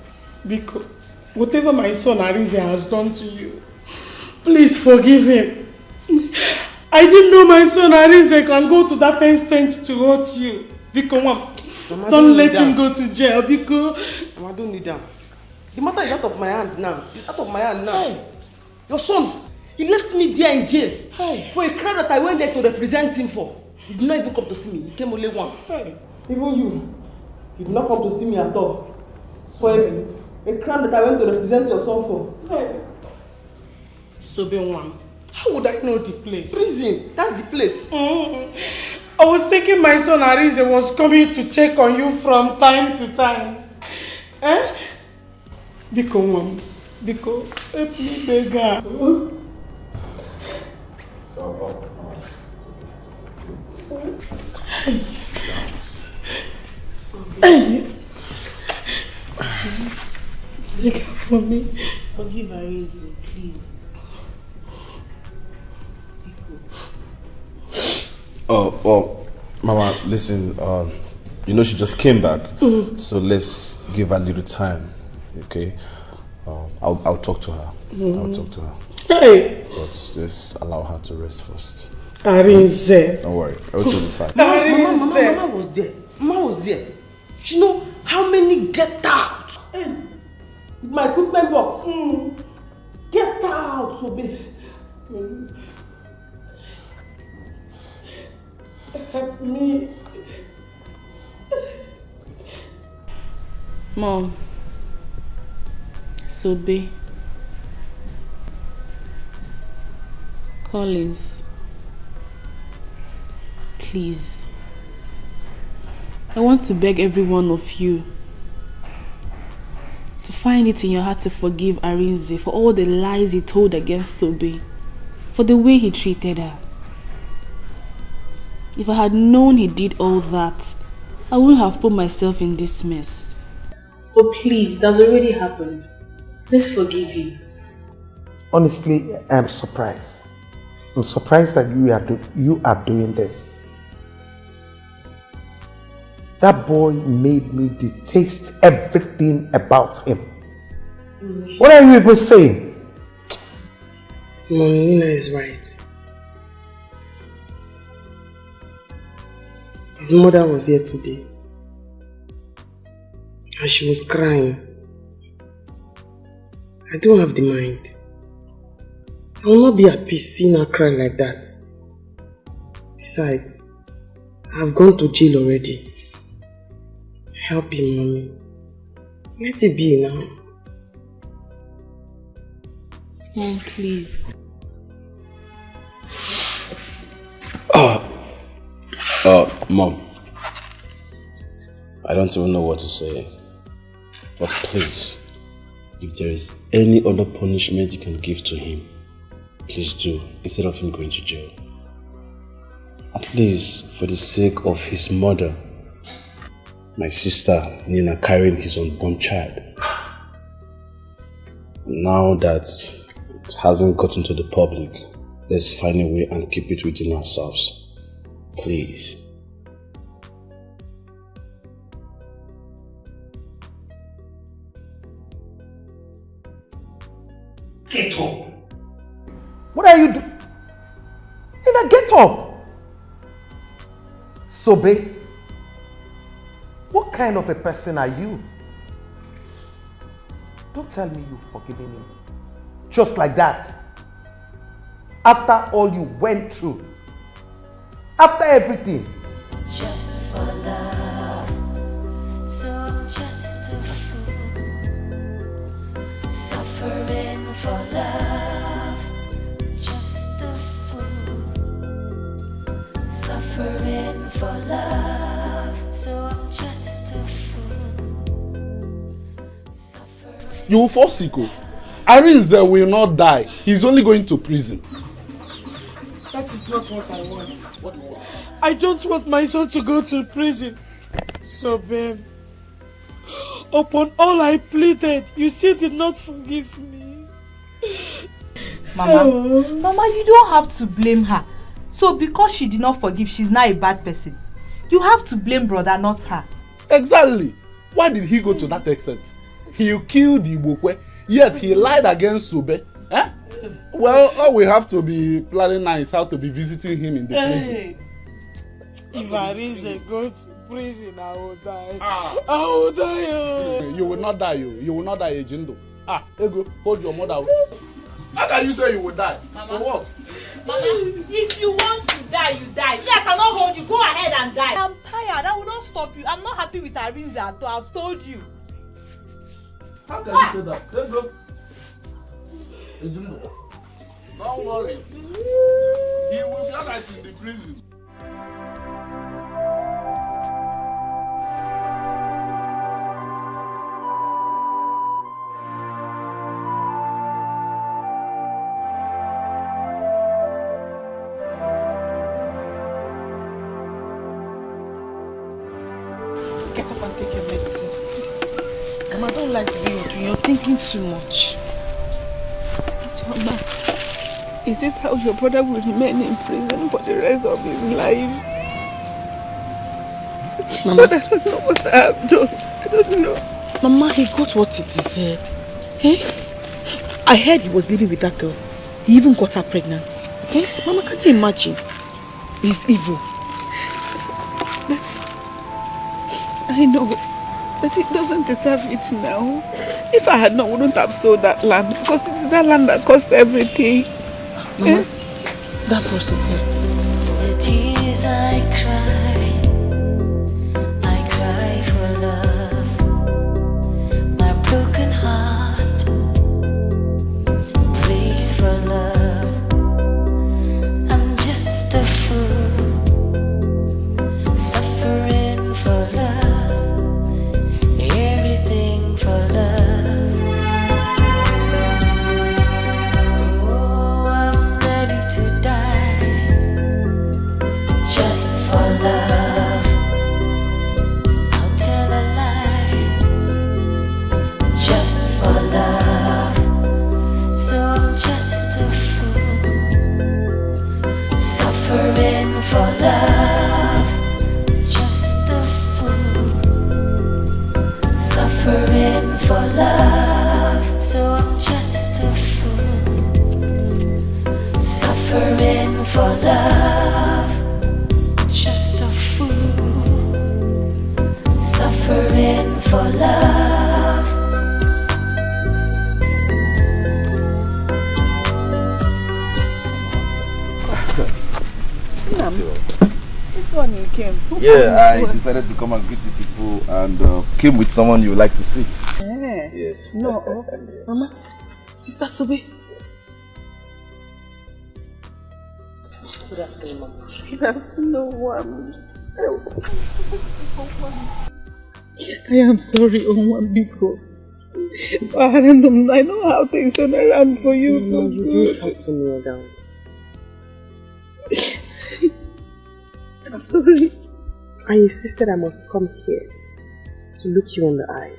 because whatever my son Arinze has done to you, please forgive him. I didn't know my son Arinze can go to that extent to hurt you. Because Mama, don't let him go to jail. Because Mama, don't need him. The matter is out of my hand now. It's out of my hand now. Hey. Your son, he left me there in jail. Hey. For a crime that I went there to represent him for. He did not even come to see me. He came only once. Hey. Even you, he did not come to see me at all. For a crime that I went to represent your son for. Hey. Sobe, how would I know the place? Prison, that's the place. I was thinking my son Arinze was coming to check on you from time to time. Eh? Because help me, beggar. Take it for me. Forgive Arinze, please. Oh, well, Mama, listen, you know she just came back, so let's give her a little time, okay? I'll talk to her. I'll talk to her. Hey! But just allow her to rest first. Arinze. Don't worry, everything will be fine. Mama was there. Mama was there. She know how many get out. My equipment box. Get out, so big. Help me. Mom. Sobe. Collins. Please. I want to beg every one of you to find it in your heart to forgive Arinze for all the lies he told against Sobe, for the way he treated her. If I had known he did all that, I wouldn't have put myself in this mess. But please, that's already happened. Let's forgive him. Honestly, I'm surprised. I'm surprised that you are doing this. That boy made me detest everything about him. What are you even saying? Mom, Nina is right. His mother was here today. And she was crying. I don't have the mind. I will not be at peace seeing her cry like that. Besides, I have gone to jail already. Help him, Mommy. Let it be now. Mom, please. Mom. I don't even know what to say. But please, if there is any other punishment you can give to him, please do, instead of him going to jail. At least for the sake of his mother, my sister Nina carrying his unborn child. Now that it hasn't gotten to the public, let's find a way and keep it within ourselves. Please. Get up. What are you doing? Nina, get up. Sobe, what kind of a person are you? Don't tell me you've forgiven him. Just like that. After all you went through. After everything. Just for love, so I'm just a fool, suffering for love, just a fool, suffering for love, so I'm just a fool. You will fall sick. Arinze will not die. He's only going to prison. That is not what I want. What do you want? I don't want my son to go to prison. So, babe, upon all I pleaded, you still did not forgive me. Mama, you don't have to blame her. So because she did not forgive, she's now a bad person. You have to blame brother, not her. Exactly. Why did he go to that extent? He killed Ibokwe, yet he lied against Sobe. Eh? Well, all we have to be planning now is how to be visiting him in the prison. If Arinze go to prison, I will die. I will die. You will not die, you will not die, Ejindo. Ego, hold your mother. How can you say you will die? Mama. For what? Mama, if you want to die, you die. Me, I cannot hold you. Go ahead and die. I'm tired. I will not stop you. I'm not happy with Arinze at all. I've told you. How can you say that? Ego. Ejindo. Don't worry. He will be alright in the prison. Get up and take your medicine. Mama, I don't like to be with you. You're thinking too much. Mama, Is this how your brother will remain in prison for the rest of his life? Mama. But I don't know what I have done. I don't know. Mama, he got what he deserved. Eh? I heard he was living with that girl. He even got her pregnant. Eh? Mama, can you imagine? He's evil. But I know, but it doesn't deserve it now. If I had not, wouldn't have sold that land, because it's that land that cost everything. Mama, that process here. The tears I cry for love. My broken heart breaks for love. I'm just a fool, suffering for love, everything for love. Oh, I'm ready to die, just for love. I'll tell a lie, just for love. So I'm just a fool, suffering for love. Just a fool, suffering for love. So I'm just a fool, suffering for love. Just a fool, suffering for love. This one you came. Yeah, I decided to come and greet the people and came with someone you would like to see. Yeah. Yes. No, Mama, Sister Sobe. Good afternoon, Mama. Good afternoon, Wami. I am sorry, Onwambiko. I know how things turn around for you. No, you don't have to kneel down. I'm sorry. I insisted I must come here to look you in the eye.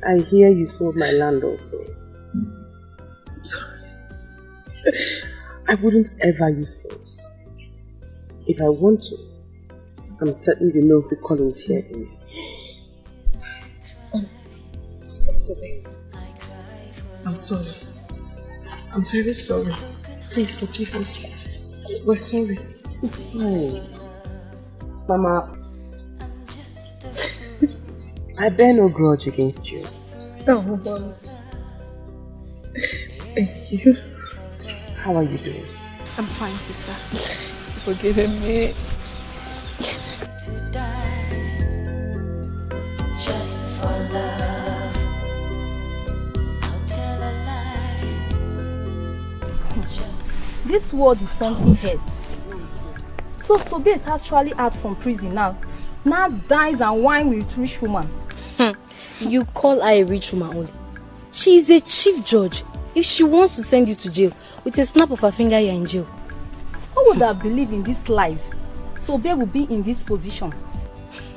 I hear you sold my land also. I'm sorry. I wouldn't ever use force. If I want to, I'm certain you know who Collins here is. Sister Sobe, I'm sorry. I'm very sorry. Please forgive us. We're sorry. It's fine. Mama, I bear no grudge against you. Oh, Mama. Thank you. How are you doing? I'm fine, sister. You're forgiving me. To die, just for love. I'll tell a lie. This world is something else. So Sobe is actually out from prison now. Now dies and wine with rich woman. You call her a rich woman only. She is a chief judge. If she wants to send you to jail, with a snap of her finger you're in jail. Who would have believed in this life Sobe will be in this position?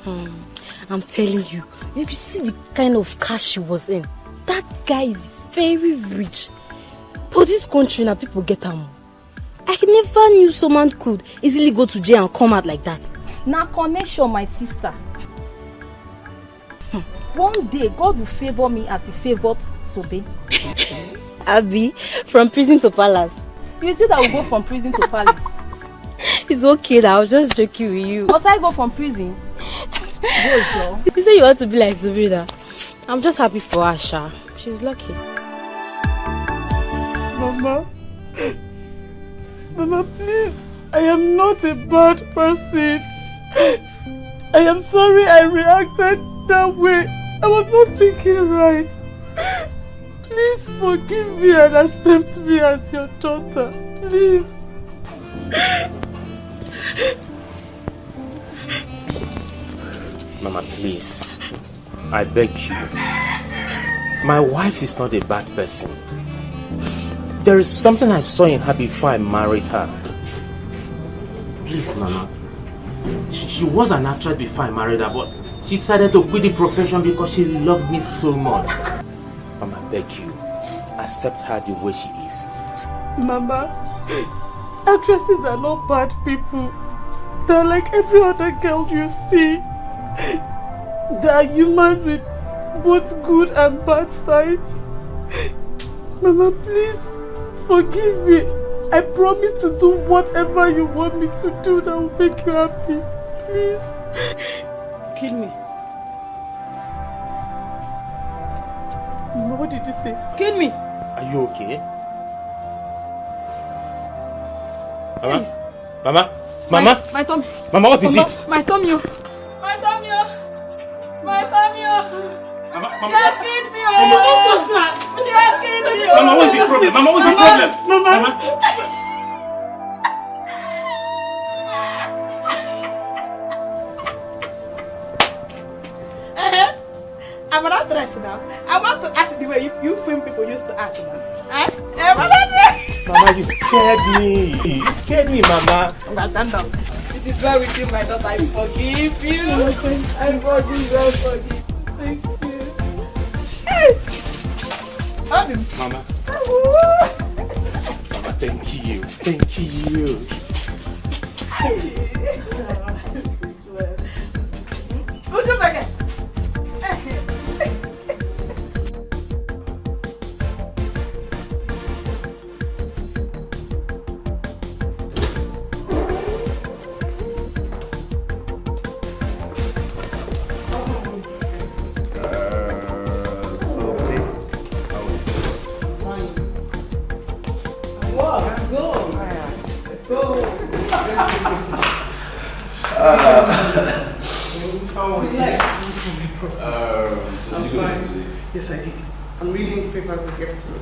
I'm telling you, you could see the kind of cash she was in. That guy is very rich. But this country now people get am. I never knew someone could easily go to jail and come out like that. Now connection, my sister. One day God will favor me as he favored Sobe. Abi, from prison to palace. You see that we go from prison to palace. It's okay, I was just joking with you. Must I go from prison? Go, Joe. You say you want to be like Subida. I'm just happy for her, Sha. She's lucky. Mama. Mama, please. I am not a bad person. I am sorry I reacted that way. I was not thinking right. Please forgive me and accept me as your daughter. Please. Mama, please. I beg you. My wife is not a bad person. There is something I saw in her before I married her. Please, Mama. She was an actress before I married her, but she decided to quit the profession because she loved me so much. Mama, I beg you. accept her the way she is. Mama, actresses are not bad people. They're like every other girl you see. They are human with both good and bad sides. Mama, please forgive me. I promise to do whatever you want me to do that will make you happy. Please. Kill me. Mama, what did you say? Kill me. Are you okay? Mama? Mama? Mama? My tummy. Mama, what is it? My tummy. My tummy. My tummy. She has killed me. Mama, don't touch her. She has killed me. Mama, what's the problem? Mama, what's the problem? Mama. I'm an actress now. I want to act the way you film people used to act now. Mama, you scared me. You scared me, Mama. Stand up. This is well with you, my daughter. I forgive you. I forgive. Thank you. Hey! Mama. Mama, thank you. Thank you. Who's your back? Yes, I did. I'm reading the papers they gave to me.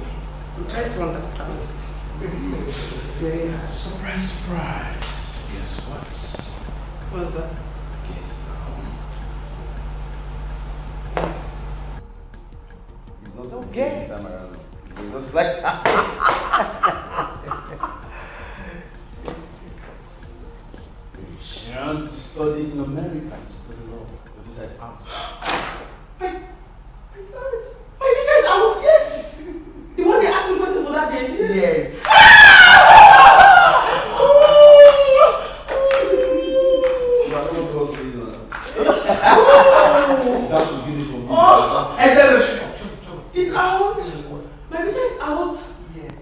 I'm trying to understand it. It's very hard. Surprise, surprise. Guess what? What's that? Guess it's not the guess. this time around. It's just like you want to study in America, to study law. The visa is out. My visa is out, yes! The one they asked me questions for that day? Yes. That should give me from you. It's out. My visa is out. Yes.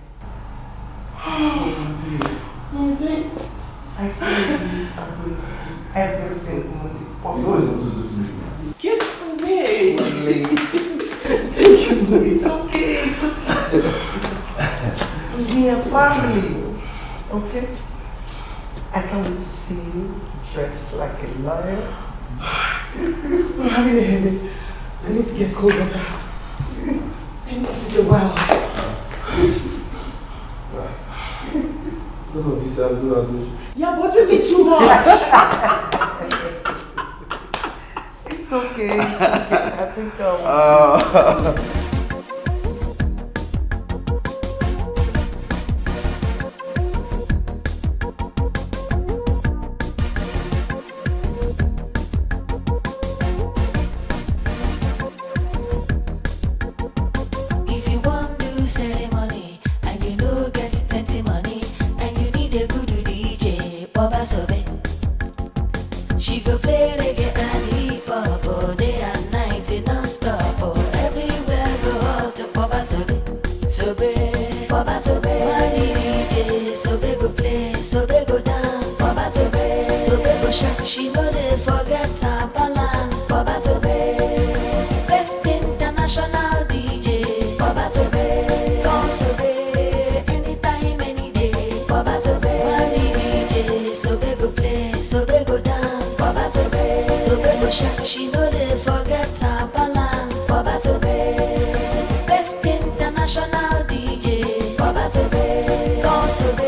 I tell you, I'm going to do every single money possible. Get away! It's okay. We are family. Okay? I can't wait to see you dressed like a lawyer. I'm having a headache. I need to get cold water. I need to sit a while. Those are visa, those are those. You're bothering me too much. It's okay. I think If you want do ceremony and you know get plenty money and you need a good DJ, Baba Sobe. She go play reggae and hip hop all day and night non-stop. Oh, everywhere go hot to Baba Sobe. Sobe, Baba Sobe. Money DJ, Sobe go play, Sobe go dance. Baba Sobe, Sobe go shine. She know this forget her balance. Baba Sobe, best international DJ. Baba Sobe, come Sobe, anytime, any day. Baba Sobe, money DJ, Sobe go play, Sobe go dance. Baba Sobe, Sobe go shine. She know this forget her balance. Baba Sobe, best international DJ. Baba Sobe, come Sobe.